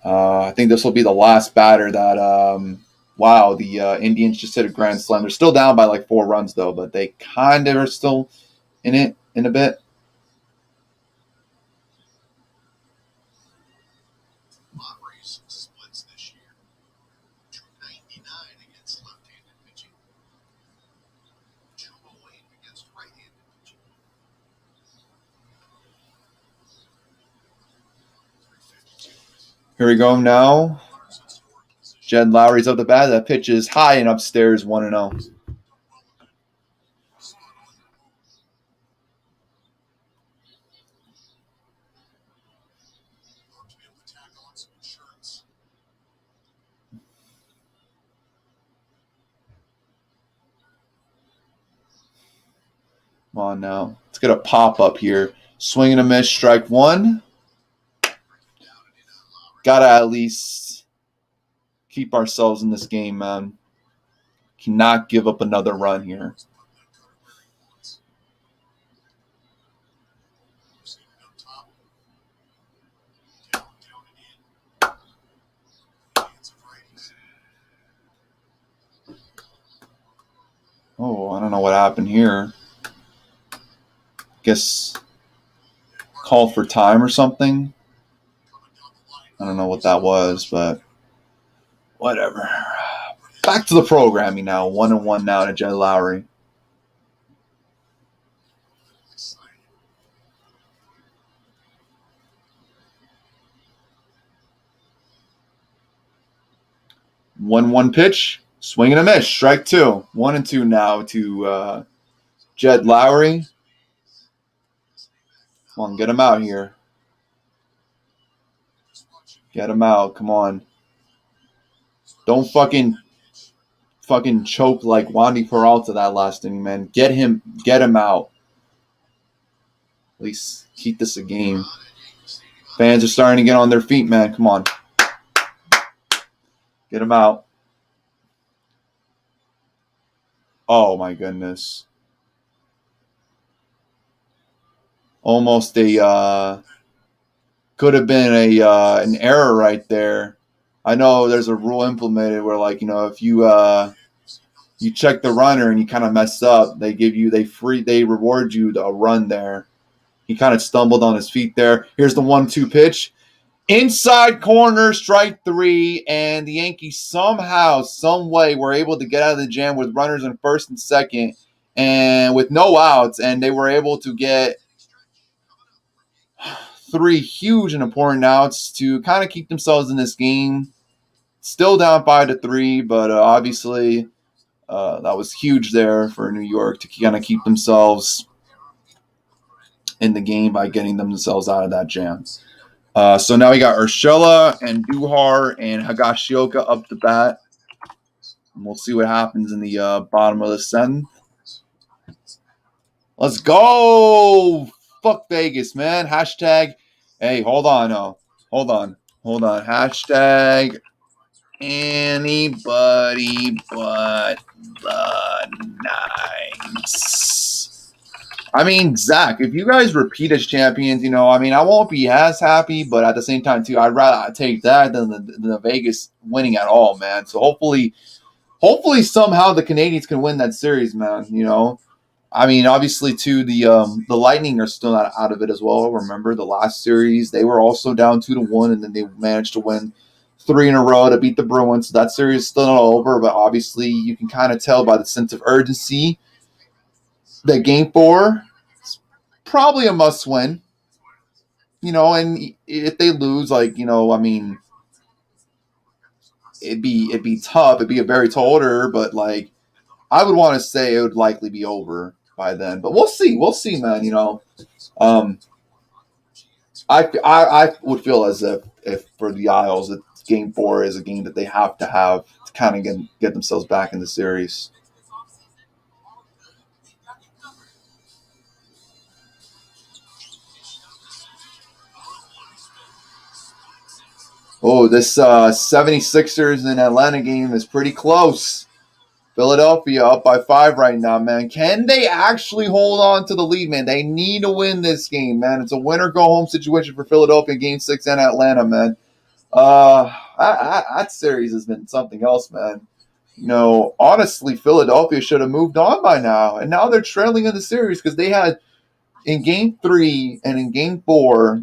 A: I think this will be the last batter that wow, the Indians just hit a grand slam. They're still down by like 4 runs, though, but they kind of are still in it in a bit.
B: Splits this year. 299 against left-handed pitching. 208 against right-handed pitching. 352.
A: Here we go now. Jed Lowry's up the bat. That pitch is high and upstairs, 1-0. Come on now. Let's get a pop up here. Swing and a miss, strike 1. Gotta at least keep ourselves in this game, man. Cannot give up another run here. Oh, I don't know what happened here. Guess called for time or something. I don't know what that was, but whatever. Back to the programming now. 1-1 now to Jed Lowry. One pitch, swing and a miss, strike 2. 1-2 now to Jed Lowry. Come on, get him out here. Get him out. Come on. Don't fucking choke like Wandy Peralta that last inning, man. Get him out. At least keep this a game. Fans are starting to get on their feet, man. Come on. Get him out. Oh, my goodness. Almost a could have been an error right there. I know there's a rule implemented where, like, you know, if you check the runner and you kind of mess up, they reward you a run there. He kind of stumbled on his feet there. Here's the 1-2 pitch. Inside corner, strike 3, and the Yankees somehow, some way were able to get out of the jam with runners in first and second and with no outs, and they were able to get 3 huge and important outs to kind of keep themselves in this game. Still down 5-3, but obviously that was huge there for New York to kind of keep themselves in the game by getting themselves out of that jam. So now we got Urshela and Duhar and Higashioka up the bat. And we'll see what happens in the bottom of the 7th. Let's go! Fuck Vegas, man. Hashtag. Hey, hold on. Hold on. Hashtag anybody but the Nines. I mean, Zach, if you guys repeat as champions, you know, I mean, I won't be as happy, but at the same time, too, I'd rather take that than the Vegas winning at all, man. So hopefully somehow the Canadians can win that series, man, you know. I mean, obviously, too, the Lightning are still not out of it as well. Remember, the last series, they were also down 2-1, and then they managed to win 3 in a row to beat the Bruins. So that series is still not over, but obviously you can kind of tell by the sense of urgency that Game 4 is probably a must-win. You know, and if they lose, like, you know, I mean, it'd be tough. It'd be a very tall order, but, like, I would want to say it would likely be over by then. But we'll see. We'll see, man, you know. I would feel as if for the Isles that Game 4 is a game that they have to kind of get themselves back in the series. Oh, this 76ers and Atlanta game is pretty close. Philadelphia up by 5 right now, man. Can they actually hold on to the lead, man? They need to win this game, man. It's a win-or-go-home situation for Philadelphia in Game 6 and Atlanta, man. That series has been something else, man. Honestly, Philadelphia should have moved on by now. And now they're trailing in the series because they had in Game 3 and in Game 4,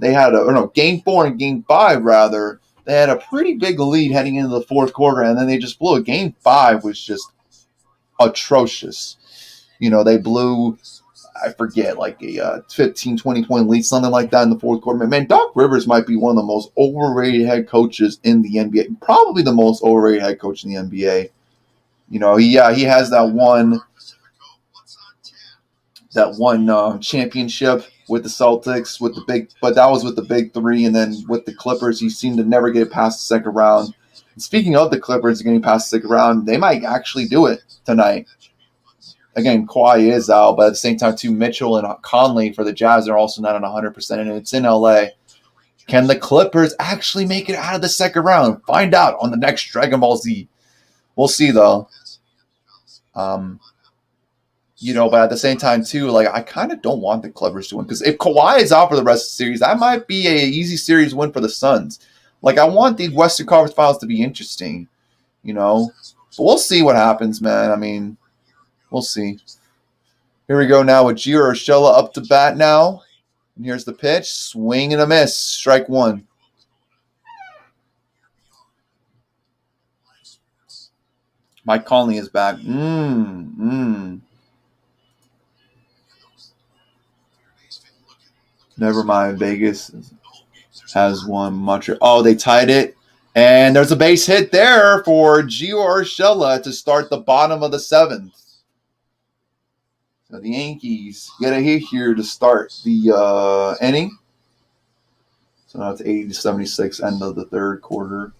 A: Game 4 and Game 5, rather, they had a pretty big lead heading into the fourth quarter, and then they just blew it. Game 5 was just atrocious. They blew, I forget, like a 15, 20-point lead, something like that in the fourth quarter. Man, Doc Rivers might be one of the most overrated head coaches in the NBA. Probably the most overrated head coach in the NBA. He has that one championship with the Celtics but that was with the big three, and then with the Clippers, he seemed to never get past the second round. And speaking of the Clippers getting past the second round, they might actually do it tonight. Again, Kawhi is out, but at the same time, too, Mitchell and Conley for the Jazz are also not on 100%, and it's in LA. Can the Clippers actually make it out of the second round? Find out on the next Dragon Ball Z. We'll see, though. But at the same time, too, like, I kind of don't want the Clippers to win, because if Kawhi is out for the rest of the series, that might be an easy series win for the Suns. Like, I want the Western Conference Finals to be interesting, But we'll see what happens, man. I mean, we'll see. Here we go now with Gio Urshela up to bat now. And here's the pitch. Swing and a miss. Strike one. Mike Conley is back. Never mind. Vegas has one. Montreal. Oh, they tied it. And there's a base hit there for Gio Urshela to start the bottom of the 7th. So the Yankees get a hit here to start the inning. So now it's 80-76, end of the third quarter.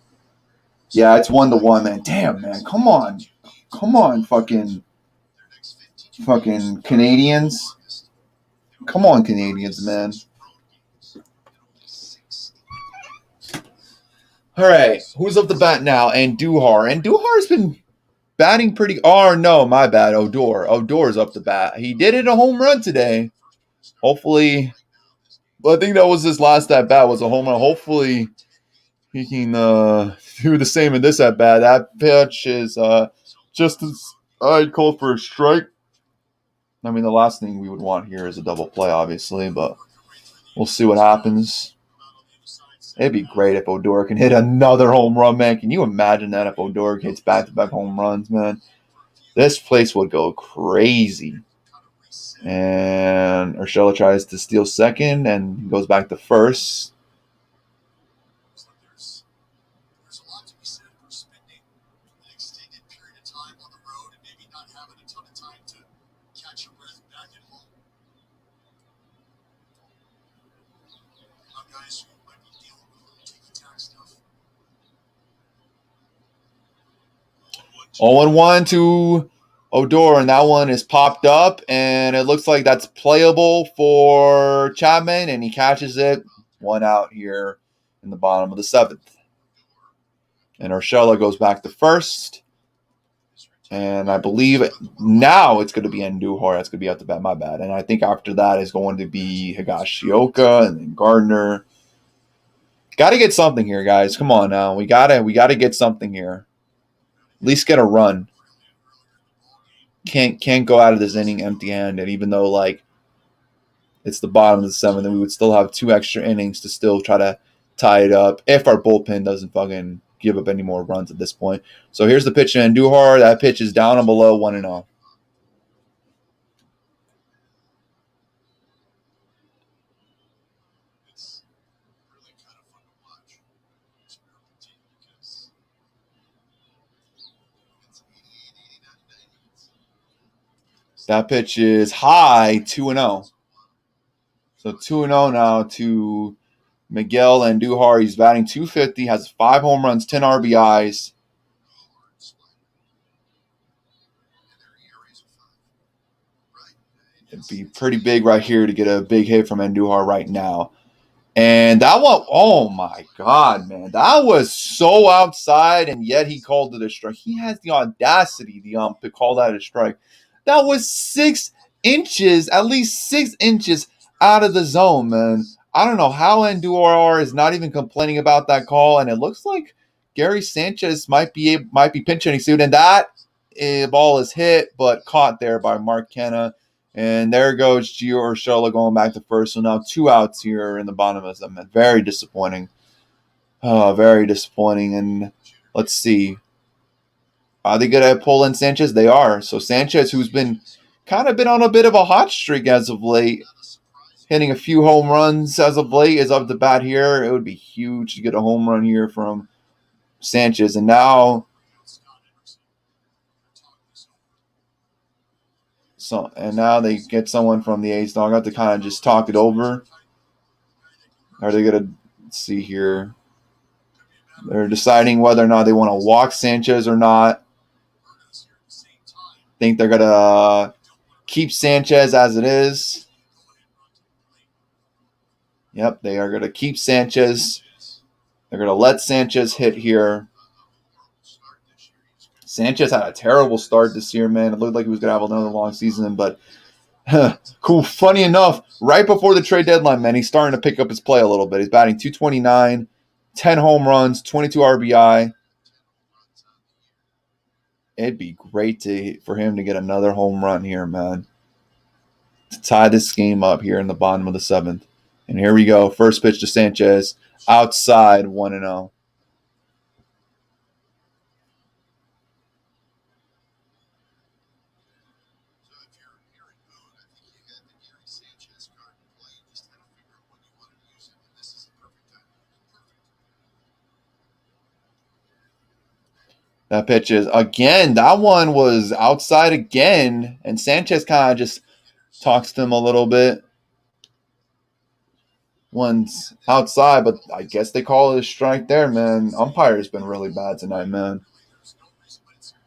A: Yeah, it's 1-1, man. Damn, man. Come on, fucking Canadians. Come on, Canadians, man. All right, who's up the bat now? Andujar. Andujar's been batting pretty. Oh, no, my bad. Odor's up the bat. He did hit a home run today. Hopefully, I think that was his last at bat, was a home run. Hopefully, he can do the same in this at bat. That pitch is just as I'd call for a strike. I mean, the last thing we would want here is a double play, obviously, but we'll see what happens. It'd be great if Odor can hit another home run, man. Can you imagine that if Odor hits back-to-back home runs, man? This place would go crazy. And Urshela tries to steal second and goes back to first.
B: There's a lot to be said for spending an extended period of time on the road and maybe not having a ton of time to catch your breath back at home. Guys who might be dealing with a little ticky-tack stuff.
A: 0-1 to Odor, and that one is popped up, and it looks like that's playable for Chapman, and he catches it. 1 out here in the bottom of the 7th. And Urshela goes back to first. And I believe now it's going to be Andujar. That's going to be out the bat. My bad. And I think after that is going to be Higashioka and then Gardner. Got to get something here, guys. Come on now. We gotta get something here. At least get a run. Can't go out of this inning empty-handed, even though like it's the bottom of the 7th, and we would still have 2 extra innings to still try to tie it up if our bullpen doesn't fucking give up any more runs at this point. So here's the pitch to Andujar. That pitch is down and below 1-0.
B: It's really kind of fun to watch. This Maryland team because it's 88, 89, 90.
A: That pitch is high, 2-0. So 2-0 now to Miguel Andujar. He's batting .250, has 5 home runs, 10 RBIs. It'd be pretty big right here to get a big hit from Andujar right now. And that one, oh my God, man. That was so outside, and yet he called it a strike. He has the audacity, to call that a strike. That was 6 inches, at least 6 inches out of the zone, man. I don't know how Andujar is not even complaining about that call, and it looks like Gary Sanchez might be pinch hitting soon, and that ball is hit but caught there by Mark Canha. And there goes Gio Urshela going back to first. So now 2 outs here in the bottom of the 7th. Very disappointing. Very disappointing. And let's see. Are they going to pull in Sanchez? They are. So Sanchez, who's been on a bit of a hot streak as of late, hitting a few home runs as of late, is up to bat here. It would be huge to get a home run here from Sanchez. And now they get someone from the A's dugout to kind of just talk it over. Are they going to see here? They're deciding whether or not they want to walk Sanchez or not. Think they're going to keep Sanchez as it is. Yep, they are going to keep Sanchez. They're going to let Sanchez hit here. Sanchez had a terrible start this year, man. It looked like he was going to have another long season, but cool. Funny enough, right before the trade deadline, man, he's starting to pick up his play a little bit. He's batting .229, 10 home runs, 22 RBI. It'd be great for him to get another home run here, man, to tie this game up here in the bottom of the 7th. And here we go. First pitch to Sanchez, outside, 1-0. That pitch is, again, that one was outside again, and Sanchez kind of just talks to him a little bit. One's outside, but I guess they call it a strike there, man. Umpire's been really bad tonight, man.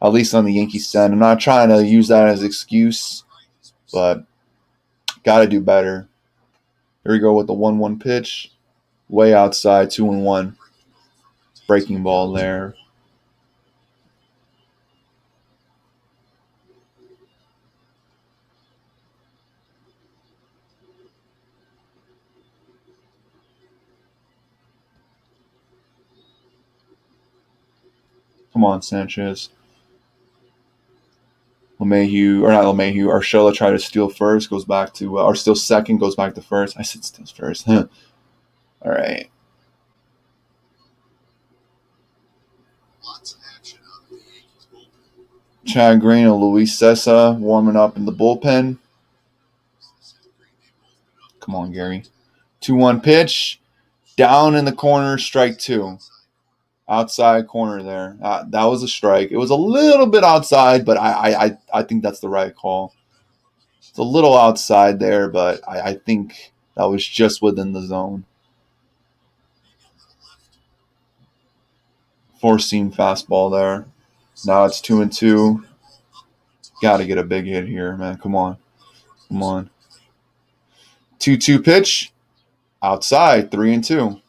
A: At least on the Yankees side. I'm not trying to use that as an excuse, but got to do better. Here we go with the 1-1 pitch. Way outside, 2-1. Breaking ball there. Come on, Sanchez. Urshela tried to steal first, goes back to, or steal second, goes back to first. I said steals first. All right. Chad Green and Luis Cessa warming up in the bullpen. Come on, Gary. 2-1 pitch. Down in the corner, strike 2. Outside corner there. That was a strike. It was a little bit outside, but I think that's the right call. It's a little outside there, but I think that was just within the zone. 4-seam fastball there. Now it's 2-2. Got to get a big hit here, man. Come on. 2-2 pitch. Outside, 3-2.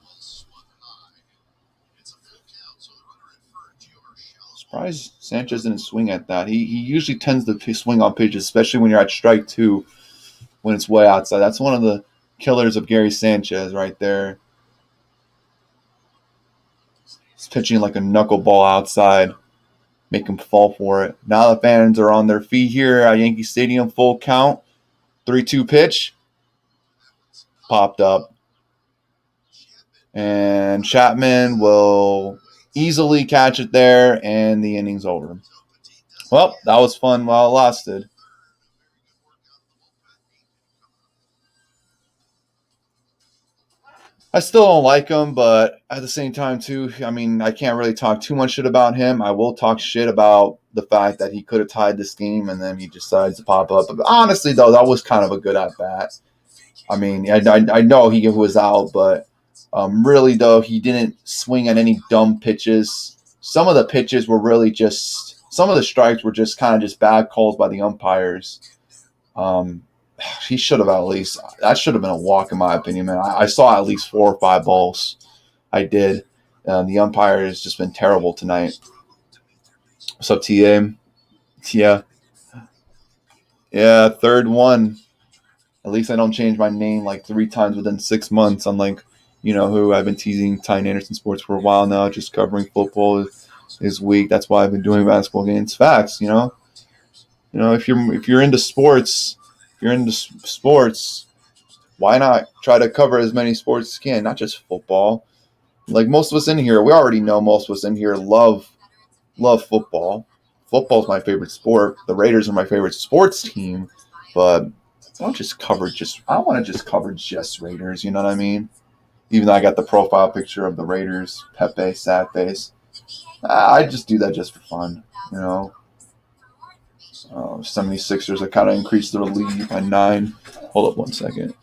A: Surprised Sanchez didn't swing at that. He usually tends to swing on pitches, especially when you're at strike 2, when it's way outside. That's one of the killers of Gary Sanchez right there. He's pitching like a knuckleball outside. Make him fall for it. Now the fans are on their feet here at Yankee Stadium. Full count. 3-2 pitch. Popped up. And Chapman will easily catch it there, and the inning's over. Well, that was fun while it lasted. I still don't like him, but at the same time, too, I mean, I can't really talk too much shit about him. I will talk shit about the fact that he could have tied this game, and then he decides to pop up. But honestly, though, that was kind of a good at-bat. I mean, I know he was out, but really, though, he didn't swing at any dumb pitches. Some of the pitches were really just – some of the strikes were just kind of just bad calls by the umpires. he should have at least. That should have been a walk in my opinion, man. I saw at least 4 or 5 balls. I did. The umpire has just been terrible tonight. What's up, TA? Yeah. Yeah, third one. At least I don't change my name like 3 times within 6 months. Unlike, you know who, I've been teasing Ty Anderson Sports for a while now, just covering football this week. That's why I've been doing basketball games. Facts, you know. You know, if you're into sports, why not try to cover as many sports as you can, not just football. Like most of us in here, we already know most of us in here love football. Football's my favorite sport. The Raiders are my favorite sports team, but I don't want to just cover just Raiders, you know what I mean? Even though I got the profile picture of the Raiders, Pepe, sad face. I just do that just for fun, you know. 76ers have kind of increased their lead by 9. Hold up one second.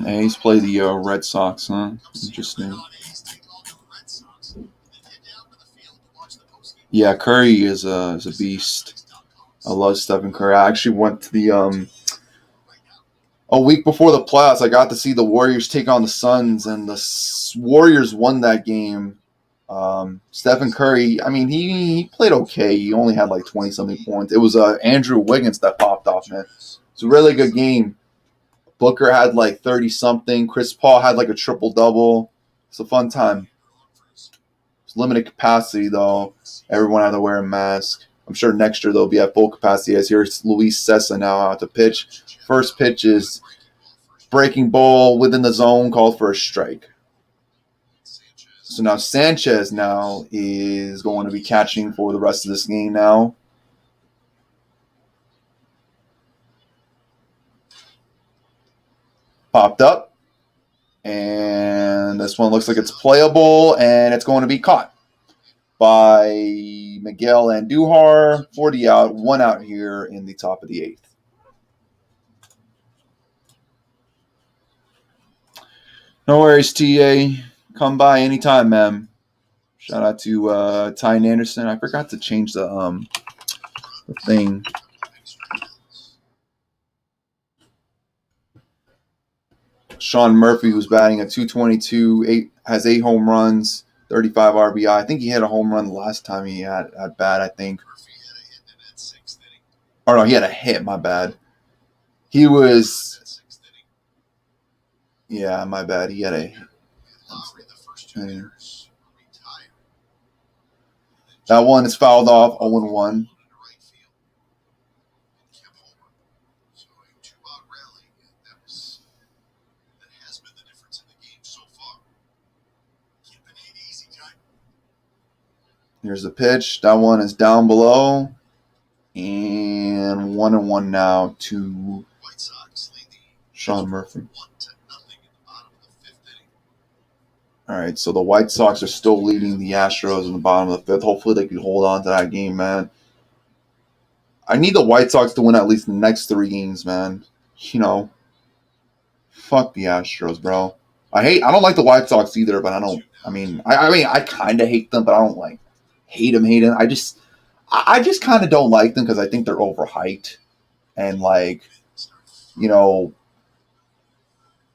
A: A's play the Red Sox, huh? Interesting. Yeah, Curry is a beast. I love Stephen Curry. I actually went to the a week before the playoffs. I got to see the Warriors take on the Suns, and the Warriors won that game. Stephen Curry, I mean, he played okay. He only had like 20-something points. It was Andrew Wiggins that popped off, man. It's a really good game. Booker had like 30-something. Chris Paul had like a triple-double. It's a fun time. It's limited capacity, though. Everyone had to wear a mask. I'm sure next year they'll be at full capacity. As here's Luis Cessa now out to pitch. First pitch is breaking ball within the zone, called for a strike. So now Sanchez now is going to be catching for the rest of this game now. Popped up. And this one looks like it's playable, and it's going to be caught by Miguel Andujar. 40 out, 1 out here in the top of the 8th. No worries, TA. Come by anytime, man. Shout out to Ty Anderson. I forgot to change the thing. Sean Murphy, who's batting at 222, has 8 home runs, 35 RBI. I think he hit a home run the last time he had at bat, I think. Oh, no, he had a hit, my bad. He was... Yeah, my bad. He had a... That one is fouled off, 0-1. Here's the pitch. That one is down below. And 1-1 now to Sean Murphy. All right, so the White Sox are still leading the Astros in the bottom of the 5th. Hopefully they can hold on to that game, man. I need the White Sox to win at least the next 3 games, man. You know, fuck the Astros, bro. I don't like the White Sox either, but I kind of hate them, but I don't like hate them. I just kind of don't like them because I think they're overhyped. And, like, you know,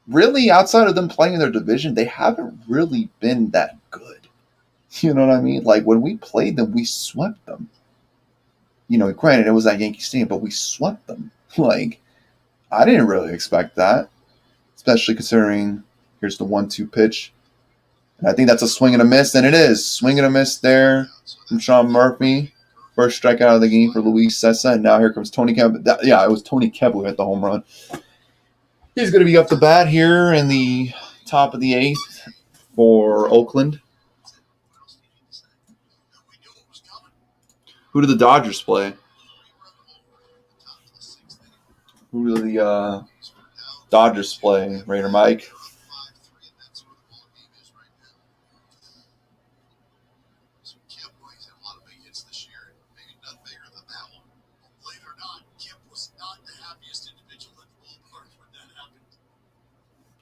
A: really, outside of them playing in their division, they haven't really been that good. You know what I mean? Like, when we played them, we swept them. You know, granted, it was at Yankee Stadium, but we swept them. Like, I didn't really expect that, especially considering here's the 1-2 pitch. And I think that's a swing and a miss, and it is. Swing and a miss there from Sean Murphy. First strikeout of the game for Luis Cessa, and now here comes Tony Kemp. It was Tony Kemp who hit the home run. He's going to be up the bat here in the top of the 8th for Oakland. Who do the Dodgers play? Who do the Dodgers play? Raider Mike.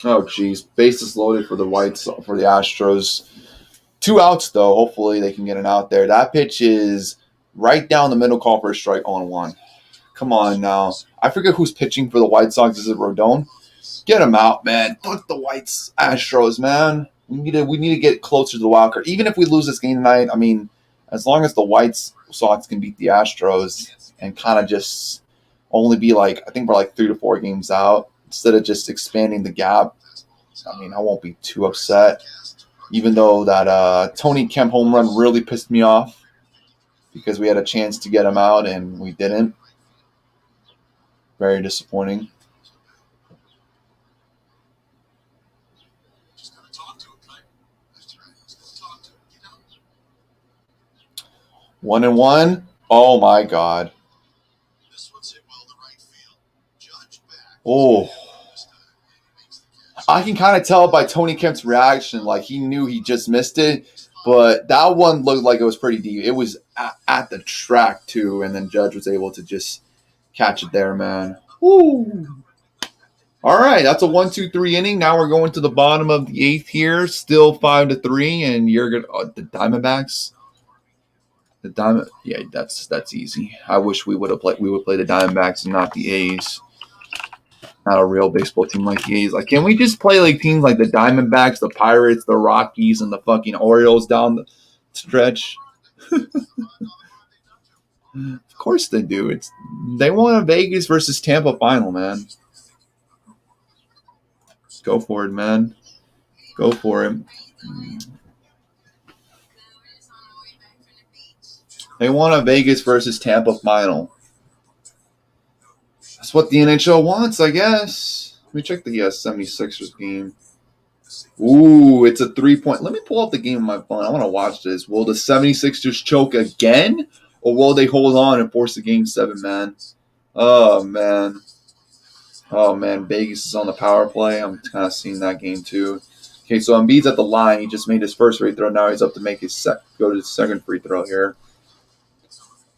A: Oh, geez. Bases loaded for the Astros. 2 outs, though. Hopefully they can get an out there. That pitch is right down the middle, call for a strike on 1. Come on now. I forget who's pitching for the White Sox. Is it Rodon? Get him out, man. Fuck the Astros, man. We need to get closer to the wild card. Even if we lose this game tonight, I mean, as long as the White Sox can beat the Astros and kind of just only be like, I think we're like 3 to 4 games out instead of just expanding the gap. I mean, I won't be too upset. Even though that Tony Kemp home run really pissed me off because we had a chance to get him out and we didn't. Very disappointing.
B: Just gotta talk to him, right? That's right. Just gotta talk to him, you know?
A: 1-1. Oh my God.
B: This one's hit well to right field. Judge back.
A: Oh.
B: This time, he makes the catch.
A: I can kind of tell by Tony Kemp's reaction, like he knew he just missed it, but that one looked like it was pretty deep. It was at the track too, and then Judge was able to just catch it there, man. Woo! All right, that's a 1-2-3 inning. Now we're going to the bottom of the 8th here, still 5-3, and you're gonna the Diamondbacks. Yeah, that's easy. I wish we would play the Diamondbacks and not the A's. Not a real baseball team like the A's. Like, can we just play like teams like the Diamondbacks, the Pirates, the Rockies, and the fucking Orioles down the stretch? Of course they do. They want a Vegas versus Tampa final, man. Go for it, man. Go for it. They want a Vegas versus Tampa final. That's what the NHL wants, I guess. Let me check the 76ers game. Ooh, it's a 3-point. Let me pull up the game on my phone. I want to watch this. Will the 76ers choke again? Or will they hold on and force a game 7, man? Oh, man. Oh, man. Vegas is on the power play. I'm kind of seeing that game, too. Okay, so Embiid's at the line. He just made his first free throw. Now he's up to make go to his second free throw here.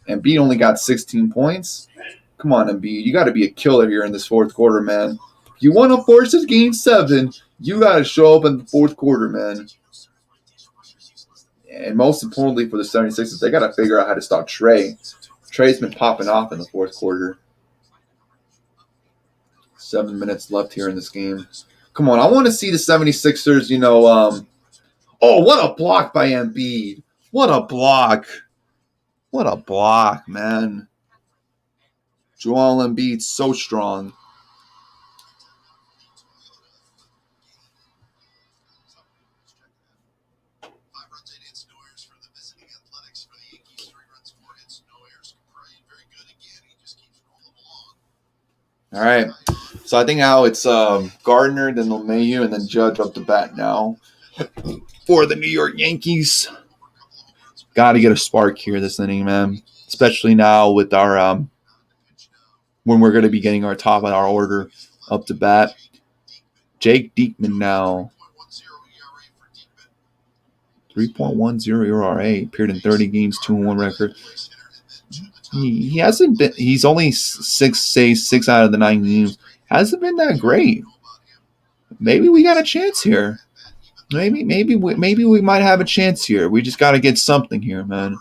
A: Embiid only got 16 points. Come on, Embiid. You got to be a killer here in this fourth quarter, man. If you want to force this game 7, you got to show up in the fourth quarter, man. And most importantly for the 76ers, they got to figure out how to stop Trey. Trey's been popping off in the fourth quarter. 7 minutes left here in this game. Come on, I want to see the 76ers, oh, what a block by Embiid. What a block. What a block, man. Joel Embiid, so strong. All right. So I think now it's Gardner, then LeMahieu, and then Judge up to bat now for the New York Yankees. Got to get a spark here this inning, man. Especially now with our when we're going to be getting our top of our order up to bat. Jake Diekman now. 3.10 ERA. Appeared in 30 games, 2-1 record. He hasn't been. He's only 6 out of the 9 games. Hasn't been that great. Maybe we got a chance here. Maybe we might have a chance here. We just got to get something here, man.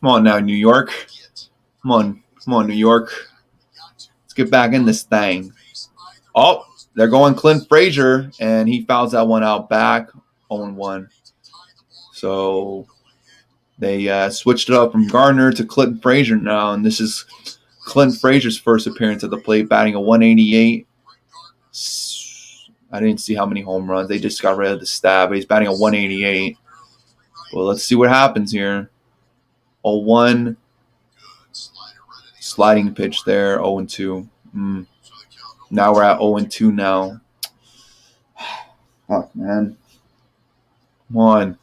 A: Come on now, New York. Come on, New York. Let's get back in this thing. Oh, they're going Clint Frazier, and he fouls that one out back. 0-1. So they switched it up from Gardner to Clint Frazier now, and this is Clint Frazier's first appearance at the plate, batting a 188. I didn't see how many home runs. They just got rid of the stat, but he's batting a 188. Well, let's see what happens here. 0-1. Sliding pitch there, 0-2. Now we're at 0-2 now. Fuck, man. Come on.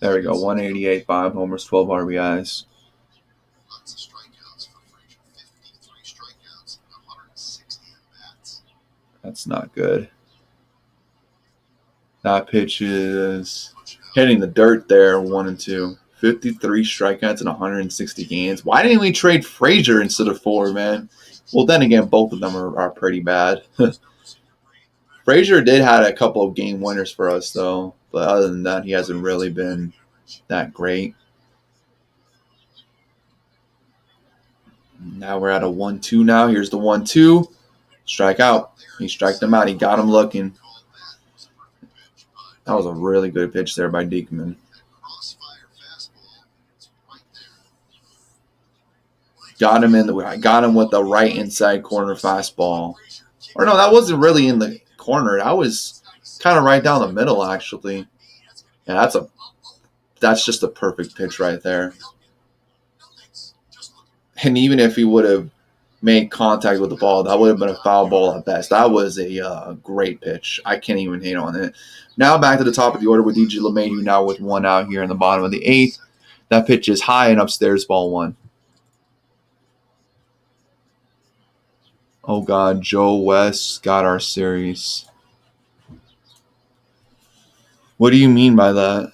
A: There we go. 188, 5 homers, 12 RBIs. That's not good. That pitch is hitting the dirt there, 1-2. 53 strikeouts in 160 games. Why didn't we trade Frazier instead of Fuller, man? Well, then again, both of them are pretty bad. Frazier did had a couple of game winners for us, though. But other than that, he hasn't really been that great. Now we're at a 1-2 now. Here's the 1-2. Strike out. He striked him out. He got him looking. That was a really good pitch there by Diekman. Got him with the right inside corner fastball. Or no, that wasn't really in the corner. That was kind of right down the middle, actually. Yeah, that's just a perfect pitch right there. And even if he would have made contact with the ball, that would have been a foul ball at best. That was a great pitch. I can't even hate on it. Now back to the top of the order with DJ LeMahieu now with 1 out here in the bottom of the 8th. That pitch is high and upstairs, ball 1. Oh, God, Joe West got our series. What do you mean by that?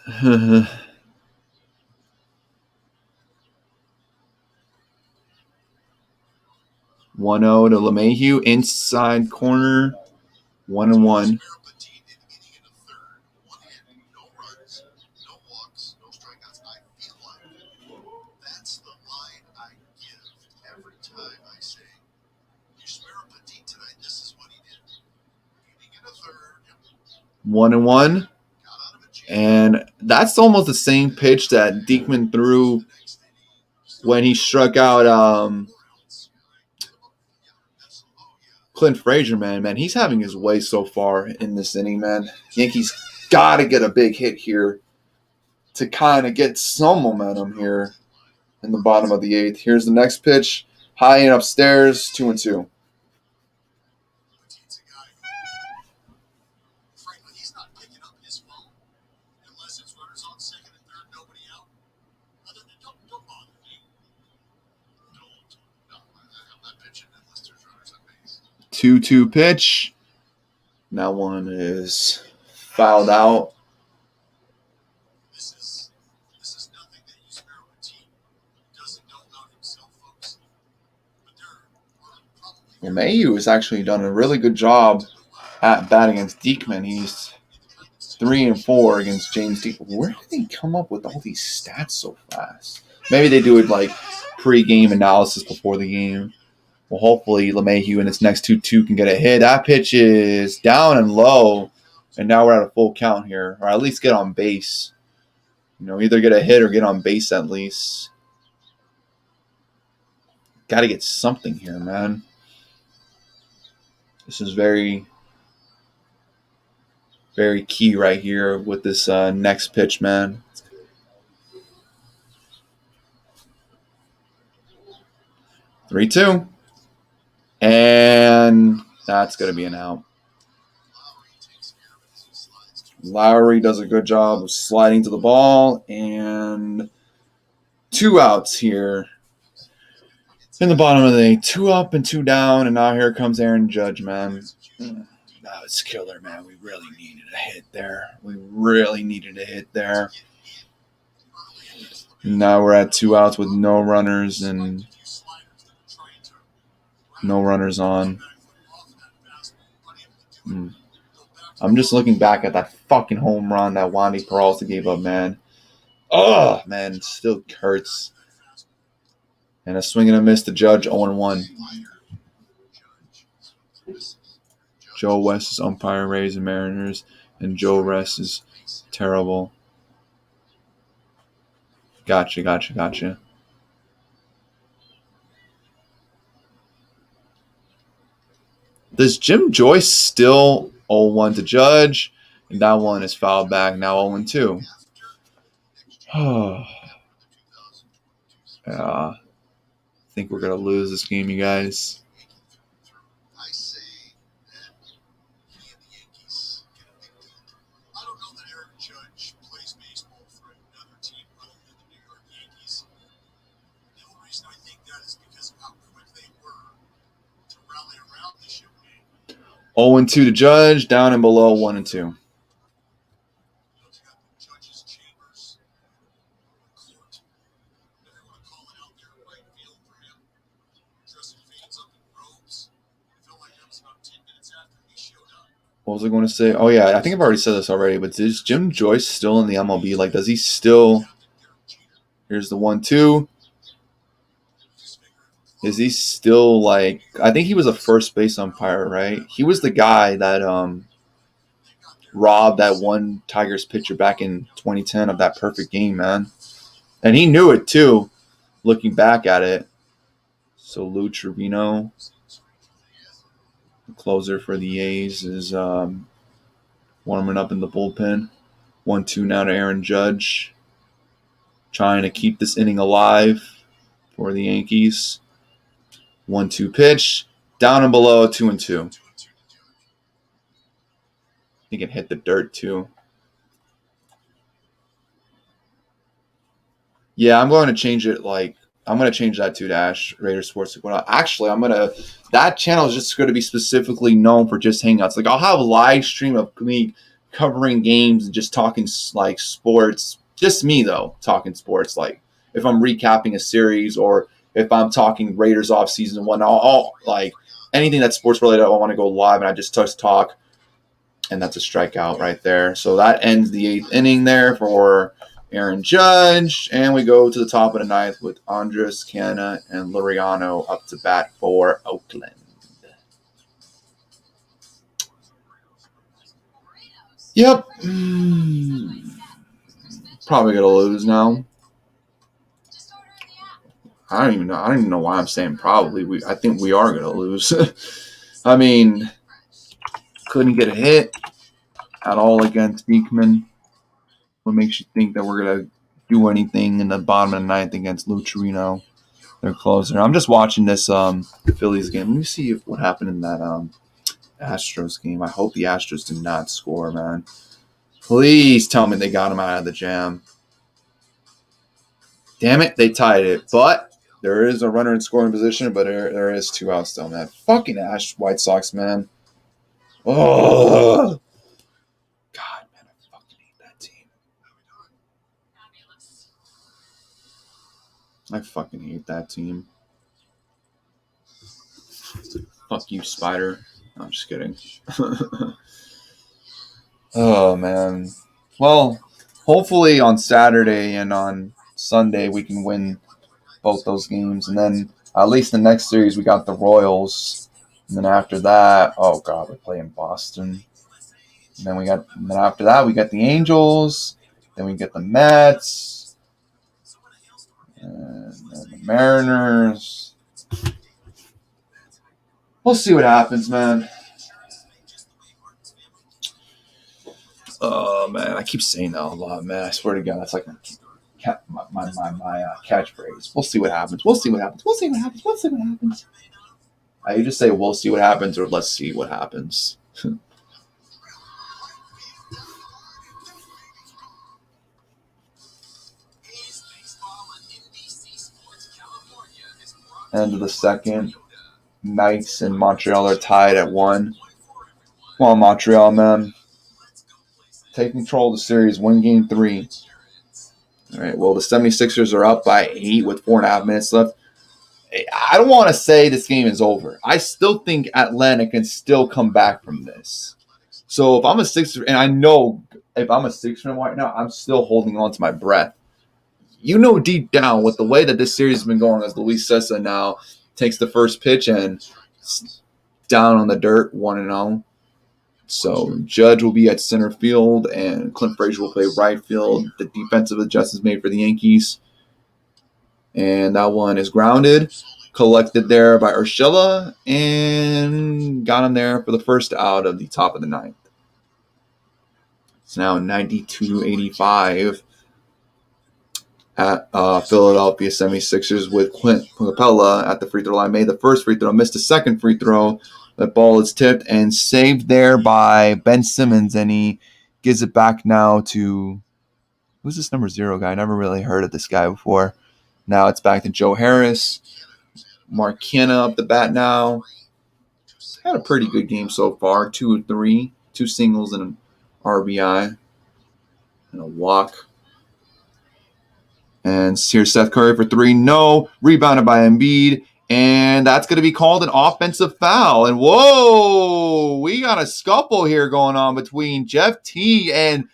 A: 1-0 to LeMahieu, inside corner, 1-1. One and one, and that's almost the same pitch that Diekman threw when he struck out Clint Frazier. Man, he's having his way so far in this inning, man. Yankees got to get a big hit here to kind of get some momentum here in the bottom of the 8th. Here's the next pitch, high and upstairs, 2-2. Two pitch. Now one is fouled out.
B: This is nothing that Yusmeiro team doesn't know about himself, folks. But they're probably
A: LeMahieu has actually done a really good job at batting against Diekman. He's 3-4 against James Diekman. Where did they come up with all these stats so fast? Maybe they do it like pre-game analysis before the game. Well, hopefully LeMahieu in his next 2-2 can get a hit. That pitch is down and low, and now we're at a full count here, or at least get on base. Either get a hit or get on base at least. Got to get something here, man. This is very, very key right here with this next pitch, man. 3-2. And that's going to be an out. Lowry does a good job of sliding to the ball. And 2 outs here in the bottom of the 8th. 2 up and 2 down. And now here comes Aaron Judge, man. That was killer, man. We really needed a hit there. Now we're at 2 outs with no runners and no runners on. I'm just looking back at that fucking home run that Wandy Peralta gave up, man. Oh, man, it still hurts. And a swing and a miss to Judge, 0-1. Joe West is umpire, Rays and Mariners, and Joe Rest is terrible. Gotcha. Does Jim Joyce still 0-1 to Judge? And that one is fouled back, now 0-2. Yeah, I think we're going to lose this game, you guys.
B: I say that he and the Yankees get a big deal. I don't know that Aaron Judge plays baseball for another team other than the New York Yankees. The only reason I think that is because of how quick they were to rally around this young man.
A: 0-2 to Judge, down and below 1-2.
B: Judge's chambers,
A: What was I going to say? Oh, yeah, I think I've already said this already, but is Jim Joyce still in the MLB? Like, does he still... Here's the 1-2. Is he still, like... I think he was a first base umpire, right? He was the guy that robbed that one Tigers pitcher back in 2010 of that perfect game, man. And he knew it, too, looking back at it. So Lou Trevino, the closer for the A's, is warming up in the bullpen. 1-2 now to Aaron Judge, trying to keep this inning alive for the Yankees. 1-2 pitch, down and below, 2-2. He can hit the dirt too. Yeah, I'm going to change it. I'm going to change that to Dash Raider Sports. Actually, that channel is just going to be specifically known for just hangouts. Like, I'll have a live stream of me covering games and just talking like sports. Just me though, talking sports. Like if I'm recapping a series or if I'm talking Raiders off season and whatnot, all like anything that's sports related, I want to go live and I just talk. And that's a strikeout right there. So that ends the 8th inning there for Aaron Judge. And we go to the top of the 9th with Andres Canna and Liriano up to bat for Oakland. Yep. Probably going to lose now. I don't even know why I'm saying probably. I think we are going to lose. I mean, couldn't get a hit at all against Beekman. What makes you think that we're going to do anything in the bottom of the 9th against Lou Trevino, their closer? I'm just watching this Phillies game. Let me see what happened in that Astros game. I hope the Astros did not score, man. Please tell me they got him out of the jam. Damn it, they tied it. But there is a runner in scoring position, but there is 2 outs still, man. Fucking White Sox, man. Oh, God, man, I fucking hate that team. I fucking hate that team. Fuck you, Spider. No, I'm just kidding. Oh, man. Well, hopefully on Saturday and on Sunday we can win both those games. And then at least the next series we got the Royals. And then after that, oh, God, we're playing Boston. And then after that we got the Angels. Then we get the Mets. And then the Mariners. We'll see what happens, man. Oh, man, I keep saying that a lot, man. I swear to God, that's like my catchphrase. We'll see what happens. We'll see what happens. We'll see what happens. We'll see what happens. I just say we'll see what happens or let's see what happens. End of the second. Knights and Montreal are tied at 1. Come on, Montreal, man. Take control of the series. Win game 3. All right, well, the 76ers are up by 8 with 4.5 minutes left. I don't want to say this game is over. I still think Atlanta can still come back from this. So if I'm a Sixer, and I know if I'm a Sixer right now, I'm still holding on to my breath. You know deep down with the way that this series has been going as Luis Cessa now takes the first pitch and down on the dirt, 1-0. So Judge will be at center field and Clint Frazier will play right field. The defensive adjustments made for the Yankees. And that one is grounded, collected there by Urshela, and got him there for the first out of the top of the 9th. It's now 92-85 at Philadelphia 76ers with Clint Capella at the free throw line. Made the first free throw, missed the second free throw. That ball is tipped and saved there by Ben Simmons, and he gives it back now to, who's this number 0 guy? I never really heard of this guy before. Now it's back to Joe Harris. Mark Canna up the bat now. Had a pretty good game so far. 2 of 3. 2 singles and an RBI. And a walk. And here's Seth Curry for 3. No. Rebounded by Embiid. And that's going to be called an offensive foul. And whoa, we got a scuffle here going on between Jeff Teague and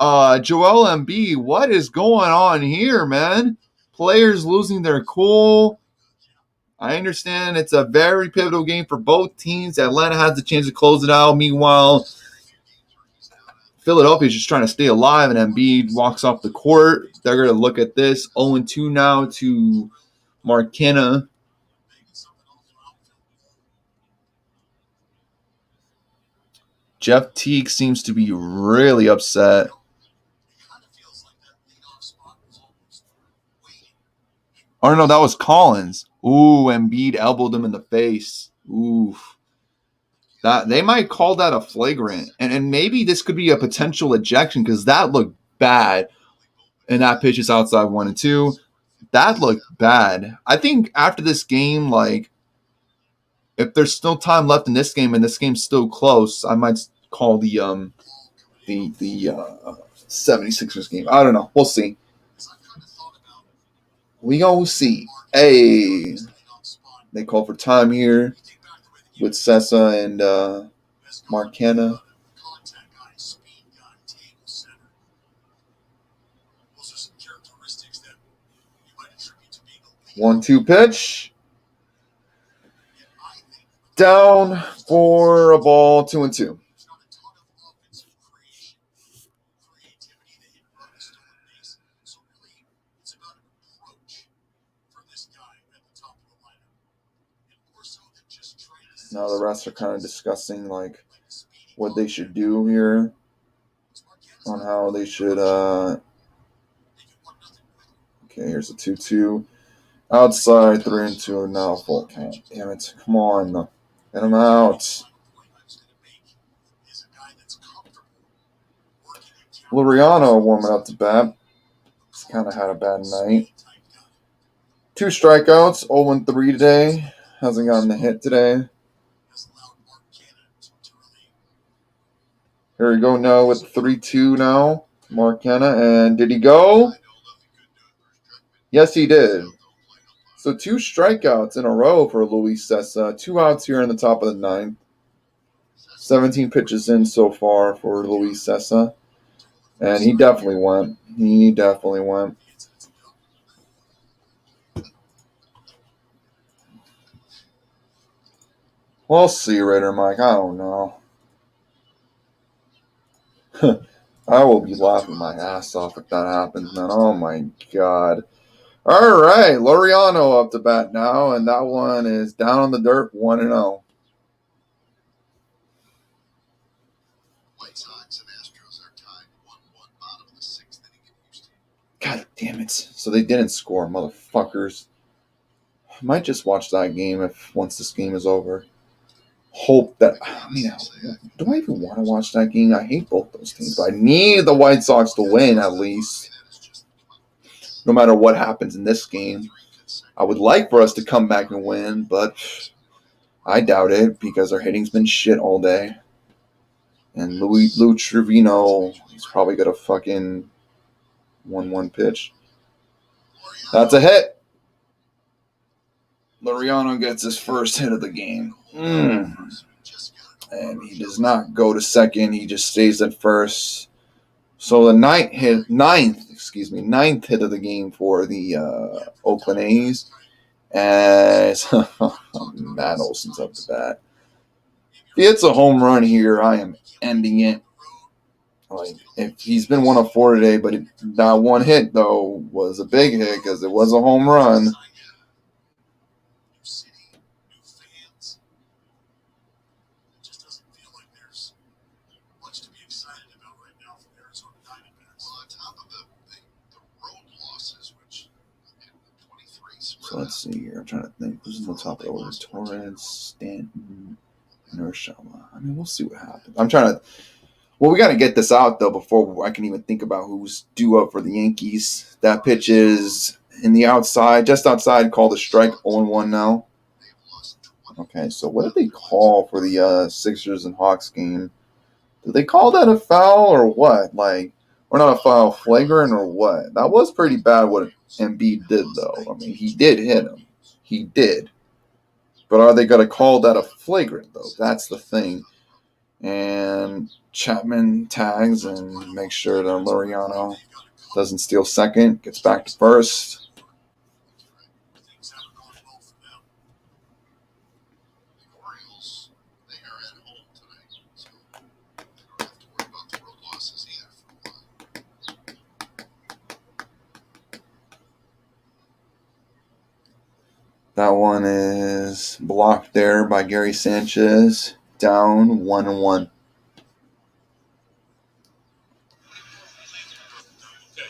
A: Joel Embiid. What is going on here, man? Players losing their cool. I understand it's a very pivotal game for both teams. Atlanta has the chance to close it out. Meanwhile, Philadelphia is just trying to stay alive, and Embiid walks off the court. They're going to look at this. 0-2 now to McKenna. Jeff Teague seems to be really upset. Oh, no, that was Collins. Ooh, Embiid elbowed him in the face. Ooh. That they might call that a flagrant. And maybe this could be a potential ejection because that looked bad. And that pitch is outside 1-2. That looked bad. I think after this game, like, if there's still time left in this game and this game's still close, I might call the 76ers game. I don't know. We'll see. We gonna see. Hey, they call for time here with Sessa and Marcana. 1-2 pitch. Down for a ball, 2-2. Now the rest are kind of discussing like what they should do here on how they should. Okay, here's a 2-2. Outside 3-2. Now full count. Damn it! Come on, get him out. Luriano warming up to bat. He's kind of had a bad night. 2 strikeouts. 0-3 today. Hasn't gotten a hit today. Here we go now with 3-2 now. Marcana. And did he go? Yes, he did. So 2 strikeouts in a row for Luis Sessa. 2 outs here in the top of the 9th. 17 pitches in so far for Luis Sessa. And he definitely went. We'll see, Raider Mike. I don't know. I will be laughing my ass off if that happens, man. Oh, my God. All right, Loriano up to bat now, and that one is down on the dirt, 1-0.
B: White Sox and Astros are tied 1-1, bottom of the 6th inning in Houston.
A: God damn it. So they didn't score, motherfuckers. I might just watch that game once this game is over. Hope that, do I even want to watch that game? I hate both those teams, but I need the White Sox to win at least. No matter what happens in this game. I would like for us to come back and win, but I doubt it because our hitting's been shit all day. And Lou Trevino is probably got a fucking 1-1 pitch. That's a hit. Loriano gets his first hit of the game. And he does not go to second. He just stays at first. So the ninth hit of the game for the Oakland A's. As Matt Olson's up to bat. If he hits a home run here, I am ending it. Like, if he's been 1 of 4 today, but that one hit, though, was a big hit because it was a home run. So let's see here. I'm trying to think. Who's on the top of the order? Torres, Stanton, and Urshela. I mean, we'll see what happens. I'm trying to. Well, we got to get this out, though, before I can even think about who's due up for the Yankees. That pitch is in the outside, just outside, called a strike, 0-1 now. Okay, so what did they call for the Sixers and Hawks game? Did they call that a foul or what? Like, or not a foul, flagrant or what? That was pretty bad what Embiid did, though. I mean, he did hit him. He did. But are they going to call that a flagrant, though? That's the thing. And Chapman tags and makes sure that Laureano doesn't steal second, gets back to first.
B: Things haven't gone well for them. The Orioles, they are at home tonight, so you don't have to worry about the road losses either for a while.
A: That one is blocked there by Gary Sanchez. Down 1-1.
H: Okay,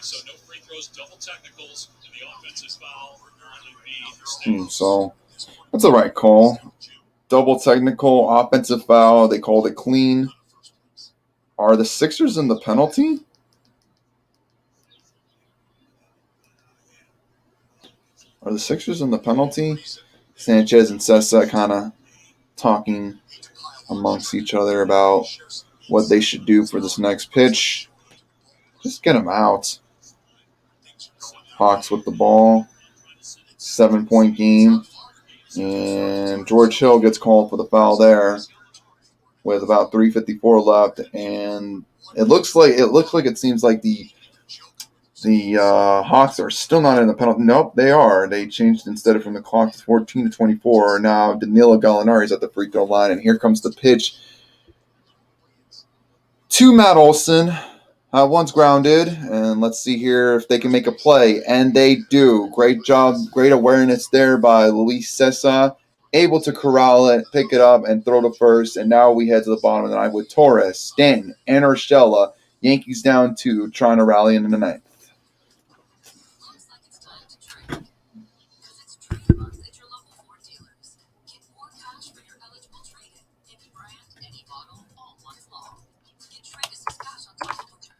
H: so no free throws, double technicals, and the offensive foul will only be
A: So that's the right call. Double technical, offensive foul. They called it clean. Are the Sixers in the penalty? Are the Sixers in the penalty? Sanchez and Sessa kind of talking amongst each other about what they should do for this next pitch. Just get them out. Hawks with the ball. 7-point game. And George Hill gets called for the foul there with about 3:54 left. And it seems like the Hawks are still not in the penalty. Nope, they are. They changed instead of from the clock to 14 to 24. Now Danilo Gallinari is at the free throw line, and here comes the pitch to Matt Olson. One's grounded, and let's see here if they can make a play. And they do. Great job, great awareness there by Luis Sessa. Able to corral it, pick it up, and throw to first. And now we head to the bottom of the ninth with Torres, Stanton, and Urshela. Yankees down 2, trying to rally into the ninth.
C: Looks like it's time to trade. Because it's trade month at your local Ford dealers. Get more cash for your eligible trade-in. Any brand, any model, all month long. Get trade assist cash on top of what you're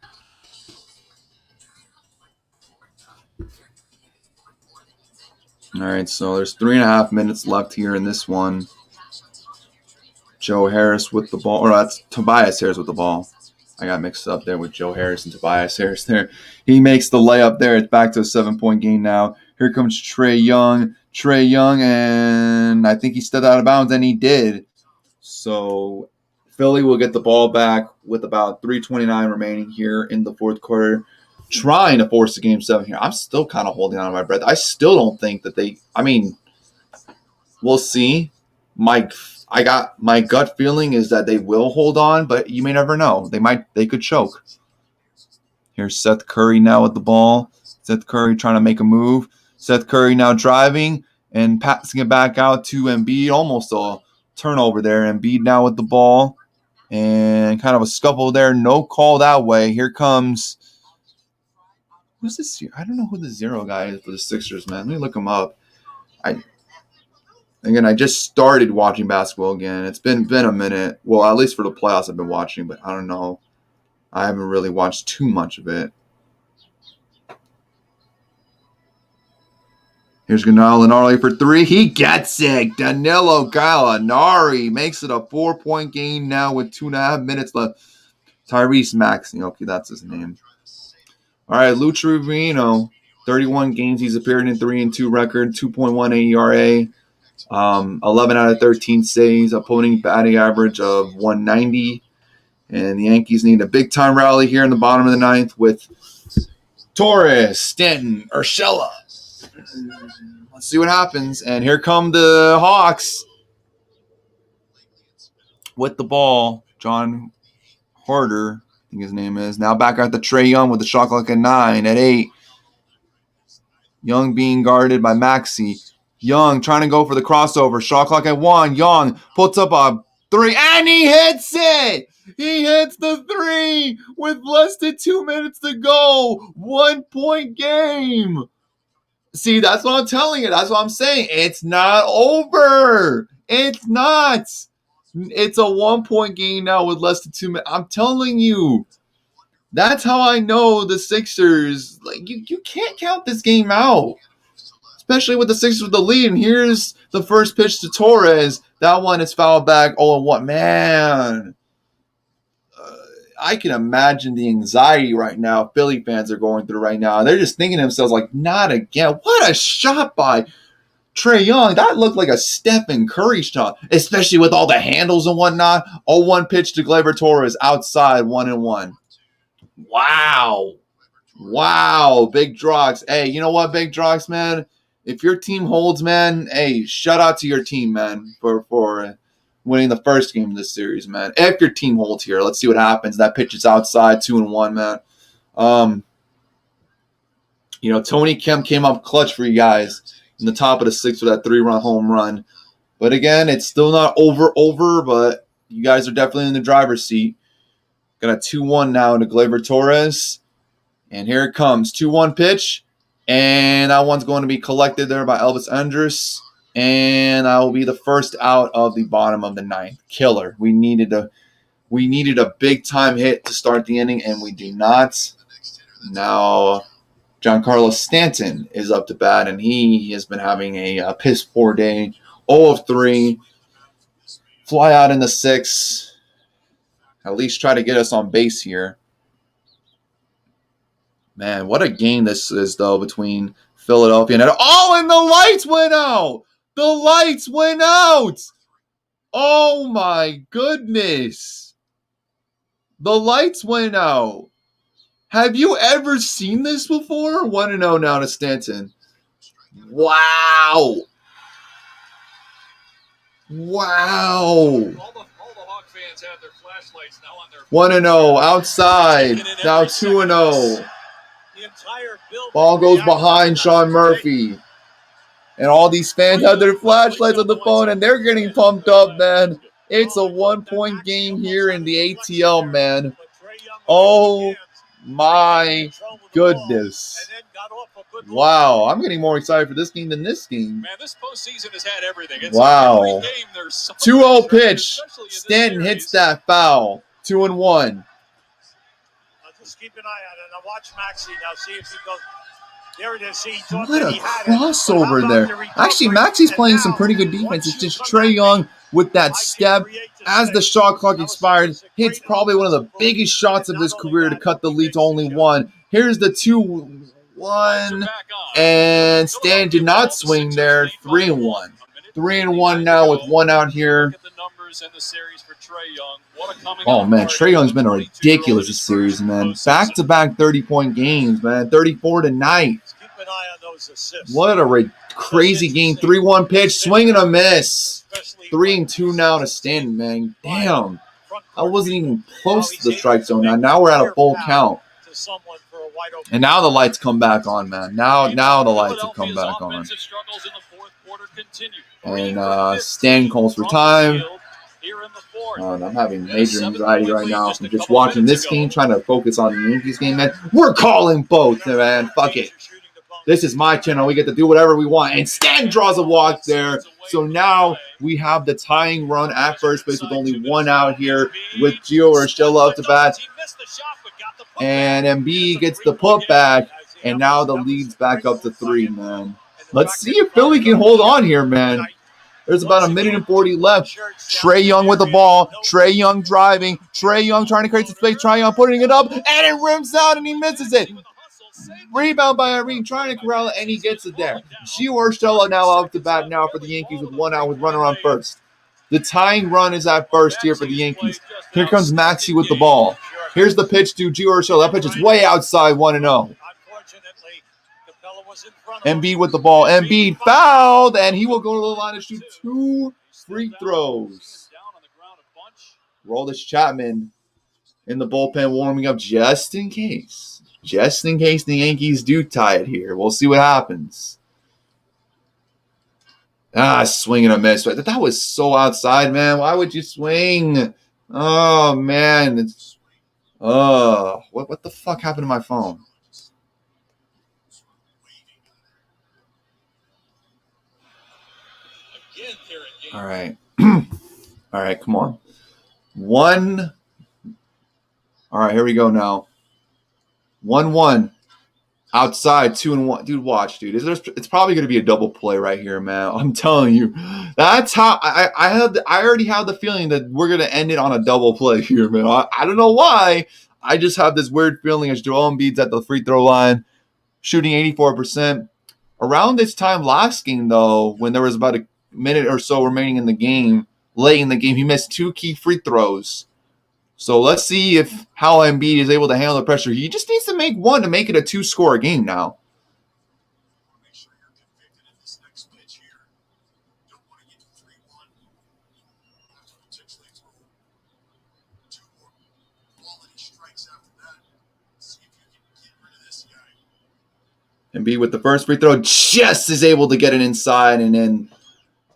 A: All right, so there's 3.5 minutes left here in this one. Joe Harris with the ball, or that's Tobias Harris with the ball. I got mixed up there with Joe Harris and Tobias Harris there. He makes the layup there. It's back to a 7-point game now. Here comes Trae Young. Trae Young, and I think he stepped out of bounds, and he did. So Philly will get the ball back with about 3:29 remaining here in the fourth quarter, trying to force a Game 7 here. I'm still kind of holding on to my breath. I still don't think that we'll see. My gut feeling is that they will hold on, but you may never know. They could choke. Here's Seth Curry now with the ball. Seth Curry trying to make a move. Seth Curry now driving and passing it back out to Embiid. Almost a turnover there. Embiid now with the ball. And kind of a scuffle there. No call that way. Here comes... Who's this here? I don't know who the 0 guy is for the Sixers, man. Let me look him up. I just started watching basketball again. It's been a minute. Well, at least for the playoffs I've been watching, but I don't know. I haven't really watched too much of it. Here's Gallinari for 3. He gets it. Danilo Gallinari makes it a 4-point game now with 2.5 minutes left. Tyrese Maxey. Okay, that's his name. All right, Lou Trevino. 31 games he's appeared in, 3-2 record, 2.18 ERA. 11 out of 13 saves, opponent batting average of 190. And the Yankees need a big-time rally here in the bottom of the ninth with Torres, Stanton, Urshela. Let's see what happens. And here come the Hawks with the ball. John Harder, I think his name is. Now back at the Trae Young with the shot clock at 9. At 8, Young being guarded by Maxey. Young trying to go for the crossover. Shot clock at 1. Young puts up a 3, and he hits it! He hits the 3 with less than 2 minutes to go. 1-point game. See, that's what I'm telling you. That's what I'm saying. It's not over. It's not. It's a 1-point game now with less than 2 minutes. I'm telling you. That's how I know the Sixers, you can't count this game out. Especially with the Sixers with the lead. And here's the first pitch to Torres. That one is fouled back 0-1. Man. I can imagine the anxiety right now Philly fans are going through right now. They're just thinking to themselves, not again. What a shot by Trae Young, that looked like a Stephen Curry shot, especially with all the handles and whatnot. 0-1 pitch to Gleyber Torres outside, 1-1. Wow. Wow, Big Drox. Hey, you know what, Big Drox, man? If your team holds, man, hey, shout out to your team, man, for winning the first game of this series, man. If your team holds here, let's see what happens. That pitch is outside, 2-1, man. Tony Kemp came up clutch for you guys in the top of the sixth with that 3-run home run. But again, it's still not over, but you guys are definitely in the driver's seat. Got a 2-1 now into Gleyber Torres. And here it comes. 2-1 pitch. And that one's going to be collected there by Elvis Andrus. And that will be the first out of the bottom of the ninth. Killer. We needed a big-time hit to start the inning, and we do not. Now, Giancarlo Stanton is up to bat, and he has been having a piss-poor day. 0 of 3. Fly out in the sixth. At least try to get us on base here. Man, what a game this is, though, between Philadelphia and... Oh, and the lights went out! The lights went out! Oh, my goodness. The lights went out. Have you ever seen this before? 1-0 now to Stanton. Wow. Wow.
H: All the Hawk fans have their flashlights now on their
A: 1-0 outside. Now 2-0. Ball goes behind Sean Murphy. And all these fans have their flashlights on the phone, and they're getting pumped up, man. It's a 1-point game here in the ATL, man. Oh, my goodness. Wow, I'm getting more excited for this game than this game.
H: Man, this postseason has had everything.
A: Wow. 2-0 pitch. Stanton hits that foul. 2-1.
I: Just keep an eye on it. Now watch Maxey. Now see if he goes. There it is. See,
A: what a crossover there. Actually, Maxey's playing some pretty good defense. It's just Trae Young with that step. As the shot clock expired, hits probably one of the biggest shots of his career to cut the lead to only 1. Here's the 2-1. And Stan did not swing there. 3-1. 3-1 now with 1 out here. Oh, man, Trae Young's been a ridiculous this series, man. Back-to-back 30-point games, man. 34 tonight. What a crazy game. 3-1 pitch, swing and a miss. 3-2 now to Stanton, man. Damn. I wasn't even close to the strike zone. Now we're at a full count. And now the lights come back on, man. Now the lights have come back on. And Stan calls for time. I'm having major anxiety right now from just watching this game, trying to focus on the Yankees game, man. We're calling both, man. Fuck it. This is my channel. We get to do whatever we want. And Stan draws a walk there. So now we have the tying run at first base with only 1 out here with Gio Urshela up to bat. And Embiid gets the putback. And now the lead's back up to 3, man. Let's see if Philly can hold on here, man. There's about 1:40 left. Trae Young with the ball. Trae Young driving. Trae Young trying to create some space. Trae Young putting it up. And it rims out and he misses it. Rebound by Irene trying to corral it, and he gets it there. Gio Urshela now up to bat now for the Yankees with 1 out with runner on first. The tying run is at first here for the Yankees. Here comes Maxey with the ball. Here's the pitch to Gio Urshela. That pitch is way outside, 1-0. Embiid with the ball. Embiid fouled, and he will go to the line to shoot 2 free throws. Roldis Chapman in the bullpen warming up just in case. Just in case the Yankees do tie it here. We'll see what happens. Swing and a miss. That was so outside, man. Why would you swing? Oh, man. What the fuck happened to my phone? All right. All right, come on. 1. All right, here we go now. 1-1. Outside, 2-1. Dude, watch, dude. It's probably going to be a double play right here, man. I'm telling you. That's how I already have the feeling that we're going to end it on a double play here, man. I don't know why. I just have this weird feeling as Joel Embiid's at the free throw line, shooting 84%. Around this time last game, though, when there was about a minute or so remaining in the game, late in the game, he missed 2 key free throws. So let's see if how Embiid is able to handle the pressure. He just needs to make one to make it a 2-score game now.
B: Make sure you're convicted in this next pitch here. Don't want to get to 3-1. Have to potentially throw 2 more quality strikes after that. See if you can get rid of this guy.
A: Embiid with the first free throw just is able to get it inside and in.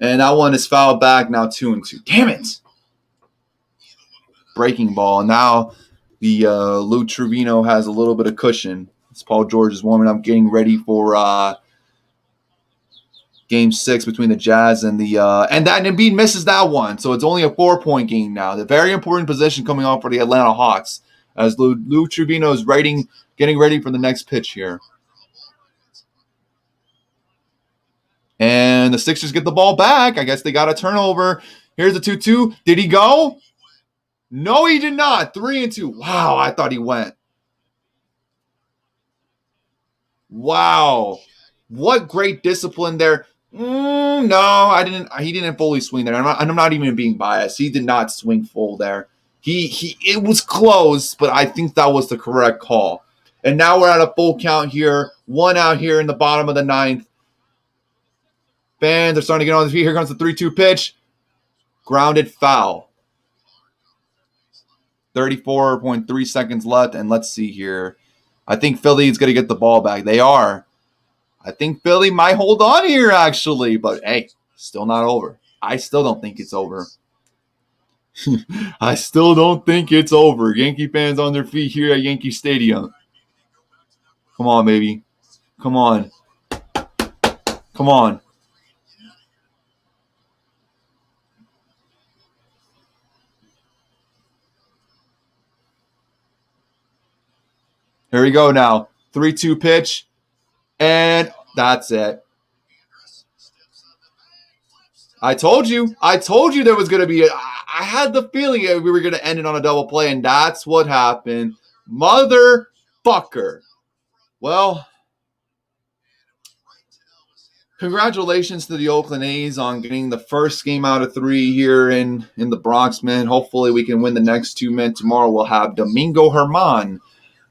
A: And that one is fouled back, now 2-2. Damn it! Breaking ball. Now the Lou Trevino has a little bit of cushion. As Paul George is warming up, getting ready for Game 6 between the Jazz and the and that Embiid misses that one, so it's only a 4-point game now. The very important position coming off for the Atlanta Hawks as Lou Trevino is getting ready for the next pitch here. And the Sixers get the ball back. I guess they got a turnover. Here's the 2-2. Did he go? No, he did not. 3-2. Wow, I thought he went. Wow. What great discipline there. No, I didn't. He didn't fully swing there. I'm not even being biased. He did not swing full there. It was close, but I think that was the correct call. And now we're at a full count here. 1 out here in the bottom of the 9th. Fans are starting to get on their feet. Here comes the 3-2 pitch. Grounded foul. 34.3 seconds left, and let's see here. I think Philly is going to get the ball back. They are. I think Philly might hold on here, actually. But, hey, still not over. I still don't think it's over. I still don't think it's over. Yankee fans on their feet here at Yankee Stadium. Come on, baby. Come on. Come on. Here we go now. 3-2 pitch. And that's it. I told you there was going to be I had the feeling we were going to end it on a double play, and that's what happened. Motherfucker. Well, congratulations to the Oakland A's on getting the first game out of 3 here in the Bronx, man. Hopefully we can win the next 2, man. Tomorrow we'll have Domingo Germán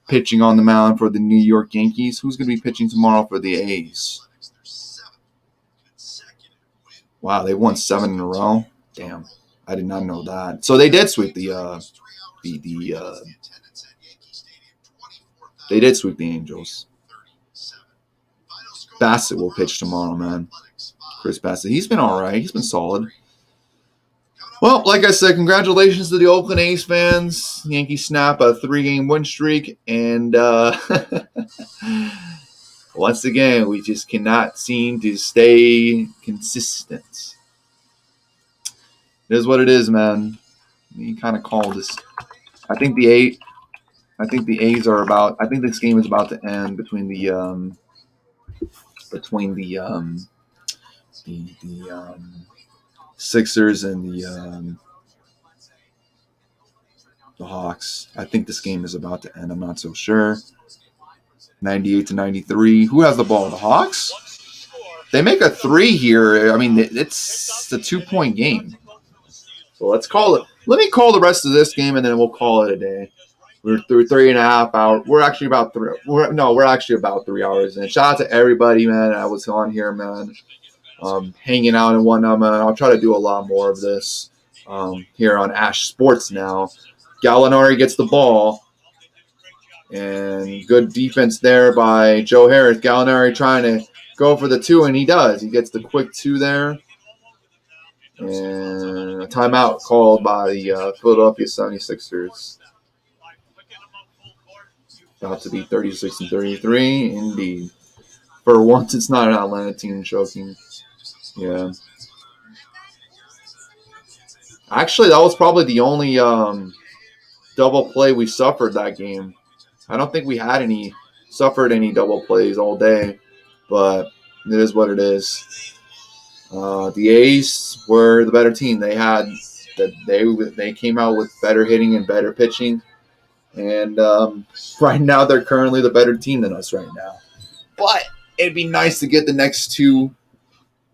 A: pitching on the mound for the New York Yankees. Who's going to be pitching tomorrow for the A's? Wow, they won 7 in a row. Damn, I did not know that. So they did sweep they did sweep the Angels. Bassett will pitch tomorrow, man. Chris Bassett. He's been all right. He's been solid. Well, like I said, congratulations to the Oakland A's fans. Yankees snap a 3-game win streak. And once again, we just cannot seem to stay consistent. It is what it is, man. You kind of call this. I think the A's are about. I think this game is about to end between the Sixers and the Hawks. I think this game is about to end. I'm not so sure. 98-93. Who has the ball? The Hawks? They make a 3 here. I mean, it's a 2-point game. So let's call it. Let me call the rest of this game, and then we'll call it a day. We're through 3.5 hours. We're actually about 3. We're actually about 3 hours. And shout out to everybody, man. I was on here, man. Hanging out and whatnot, man. I'll try to do a lot more of this here on Ash Sports now. Gallinari gets the ball. And good defense there by Joe Harris. Gallinari trying to go for the 2, and he does. He gets the quick 2 there. And a timeout called by the Philadelphia 76ers. About to be 36-33, indeed. For once, it's not an Atlanta team choking. Yeah. Actually, that was probably the only double play we suffered that game. I don't think we had suffered any double plays all day, but it is what it is. The A's were the better team. They came out with better hitting and better pitching, and right now they're currently the better team than us right now. But it'd be nice to get the next two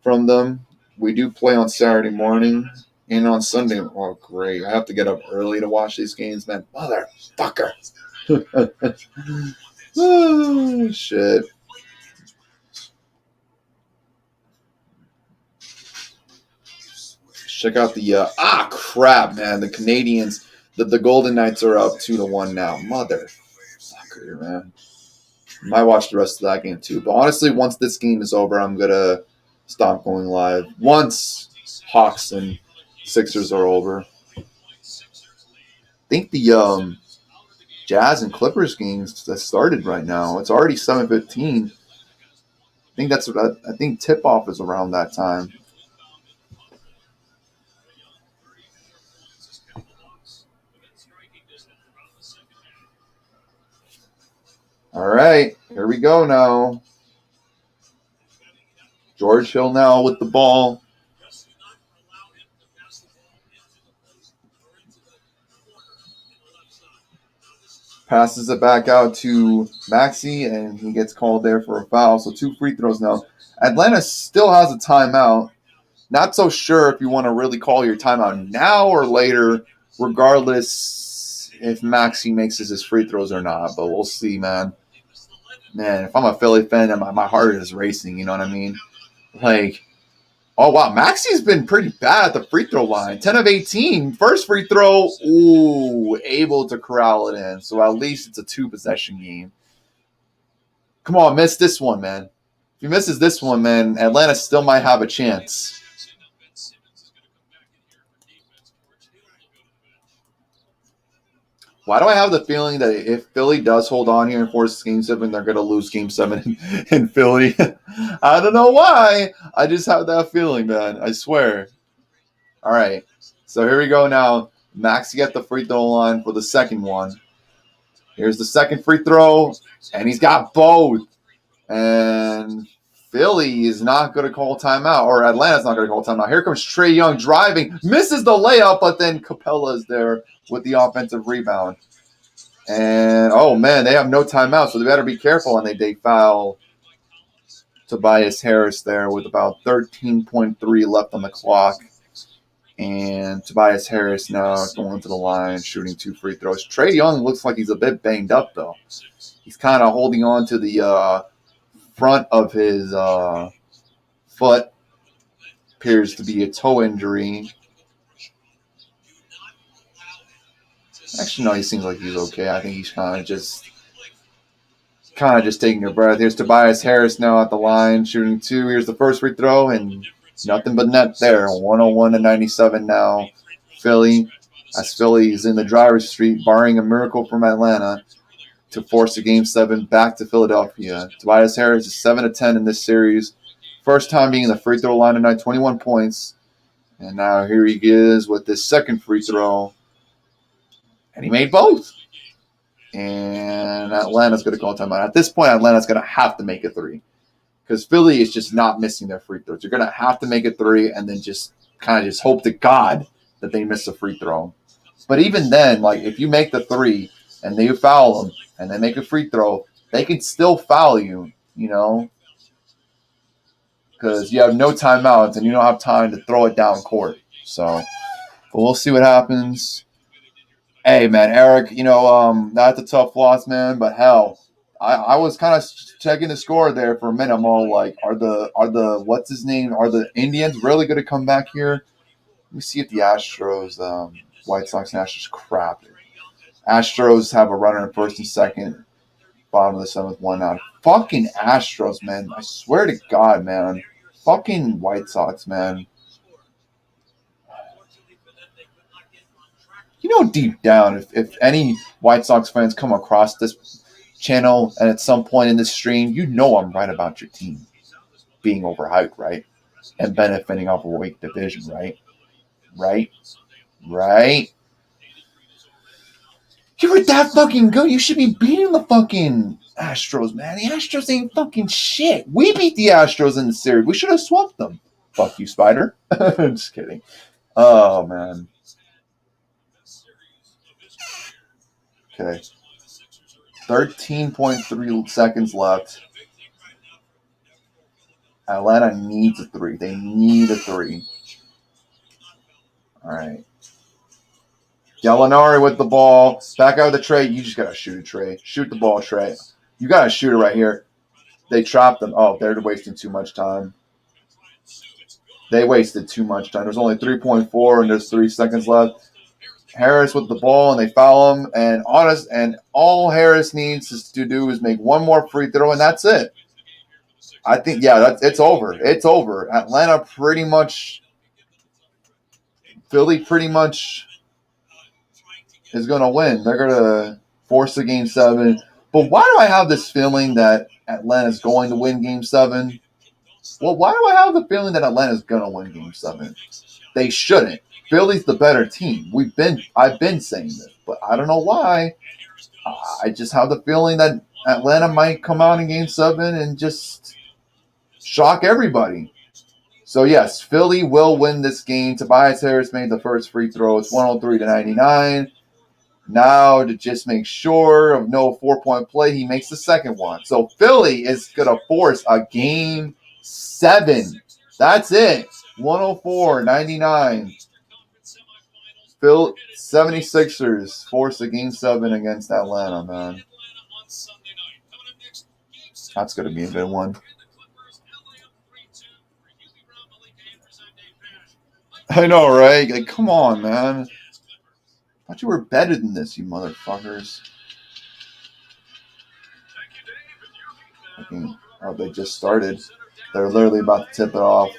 A: from them. We do play on Saturday morning and on Sunday. Oh, great. I have to get up early to watch these games, man. Motherfucker. Oh, shit. Check out the crap, man. The Canadians, the Golden Knights are up 2-1 now. Motherfucker, man. Might watch the rest of that game too. But honestly, once this game is over, I'm gonna stop going live. Once Hawks and Sixers are over. I think the Jazz and Clippers games that started right now. It's already 7:15. I think tip off is around that time. All right, here we go now. George Hill now with the ball. Passes it back out to Maxey, and he gets called there for a foul. So 2 free throws now. Atlanta still has a timeout. Not so sure if you want to really call your timeout now or later, regardless if Maxey makes his free throws or not. But we'll see, man. Man, if I'm a Philly fan, my heart is racing. You know what I mean? Like, oh, wow. Maxey's been pretty bad at the free throw line. 10 of 18. First free throw, able to corral it in. So at least it's a 2-possession game. Come on, miss this one, man. If he misses this one, man, Atlanta still might have a chance. Why do I have the feeling that if Philly does hold on here and forces Game 7, they're going to lose Game 7 in Philly? I don't know why. I just have that feeling, man. I swear. All right. So here we go now. Maxey got the free throw line for the second one. Here's the second free throw, and he's got both. And Philly is not going to call timeout, or Atlanta's not going to call timeout. Here comes Trae Young driving, misses the layup, but then Capella is there with the offensive rebound. And, oh, man, they have no timeout, so they better be careful. And they foul Tobias Harris there with about 13.3 left on the clock. And Tobias Harris now going to the line, shooting 2 free throws. Trae Young looks like he's a bit banged up, though. He's kind of holding on to the front of his foot. Appears to be a toe injury. Actually, no, he seems like he's okay. I think he's kind of just taking a breath. Here's Tobias Harris now at the line, shooting 2. Here's the first free throw, and nothing but net there. 101-97 now. Philly, as Philly is in the driver's seat, barring a miracle from Atlanta to force a Game 7 back to Philadelphia. Tobias Harris is 7 of 10 in this series. First time being in the free throw line tonight, 21 points. And now here he is with this second free throw. And he made both. And Atlanta's going to call timeout. At this point, Atlanta's going to have to make a 3. Because Philly is just not missing their free throws. You're going to have to make a 3 and then just kind of just hope to God that they miss a free throw. But even then, like if you make the 3 and they foul them and they make a free throw, they can still foul you, you know, because you have no timeouts and you don't have time to throw it down court. So, but we'll see what happens. Hey, man, Eric, you know, that's a tough loss, man, but hell, I was kind of checking the score there for a minute. I'm all like, are the what's his name? Are the Indians really going to come back here? Let me see if the Astros, White Sox and Astros, crap. Astros have a runner in first and second, bottom of the 7th, 1 out. Fucking Astros, man. I swear to God, man. Fucking White Sox, man. You know, deep down, if any White Sox fans come across this channel and at some point in this stream, you know I'm right about your team being overhyped, right? And benefiting off a weak division, right? Right? You were that fucking good. You should be beating the fucking Astros, man. The Astros ain't fucking shit. We beat the Astros in the series. We should have swept them. Fuck you, Spider. Just kidding. Oh, man. Okay. 13.3 seconds left. Atlanta needs a 3. They need a 3. All right. Gallinari with the ball. Back out of the Trey. You just got to shoot it, Trey. Shoot the ball, Trey. You got to shoot it right here. They trapped them. Oh, they're wasting too much time. They wasted too much time. There's only 3.4 and there's 3 seconds left. Harris with the ball and they foul him. And all Harris needs to do is make one more free throw and that's it. I think, it's over. It's over. Atlanta pretty much, Philly pretty much is going to win. They're going to force a Game 7. But why do I have this feeling that Atlanta's going to win Game 7? Well, why do I have the feeling that Atlanta's going to win Game 7? They shouldn't. Philly's the better team. I've been saying this, but I don't know why. I just have the feeling that Atlanta might come out in Game 7 and just shock everybody. So, yes, Philly will win this game. Tobias Harris made the first free throw. It's 103-99. Now, to just make sure of no 4-point play, he makes the second one. So, Philly is going to force a Game 7. That's it. 104-99. Phil 76ers force a Game 7 against Atlanta, man. That's going to be a good one. I know, right? Like, come on, man. I thought you were better than this, you motherfuckers. They just started. They're literally about to tip it off.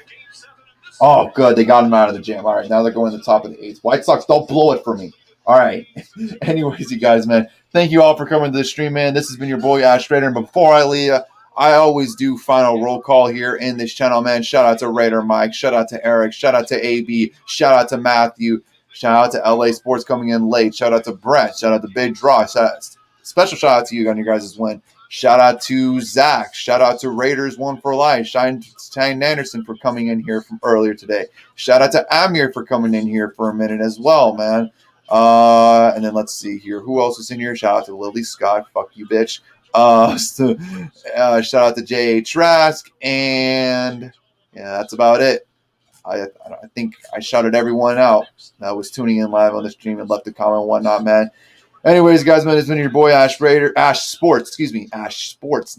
A: Oh, good. They got him out of the jam. All right, now they're going to the top of the 8th. White Sox, don't blow it for me. All right. Anyways, you guys, man, thank you all for coming to the stream, man. This has been your boy, Ash Raider. And before I leave, I always do final roll call here in this channel, man. Shout out to Raider Mike. Shout out to Eric. Shout out to AB. Shout out to Matthew. Shout out to LA Sports coming in late. Shout out to Brett. Shout out to Big Draw. Special shout out to you on your guys' win. Shout out to Zach. Shout out to Raiders One for Life. Shine Anderson for coming in here from earlier today. Shout out to Amir for coming in here for a minute as well, man. And then let's see here. Who else is in here? Shout out to Lily Scott. Fuck you, bitch. Shout out to J.A. Trask. And yeah, that's about it. I think I shouted everyone out that was tuning in live on the stream and left a comment and whatnot, man. Anyways, guys, man, it's been your boy Ash Sports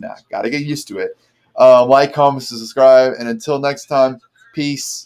A: now. Gotta get used to it. Like, comment, subscribe, and until next time, peace.